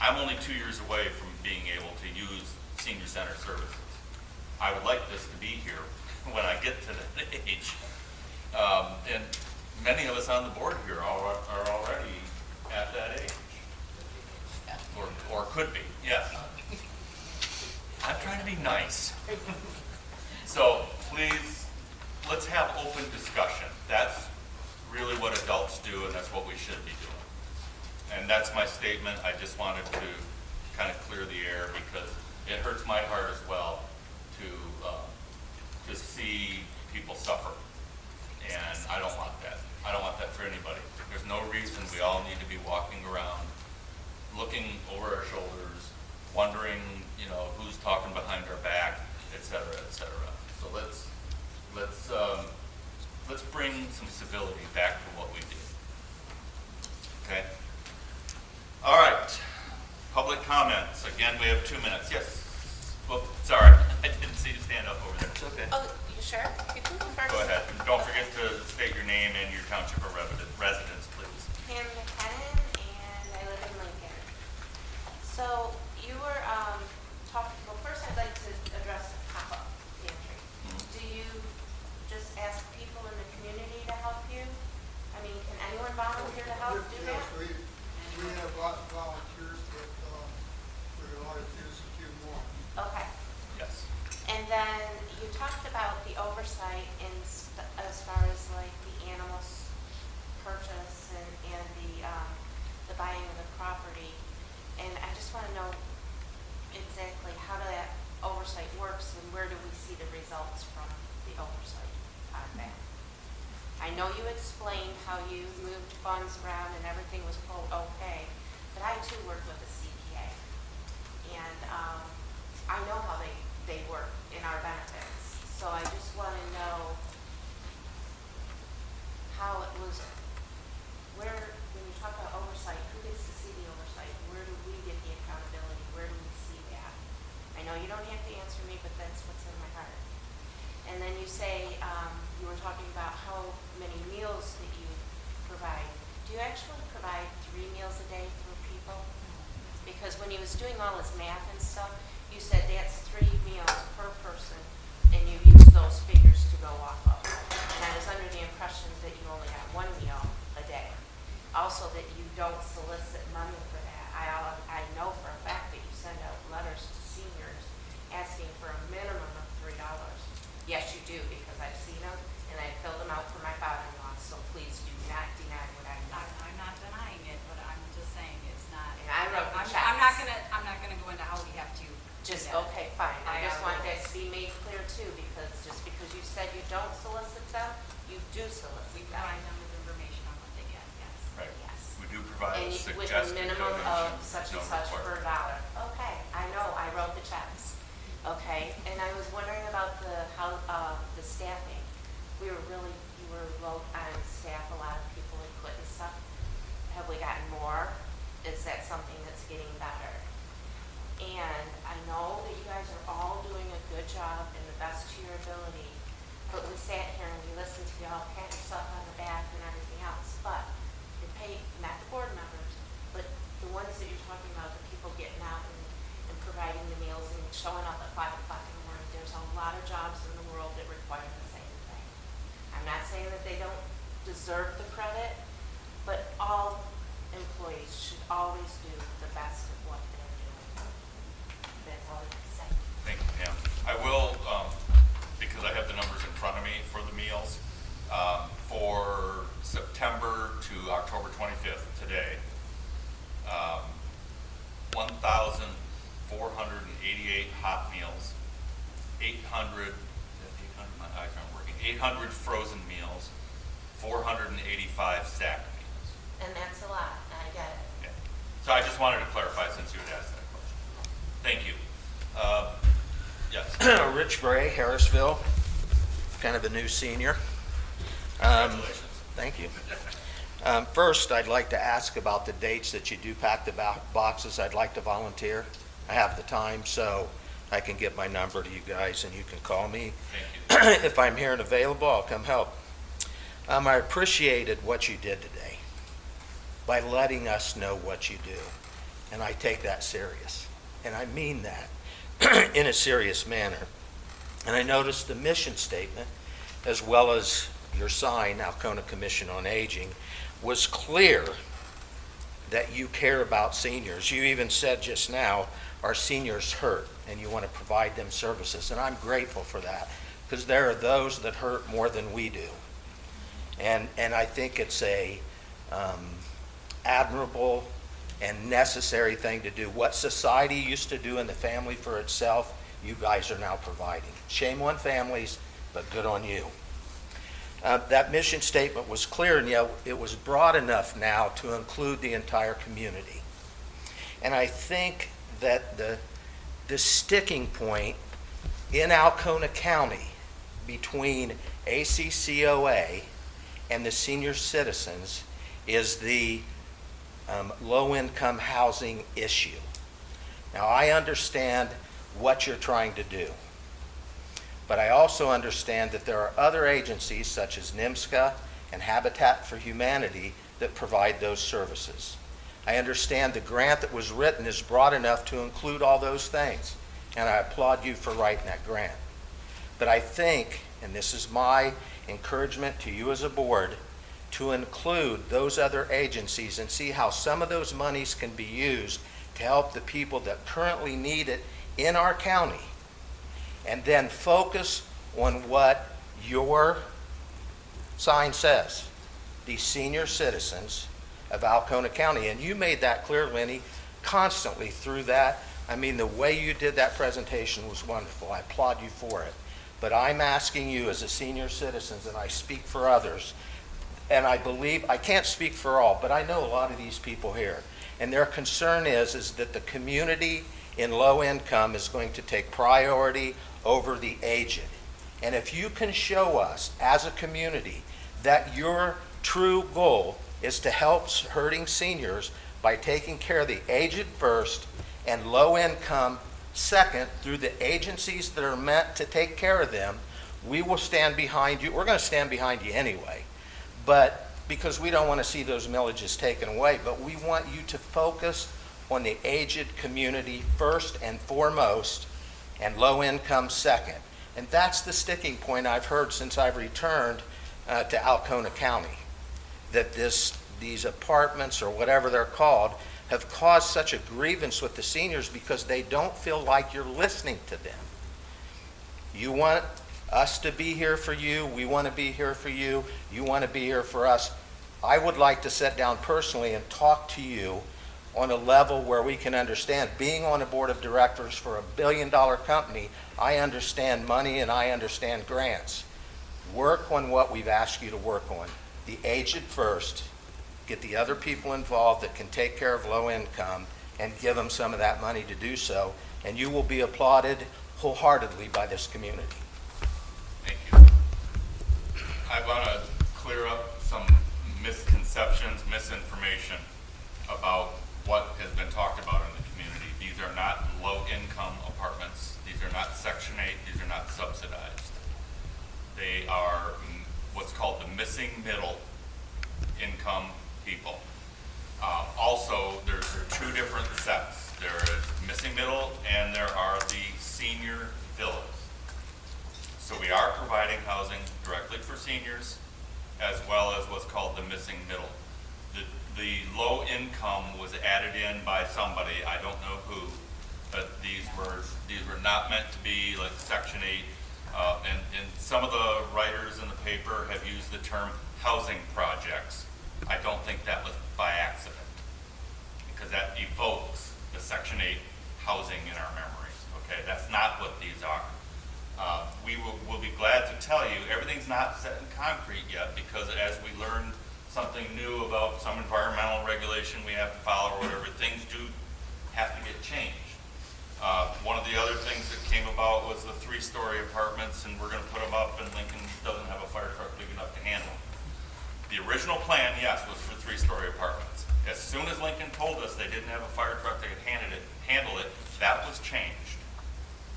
B: I'm only 2 years away from being able to use senior center services. I would like this to be here when I get to that age. And many of us on the board here are already at that age. Or could be, yes. I'm trying to be nice. So please, let's have open discussion. That's really what adults do, and that's what we should be doing. And that's my statement. I just wanted to kind of clear the air, because it hurts my heart as well to see people suffer. And I don't want that. I don't want that for anybody. There's no reason we all need to be walking around looking over our shoulders, wondering, who's talking behind our back, et cetera, et cetera. So let's bring some civility back to what we do. Okay? All right. again, we have 2 minutes. Yes. Well, sorry, I didn't see you stand up over there. It's okay.
C: Oh, you sure? You can go first.
B: Go ahead. And don't forget to state your name and your township or residence, please.
C: Pam McKinnon, and I live in Lincoln. So you were talking, well, first I'd like to address the pop-up pantry. Do you just ask people in the community to help you? I mean, can anyone volunteer to help do that?
L: Yes, we have volunteers, but we would like to use a few more.
C: Okay.
B: Yes.
C: And then you talked about the oversight as far as like the animals purchase and the buying of the property. And I just want to know exactly how that oversight works and where do we see the results from the oversight on that? I know you explained how you moved funds around and everything was quote okay, but I too work with the CPA. And I know how they work in our benefits. So I just want to know how it was, when you talk about oversight, who gets to see the oversight? Where do we get the accountability? Where do we see that? I know you don't have to answer me, but that's what's in my heart. And then you say, you were talking about how many meals that you provide. Do you actually provide 3 meals a day for people? Because when he was doing all his math and stuff, you said that's 3 meals per person, and you use those figures to go off of. And I was under the impression that you only have 1 meal a day. Also that you don't solicit money for that. I know for a fact that you send out letters to seniors asking for a minimum of $3. Yes, you do, because I've seen them, and I filled them out for my father-in-law, so please do not deny what I know.
A: I'm not denying it, but I'm just saying it's not.
C: And I wrote the
A: I'm not
C: checks.
A: gonna go into how we have to.
C: Just,
A: do that.
C: okay, fine. I just want that
A: rules.
C: to be made clear too, because just because you said you don't solicit them, you do solicit
A: We
C: them.
A: provide them with information on what they get, yes.
B: Right.
C: Yes.
B: We do provide
C: And
B: a
C: with a
B: suggested
C: minimum
B: donation.
C: of such and
B: no
C: such per
B: requirement.
C: dollar. Okay, I know, I wrote the checks. Okay, and I was wondering about the staffing. You were low on staff, a lot of people had quit and stuff. Have we gotten more? Is that something that's getting better? And I know that you guys are all doing a good job and the best to your ability, but we sat here and we listened to y'all pat yourself on the back and everything else, but you pay, not the board members, but the ones that you're talking about, the people getting out and providing the meals and showing up at 5 o'clock in the morning. There's a lot of jobs in the world that require the same thing. I'm not saying that they don't deserve the credit, but all employees should always do the best of what they're doing. That's all I can say.
B: Thank you, Pam. I will, because I have the numbers in front of me for the meals, for September to October 25th, today, 1,488 hot meals, 800 frozen meals, 485 stacked meals.
C: And that's a lot, I get it.
B: Yeah. So I just wanted to clarify since you had asked that question. Thank you. Yes.
Q: Rich Bray, Harrisville, kind of a new senior.
B: Congratulations.
Q: Thank you. First, I'd like to ask about the dates that you do pack the boxes. I'd like to volunteer. I have the time, so I can give my number to you guys and you can call me.
B: Thank you.
Q: If I'm here and available, I'll come help. I appreciated what you did today by letting us know what you do. And I take that serious. And I mean that in a serious manner. And I noticed the mission statement, as well as your sign, Alcona Commission on Aging, was clear that you care about seniors. You even said just now, our seniors hurt, and you want to provide them services. And I'm grateful for that, because there are those that hurt more than we do. And I think it's a admirable and necessary thing to do. What society used to do in the family for itself, you guys are now providing. Shame on families, but good on you. That mission statement was clear, and yet it was broad enough now to include the entire community. And I think that the sticking point in Alcona County between ACCOA and the senior citizens is the low-income housing issue. Now, I understand what you're trying to do, but I also understand that there are other agencies such as NIMSCA and Habitat for Humanity that provide those services. I understand the grant that was written is broad enough to include all those things, and I applaud you for writing that grant. But I think, and this is my encouragement to you as a board, to include those other agencies and see how some of those monies can be used to help the people that currently need it in our county, and then focus on what your sign says, the senior citizens of Alcona County. And you made that clear, Lenny, constantly through that. I mean, the way you did that presentation was wonderful. I applaud you for it. But I'm asking you as a senior citizens, and I speak for others, and I believe, I can't speak for all, but I know a lot of these people here, and their concern is that the community in low income is going to take priority over the aged. And if you can show us as a community that your true goal is to help hurting seniors by taking care of the aged first and low income second through the agencies that are meant to take care of them, we will stand behind you. We're going to stand behind you anyway, but because we don't want to see those millages taken away, but we want you to focus on the aged community first and foremost and low income second. And that's the sticking point I've heard since I've returned to Alcona County, that these apartments, or whatever they're called, have caused such a grievance with the seniors because they don't feel like you're listening to them. You want us to be here for you. We want to be here for you. You want to be here for us. I would like to sit down personally and talk to you on a level where we can understand. Being on a board of directors for a billion-dollar company, I understand money and I understand grants. Work on what we've asked you to work on. The aged first. Get the other people involved that can take care of low income and give them some of that money to do so, and you will be applauded wholeheartedly by this community.
B: Thank you. I want to clear up some misconceptions, misinformation about what has been talked about in the community. These are not low-income apartments. These are not Section 8. These are not subsidized. They are what's called the missing middle income people. Also, there are two different sets. There is missing middle and there are the senior villas. So we are providing housing directly for seniors as well as what's called the missing middle. The low income was added in by somebody, I don't know who, but these were not meant to be like Section 8. And some of the writers in the paper have used the term housing projects. I don't think that was by accident, because that evokes the Section 8 housing in our memories. Okay, that's not what these are. We'll be glad to tell you everything's not set in concrete yet, because as we learned something new about some environmental regulation we have to follow or whatever, things do have to get changed. One of the other things that came about was the 3-story apartments, and we're going to put them up, and Lincoln doesn't have a fire truck big enough to handle them. The original plan, yes, was for 3-story apartments. As soon as Lincoln told us they didn't have a fire truck that could handle it, that was changed.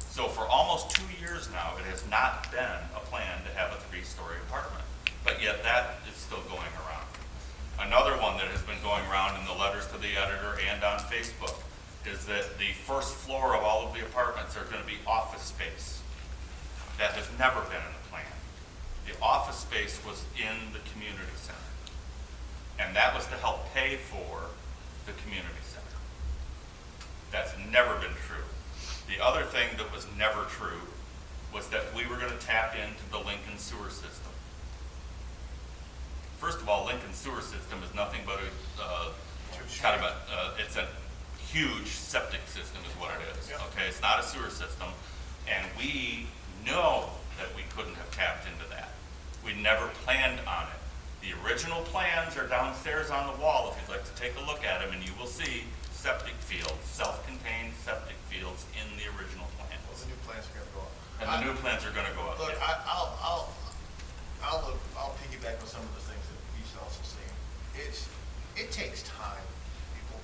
B: So for almost 2 years now, it has not been a plan to have a 3-story apartment, but yet that is still going around. Another one that has been going around in the letters to the editor and on Facebook is that the first floor of all of the apartments are going to be office space. That has never been in the plan. The office space was in the community center, and that was to help pay for the community center. That's never been true. The other thing that was never true was that we were going to tap into the Lincoln sewer system. First of all, Lincoln sewer system is nothing but it's a huge septic system is what it is. Okay, it's not a sewer system, and we know that we couldn't have tapped into that. We never planned on it. The original plans are downstairs on the wall if you'd like to take a look at them, and you will see septic fields, self-contained septic fields in the original plans.
J: Well, the new plans are going to go up.
B: And the new plans are going to go up.
J: Look,
B: yeah.
J: I'll piggyback on some of the things that he's also saying. It takes time, people.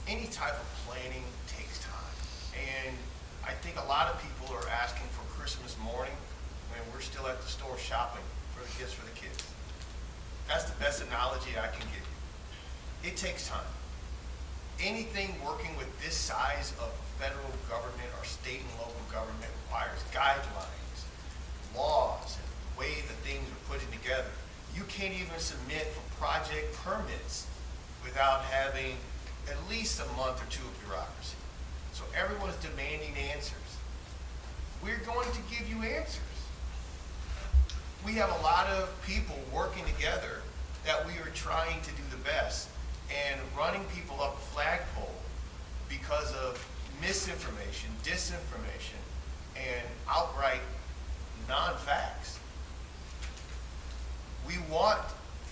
J: Any type of planning takes time. And I think a lot of people are asking for Christmas morning when we're still at the store shopping for the gifts for the kids. That's the best analogy I can give you. It takes time. Anything working with this size of federal government or state and local government requires guidelines, laws, and the way the things are put together. You can't even submit for project permits without having at least a month or two of bureaucracy. So everyone's demanding answers. We're going to give you answers. We have a lot of people working together that we are trying to do the best, and running people up a flagpole because of misinformation, disinformation, and outright non-facts. We want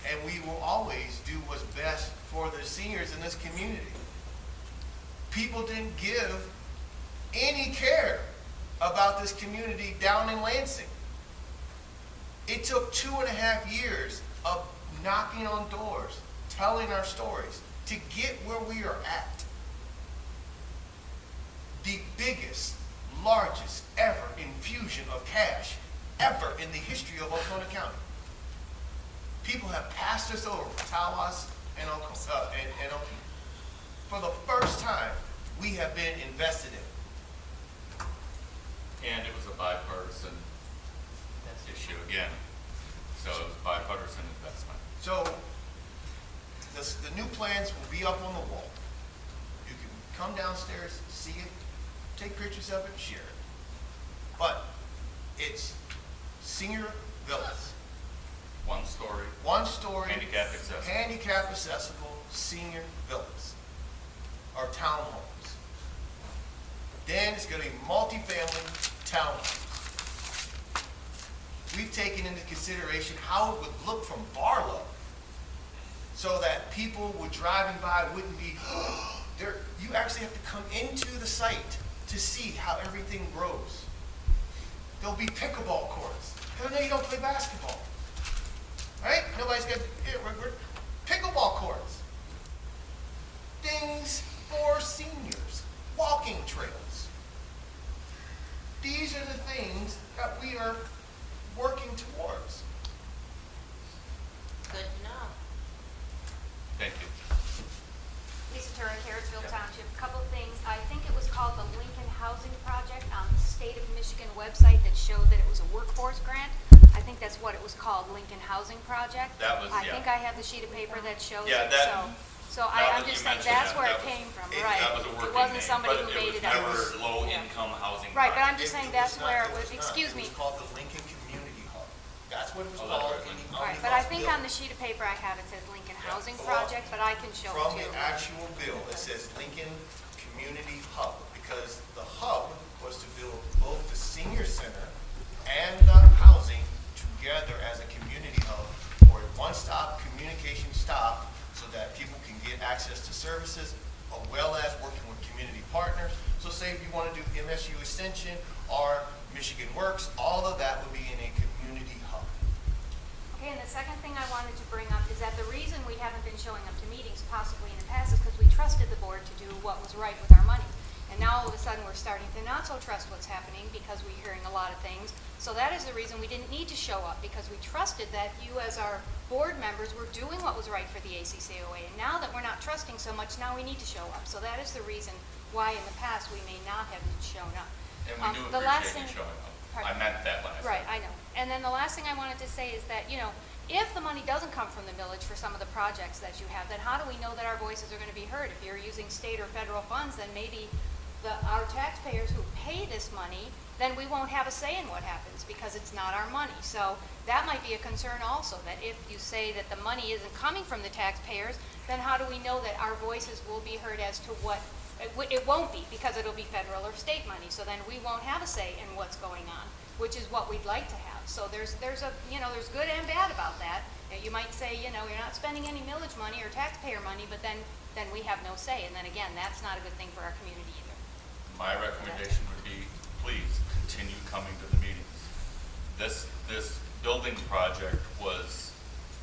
J: and we will always do what's best for the seniors in this community. People didn't give any care about this community down in Lansing. It took 2.5 years of knocking on doors, telling our stories, to get where we are at. The biggest, largest ever infusion of cash ever in the history of Alcona County. People have passed us over, Tawas and Alcona. For the first time, we have been invested in.
B: And it was a bipartisan issue again. So it was bipartisan investment.
J: So the new plans will be up on the wall. You can come downstairs, see it, take pictures of it, share it. But it's senior villas.
B: One story.
J: One story.
B: Handicap accessible.
J: Handicap accessible senior villas or townhomes. Then it's going to be multifamily townhomes. We've taken into consideration how it would look from Barlow so that people would driving by wouldn't be, you actually have to come into the site to see how everything grows. There'll be pickleball courts. I know you don't play basketball. Right? Nobody's got pickleball courts. Things for seniors. Walking trails. These are the things that we are working towards.
H: Good to know.
B: Thank you.
H: Lisa Turek, Harrisville Township. A couple things. I think it was called the Lincoln Housing Project on the State of Michigan website that showed that it was a workforce grant. I think that's what it was called, Lincoln Housing Project.
B: That was,
H: I
B: yeah.
H: think I have the sheet of paper that shows
B: Yeah,
H: it.
B: that-
H: So
B: now
H: I'm
B: that
H: just
B: you
H: saying
B: mention
H: that's
B: that,
H: where
B: that
H: it
B: was-
H: came from,
B: That
H: right?
B: was a working
H: It wasn't
B: name,
H: somebody
B: but
H: who
B: it
H: made
B: was
H: it up.
B: never low-income housing.
H: Right, but I'm
B: project.
H: just saying
J: It was
H: that's
J: not-
H: where
J: it
H: it was,
J: not.
H: excuse me.
J: It was called the Lincoln Community Hub. That's what it was
B: Oh, that's
J: called
B: right,
J: in the
H: Right,
J: omnibus
H: but I think
J: bill.
H: on the sheet of paper I have, it says Lincoln Housing
J: Well,
H: Project, but I can show it
J: From
H: to you.
J: the actual bill, it says Lincoln Community Hub, because the hub was to build both the senior center and the housing together as a community hub for a one-stop communication stop so that people can get access to services as well as working with community partners. So say if you want to do MSU Extension or Michigan Works, all of that would be in a community hub.
H: Okay, and the second thing I wanted to bring up is that the reason we haven't been showing up to meetings possibly in the past is because we trusted the board to do what was right with our money. And now all of a sudden we're starting to not so trust what's happening because we're hearing a lot of things. So that is the reason we didn't need to show up, because we trusted that you as our board members were doing what was right for the ACCOA. And now that we're not trusting so much, now we need to show up. So that is the reason why in the past we may not have shown up.
B: And we do
H: the last
B: appreciate you
H: thing-
B: showing up.
H: Pardon?
B: I meant that when I said
H: Right, I know. And then the last thing I wanted to say is that, if the money doesn't come from the village for some of the projects that you have, then how do we know that our voices are going to be heard? If you're using state or federal funds, then maybe our taxpayers who pay this money, then we won't have a say in what happens because it's not our money. So that might be a concern also, that if you say that the money isn't coming from the taxpayers, then how do we know that our voices will be heard as to what, it won't be because it'll be federal or state money. So then we won't have a say in what's going on, which is what we'd like to have. So there's good and bad about that. You might say, you're not spending any millage money or taxpayer money, but then we have no say. And then again, that's not a good thing for our community either.
B: My recommendation would be, please continue coming to the meetings. This building project was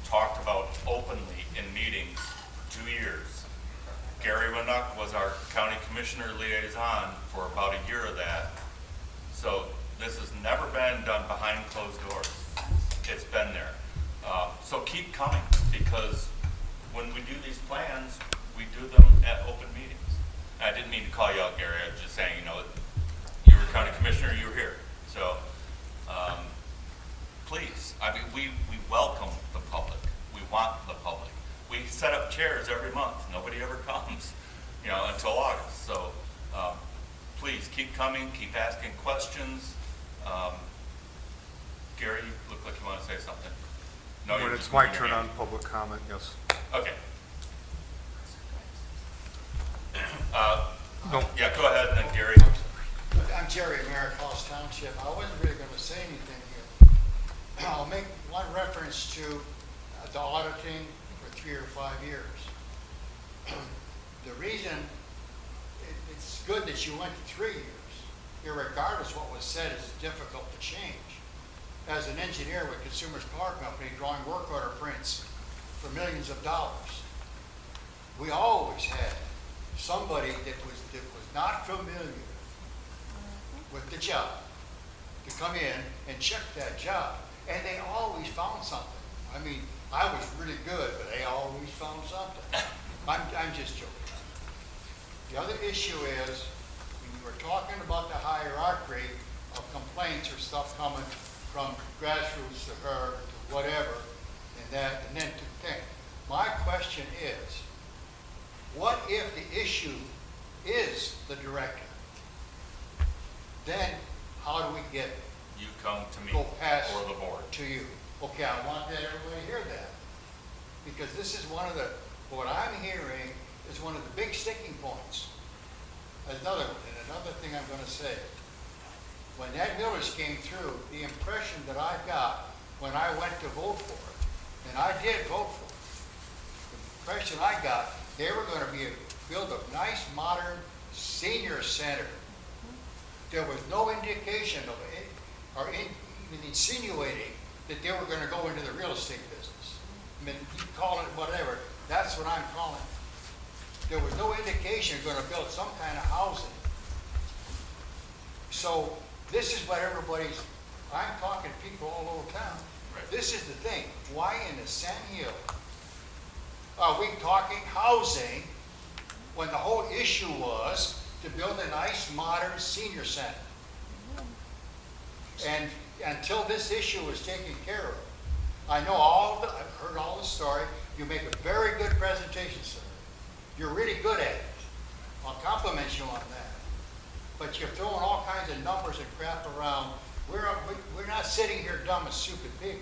B: talked about openly in meetings for 2 years. Gary Winnock was our county commissioner liaison for about a year of that. So this has never been done behind closed doors. It's been there. So keep coming, because when we do these plans, we do them at open meetings. And I didn't mean to call you out, Gary. I was just saying, you know, you were county commissioner, you were here. So please, I mean, we welcome the public. We want the public. We set up chairs every month. Nobody ever comes, you know, until August. So please keep coming, keep asking questions. Gary, you look like you want to say something. No,
F: When
B: you're
F: it's
B: just
F: my
B: moving your
F: turn on
B: hand.
F: public comment, yes.
B: Okay.
F: No.
B: Yeah, go ahead, and then Gary.
R: I'm Jerry, Mayor of Hollis Township. I wasn't really going to say anything here. I'll make one reference to the auditing for 3 or 5 years. The reason it's good that you went to 3 years, irregardless what was said, is difficult to change. As an engineer with Consumers Power Company drawing work order prints for millions of dollars, we always had somebody that was not familiar with the job to come in and check that job, and they always found something. I mean, I was really good, but they always found something. I'm just joking. The other issue is, when you were talking about the hierarchy of complaints or stuff coming from grassroots to her to whatever, and then to think. My question is, what if the issue is the director? Then how do we get
B: You come to me
R: go past
B: or the board.
R: to you? Okay, I want that everybody to hear that, because this is one of the, what I'm hearing is one of the big sticking points. Another thing I'm going to say, when that millage came through, the impression that I got when I went to vote for it, and I did vote for it, the impression I got, they were going to build a nice modern senior center. There was no indication of it, or even insinuating that they were going to go into the real estate business. I mean, you call it whatever, that's what I'm calling it. There was no indication you're going to build some kind of housing. So this is what everybody's, I'm talking to people all over town.
B: Right.
R: This is the thing, why in the Sam Hill are we talking housing when the whole issue was to build a nice modern senior center? And until this issue is taken care of, I know I've heard all the story. You make a very good presentation, sir. You're really good at it. I'll compliment you on that. But you're throwing all kinds of numbers and crap around. We're not sitting here dumb and stupid people.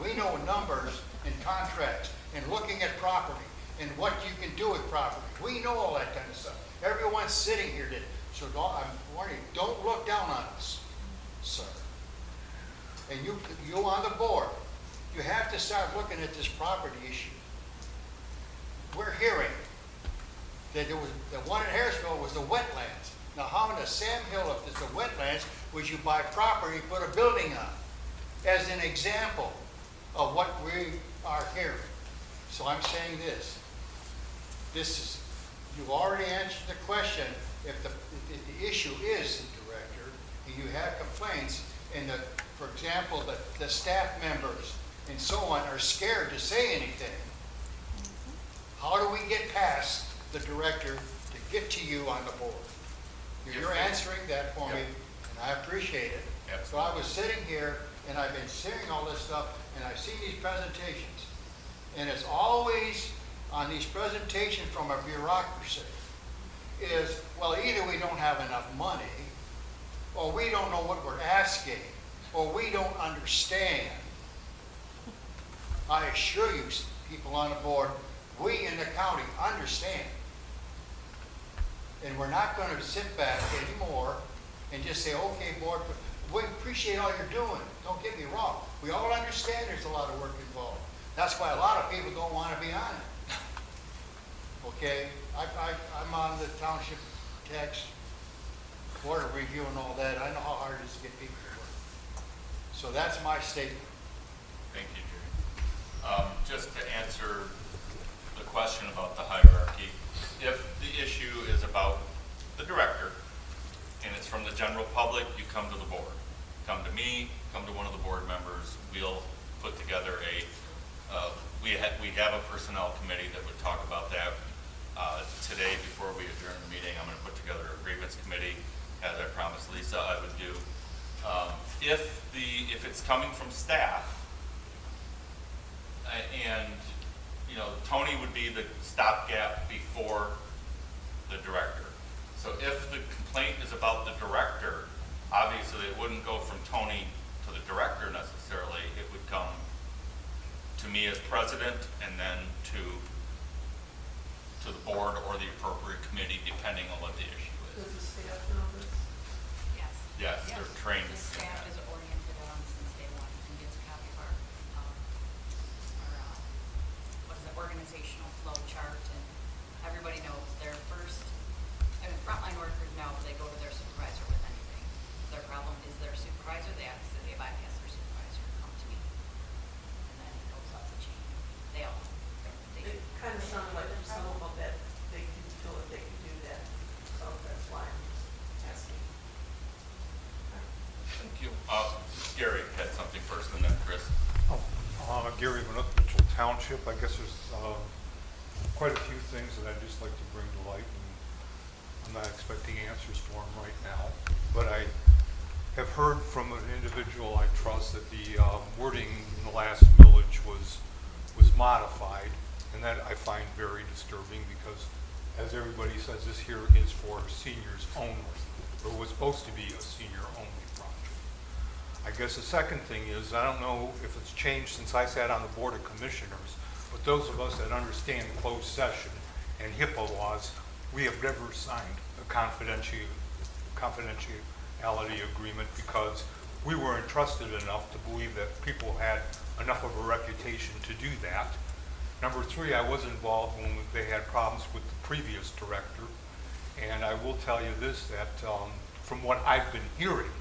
R: We know numbers and contracts and looking at property and what you can do with property. We know all that kind of stuff. Everyone's sitting here today. So I'm warning you, don't look down on us, sir. And you on the board, you have to start looking at this property issue. We're hearing that there was, the one in Harrisville was the wetlands. Now how in the Sam Hill, if it's the wetlands, would you buy property, put a building on? As an example of what we are hearing. So I'm saying this is, you've already answered the question. If the issue is the director, and you have complaints, and for example, the staff members and so on are scared to say anything, how do we get past the director to get to you on the board? You're answering that for me, and I appreciate it.
B: Yep.
R: So I was sitting here, and I've been seeing all this stuff, and I've seen these presentations, and it's always on these presentations from a bureaucracy is, well, either we don't have enough money, or we don't know what we're asking, or we don't understand. I assure you, people on the board, we in the county understand. And we're not going to sit back anymore and just say, okay, board, we appreciate all you're doing. Don't get me wrong. We all understand there's a lot of work involved. That's why a lot of people don't want to be on it. Okay? I'm on the township tax board of review and all that. I know how hard it is to get people to work. So that's my statement.
B: Thank you, Jerry. Just to answer the question about the hierarchy, public, you come to the board. Come to me, come to one of the board members. We'll put together we have a personnel committee that would talk about that. Today, before we adjourn the meeting, I'm going to put together a grievance committee, as I promised Lisa I would do. If it's coming from staff, and Tony would be the stopgap before the director. So if the complaint is about the director, obviously it wouldn't go from Tony to the director necessarily. It would come to me as president, and then to the board or the appropriate committee, depending on what the issue is.
C: Does the staff know this?
A: Yes.
B: Yes, they're trained.
A: The staff is oriented since day one and gets a copy of our organizational flow chart, and everybody knows their first, frontline workers know they go to their supervisor with anything. If their problem is their supervisor, they absolutely bypass their supervisor and come to me. And then it goes up the chain. They all know.
C: It kind of sounded like from some of them that they can feel that they can do that, so that's why I'm just asking.
B: Thank you. Gary had something first, and then Chris.
F: Gary Van Mitchell Township. I guess there's quite a few things that I'd just like to bring to light, and I'm not expecting answers for them right now, but I have heard from an individual I trust that the wording in the last millage was modified, and that I find very disturbing because, as everybody says, this here is for seniors only, or was supposed to be a senior-only project. I guess the second thing is, I don't know if it's changed since I sat on the Board of Commissioners, but those of us that understand closed session and HIPAA laws, we have never signed a confidentiality agreement because we were entrusted enough to believe that people had enough of a reputation to do that. Number three, I was involved when they had problems with the previous director, and I will tell you this, that from what I've been hearing,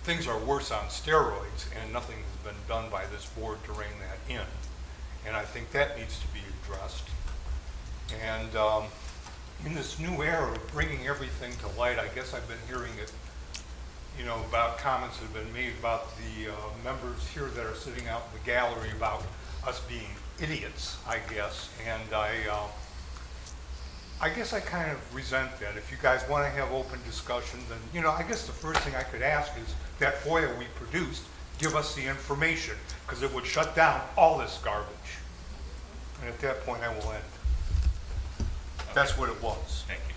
F: things are worse on steroids, and nothing has been done by this board to rein that in. And I think that needs to be addressed. And in this new era of bringing everything to light, I guess I've been hearing it, about comments that have been made about the members here that are sitting out in the gallery about us being idiots, I guess. And I guess I kind of resent that. If you guys want to have open discussion, then, I guess the first thing I could ask is that FOIA we produced, give us the information, because it would shut down all this garbage. And at that point, I will end. That's what it was.
B: Thank you.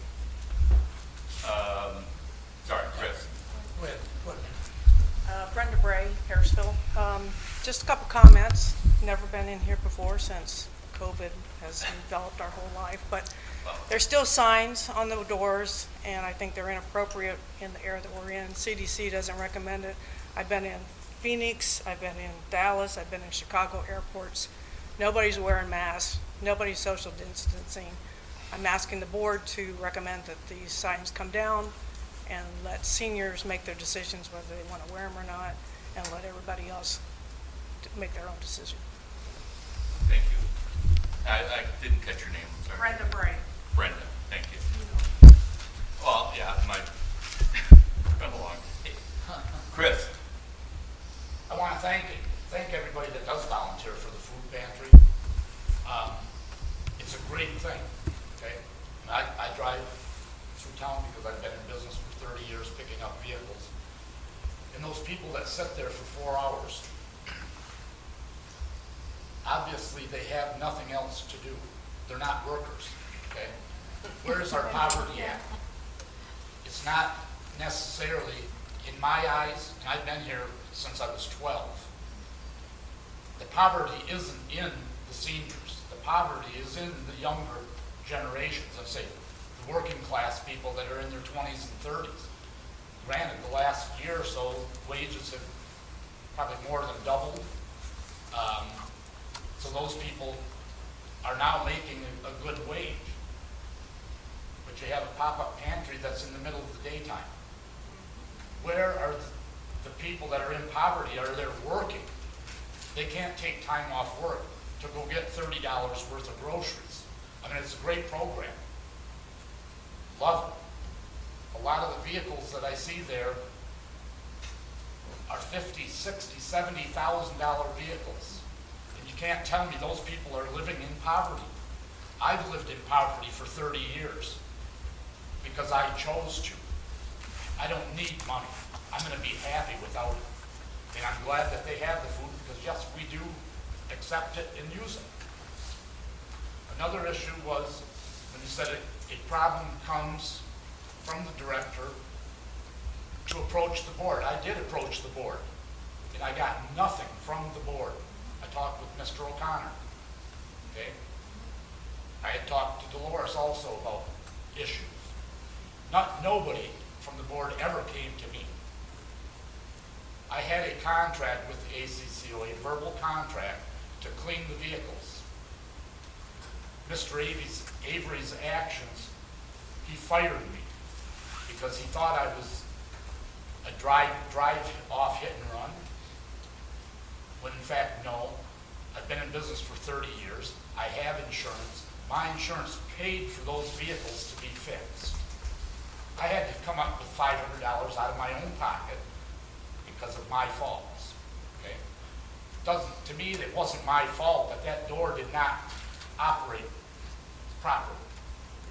B: Sorry, Chris.
C: Go ahead.
I: Brenda Bray, Harrisville. Just a couple comments. Never been in here before since COVID has enveloped our whole life, but there's still signs on the doors, and I think they're inappropriate in the era that we're in. CDC doesn't recommend it. I've been in Phoenix, I've been in Dallas, I've been in Chicago airports. Nobody's wearing masks, nobody's social distancing. I'm asking the board to recommend that these signs come down and let seniors make their decisions whether they want to wear them or not, and let everybody else make their own decision.
B: Thank you. I didn't catch your name. I'm sorry.
C: Brenda Bray.
B: Brenda, thank you. Well, yeah, it's been a long day. Chris.
G: I want to thank everybody that does volunteer for the food pantry. It's a great thing, okay? And I drive through town because I've been in business for 30 years picking up vehicles. And those people that sit there for 4 hours, obviously they have nothing else to do. They're not workers, okay? Where's our poverty at? It's not necessarily, in my eyes, and I've been here since I was 12, the poverty isn't in the seniors. The poverty is in the younger generations, let's say the working class people that are in their 20s and 30s. Granted, the last year or so, wages have probably more than doubled. So those people are now making a good wage. But you have a pop-up pantry that's in the middle of the daytime. Where are the people that are in poverty? Are they working? They can't take time off work to go get $30 worth of groceries. I mean, it's a great program. Love it. a lot of the vehicles that I see there are $50,000, $60,000, $70,000 vehicles. And you can't tell me those people are living in poverty. I've lived in poverty for 30 years because I chose to. I don't need money. I'm going to be happy without it. And I'm glad that they have the food because, yes, we do accept it and use it. Another issue was when you said a problem comes from the director to approach the board. I did approach the board, and I got nothing from the board. I talked with Mr. O'Connor, okay? I had talked to Dolores also about issues. Nobody from the board ever came to me. I had a contract with the ACCOA, a verbal contract, to clean the vehicles. Mr. Avery's actions, he fired me because he thought I was a drive-off hit and run, when in fact, no. I've been in business for 30 years. I have insurance. My insurance paid for those vehicles to be fixed. I had to come up with $500 out of my own pocket because of my faults, okay? To me, it wasn't my fault that that door did not operate properly,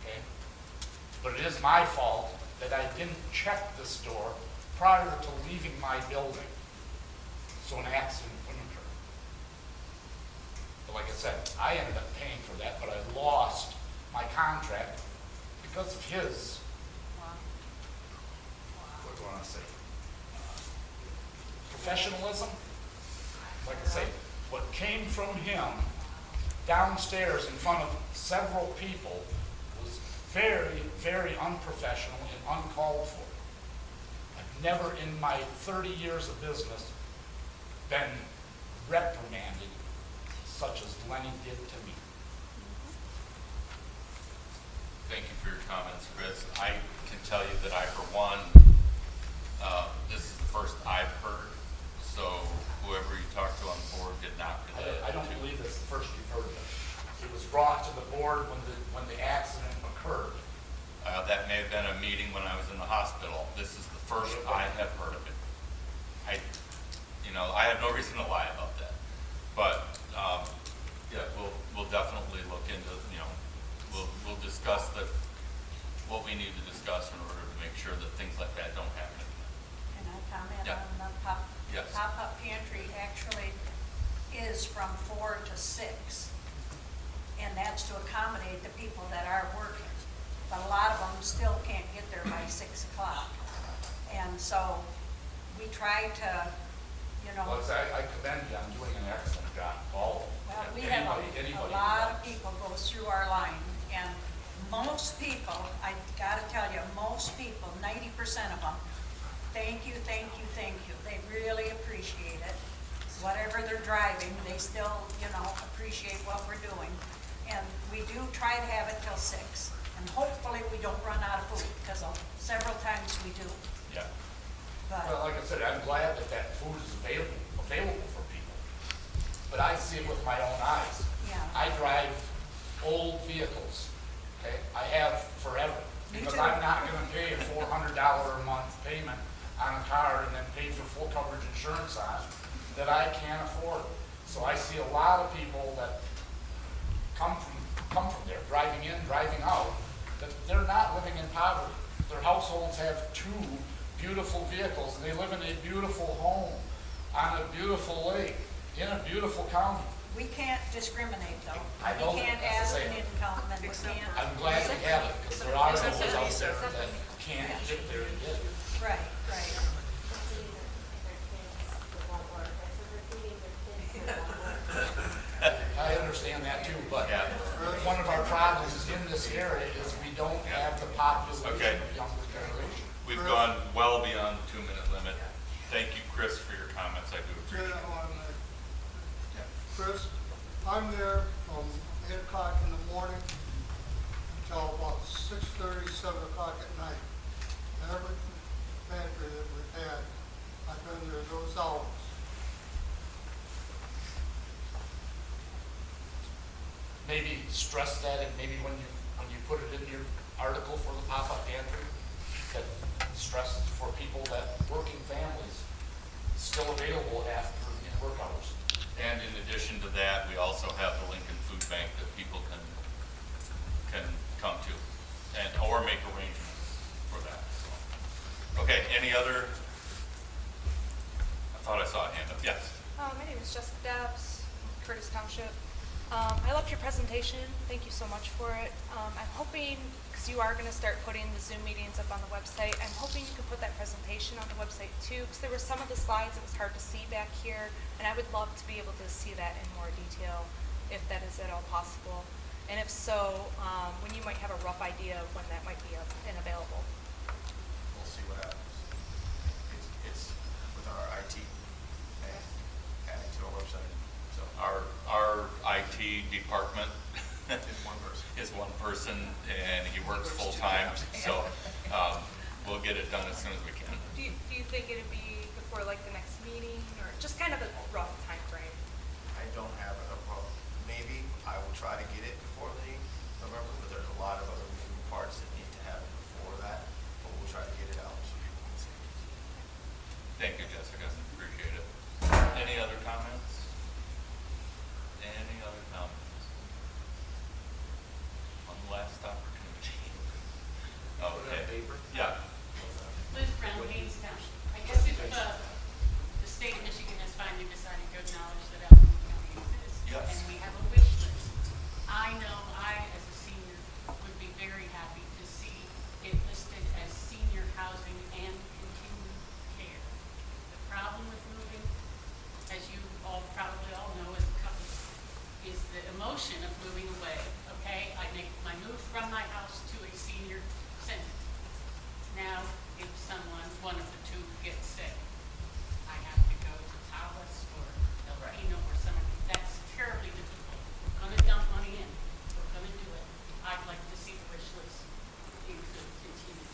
G: okay? But it is my fault that I didn't check this door prior to leaving my building, so an accident wouldn't occur. But like I said, I ended up paying for that, but I lost my contract because of his, what do I want to say, professionalism. Like I say, what came from him downstairs in front of several people was very, very unprofessional and uncalled for. I've never in my 30 years of business been reprimanded such as Lenny did to me.
B: Thank you for your comments, Chris. I can tell you that I, for one, this is the first I've heard, so whoever you talked to on the board did not relay it.
G: I don't believe it's the first you've heard of it. It was brought to the board when the accident occurred.
B: That may have been a meeting when I was in the hospital. This is the first I have heard of it. I have no reason to lie about that. But, yeah, we'll definitely look into, we'll discuss what we need to discuss in order to make sure that things like that don't happen again.
M: Can I comment
B: Yeah.
M: on the
B: Yes.
M: pop-up pantry actually is from 4 to 6. And that's to accommodate the people that are working. But a lot of them still can't get there by 6 o'clock. And so we try to,
G: Well, I commend you on doing an excellent job, all of them.
M: well, we have a lot of people go through our line. And most people, I gotta tell you, most people, 90% of them, thank you, thank you, thank you. They really appreciate it. Whatever they're driving, they still, appreciate what we're doing. And we do try to have it till 6. And hopefully we don't run out of food, because several times we do.
G: Yeah.
M: But
G: Well, like I said, I'm glad that food is available for people. But I see it with my own eyes.
M: Yeah.
G: I drive old vehicles, okay? I have forever.
M: Me
G: Because
M: too.
G: I'm not gonna pay a $400 a month payment on a car and then pay for full coverage insurance on it that I can't afford. So I see a lot of people that come from there, driving in, driving out, that they're not living in poverty. Their households have 2 beautiful vehicles, and they live in a beautiful home on a beautiful lake in a beautiful county.
M: we can't discriminate though.
G: I know
M: We can't
G: that, that's
M: ask
G: the
M: an
G: same.
M: income and we can't.
G: I'm glad we have it, because there are those out there that can't get there to get it.
M: Right, right.
G: I understand that too, but one of our problems in this area is we don't have the population
B: Okay.
G: of younger generation.
B: We've gone well beyond the 2-minute limit. Thank you, Chris, for your comments. I do appreciate it.
L: Chris, I'm there from 8 o'clock in the morning until about 6:30, 7 o'clock at night. Every pantry that we've had, I've been there those hours.
G: Maybe stress that, and maybe when you put it in your article for the pop-up pantry, that stress for people that working families still available after work hours.
B: And in addition to that, we also have the Lincoln Food Bank that people can come to and, or make arrangements for that. So. Okay, any other? I thought I saw a hand up. Yes.
S: My name is Jessica Dabbs, Curtis Township. I loved your presentation. Thank you so much for it. I'm hoping, because you are going to start putting the Zoom meetings up on the website, I'm hoping you could put that presentation on the website too, because there were some of the slides it was hard to see back here, and I would love to be able to see that in more detail, if that is at all possible. And if so, when you might have a rough idea of when that might be up and available.
J: We'll see what happens. It's with our IT and adding to our website. So
B: Our IT department
J: is
B: one person, and he works full-time, so we'll get it done as soon as we can.
S: Do you think it'd be before like the next meeting, or just kind of a rough time frame?
J: I don't have maybe I will try to get it before the November, but there's a lot of other moving parts that need to happen before that, but we'll try to get it out so people can see it.
B: Thank you, Jessica. Appreciate it. Any other comments? Any other comments? One last opportunity. Okay. Yeah.
T: Liz Brown, Haynes Township. I guess if the state of Michigan has finally decided to acknowledge that Alcona County exists,
B: Yes.
T: and we have a wish list, I know I, as a senior, would be very happy to see it listed as senior housing and continued care. The problem with moving, as you all probably all know as a couple, is the emotion of moving away, okay? I make my move from my house to a senior center. Now, if someone, one of the two, gets sick, I have to go to Tawas or El Reno or somewhere. That's terribly difficult. We're going to dump money in. We're going to do it. I'd like to see the wish list include continue.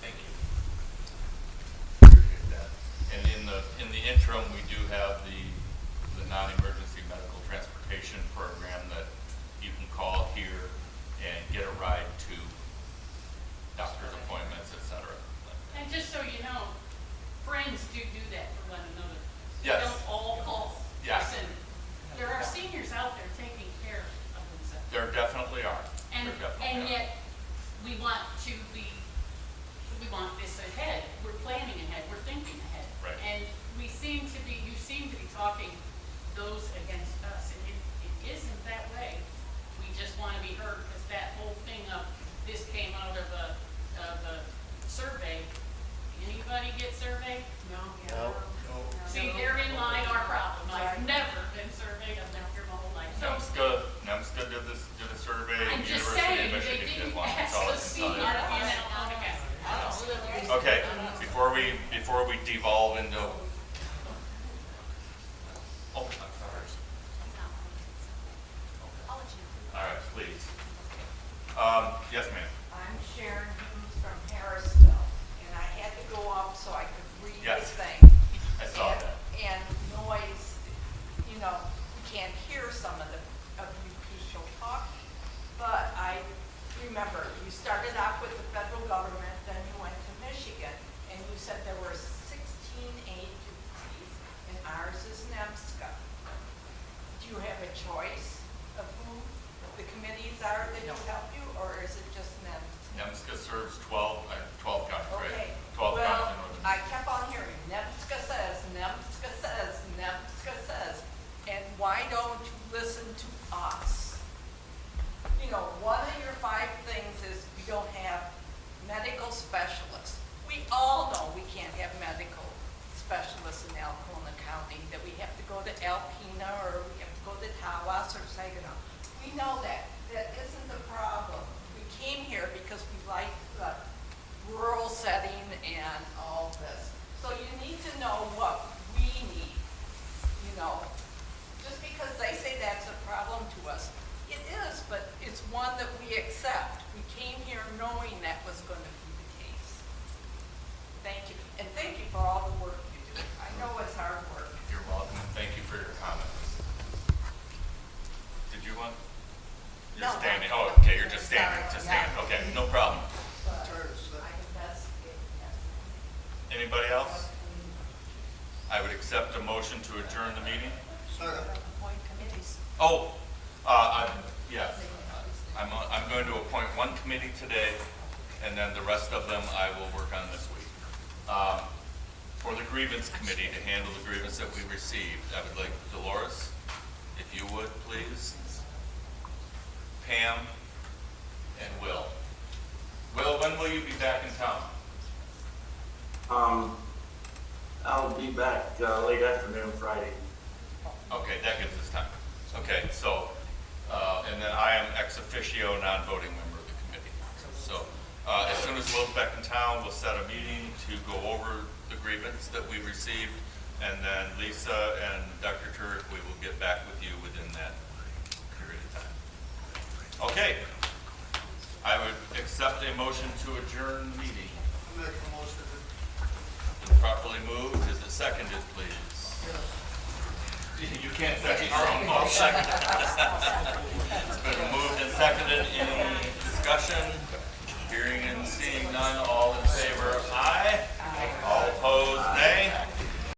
B: Thank you. Appreciate that. And in the interim, we do have the non-emergency medical transportation program that you can call here and get a ride to doctor's appointments, etc.
T: And just so you know, friends do that for one another.
B: Yes.
T: They don't all call.
B: Yeah.
T: Listen, there are seniors out there taking care of themselves.
B: There definitely are.
T: And,
B: There definitely
T: and
B: are.
T: yet, we want this ahead. We're planning ahead. We're thinking ahead.
B: Right.
T: And you seem to be talking those against us, and it isn't that way. We just want to be heard, because that whole thing of this came out of a survey. Anybody get surveyed? No. See, therein lie our problem. I've never been surveyed. I've been here my whole life.
B: NEMSCA did a survey.
T: I'm just
B: University
T: saying,
B: of
T: they
B: Michigan did
T: didn't
B: one.
T: ask
B: That's all I
T: us
B: can
T: senior
B: tell you.
T: in Alcona County.
B: Okay, before we devolve into. Oh, I'm sorry.
T: I'll let you know.
B: All right, please. Yes, ma'am.
C: I'm Sharon Hughes from Harrisville, and I had to go up so I could read the
B: Yes.
C: thing.
B: I saw that.
C: And noise, you can't hear some of you people talking. But I remember, you started off with the federal government, then you went to Michigan, and you said there were 16 agencies, and ours is NEMSCA. Do you have a choice of who the committees are that help you, or is it just NEMSCA?
B: NEMSCA serves 12 counties, right?
C: Okay.
B: 12
C: Well,
B: counties in northern.
C: I kept on hearing, NEMSCA says, NEMSCA says, NEMSCA says, and why don't you listen to us? One of your 5 things is we don't have medical specialists. We all know we can't have medical specialists in Alcona County, that we have to go to Alpena, or we have to go to Tawas or Saginaw. We know that. That isn't the problem. We came here because we like the rural setting and all this. So you need to know what we need, Just because they say that's a problem to us, it is, but it's one that we accept. We came here knowing that was going to be the case. Thank you. And thank you for all the work you do. I know it's hard work.
B: You're welcome, and thank you for your comments. Did you want? You're
C: No,
B: standing.
C: no.
B: Oh, okay, you're just standing.
C: Sorry.
B: Just
C: Yeah.
B: standing. Okay, no problem.
L: Curtis,
B: Anybody else? I would accept a motion to adjourn the meeting.
M: Appoint committees.
B: Oh, yes. I'm going to appoint one committee today, and then the rest of them I will work on this week. For the grievance committee to handle the grievance that we received, I would like Dolores, if you would, please. Pam and Will. Will, when will you be back in town?
P: I'll be back late afternoon Friday.
B: Okay, that gives us time. Okay, so, and then I am ex officio non-voting member of the committee. So, as soon as Will's back in town, we'll set a meeting to go over the grievance that we received, and then Lisa and Dr. Turek, we will get back with you within that period of time. Okay, I would accept a motion to adjourn the meeting.
L: Make a motion to
B: Properly moved, is it seconded, please? You can't second your own motion.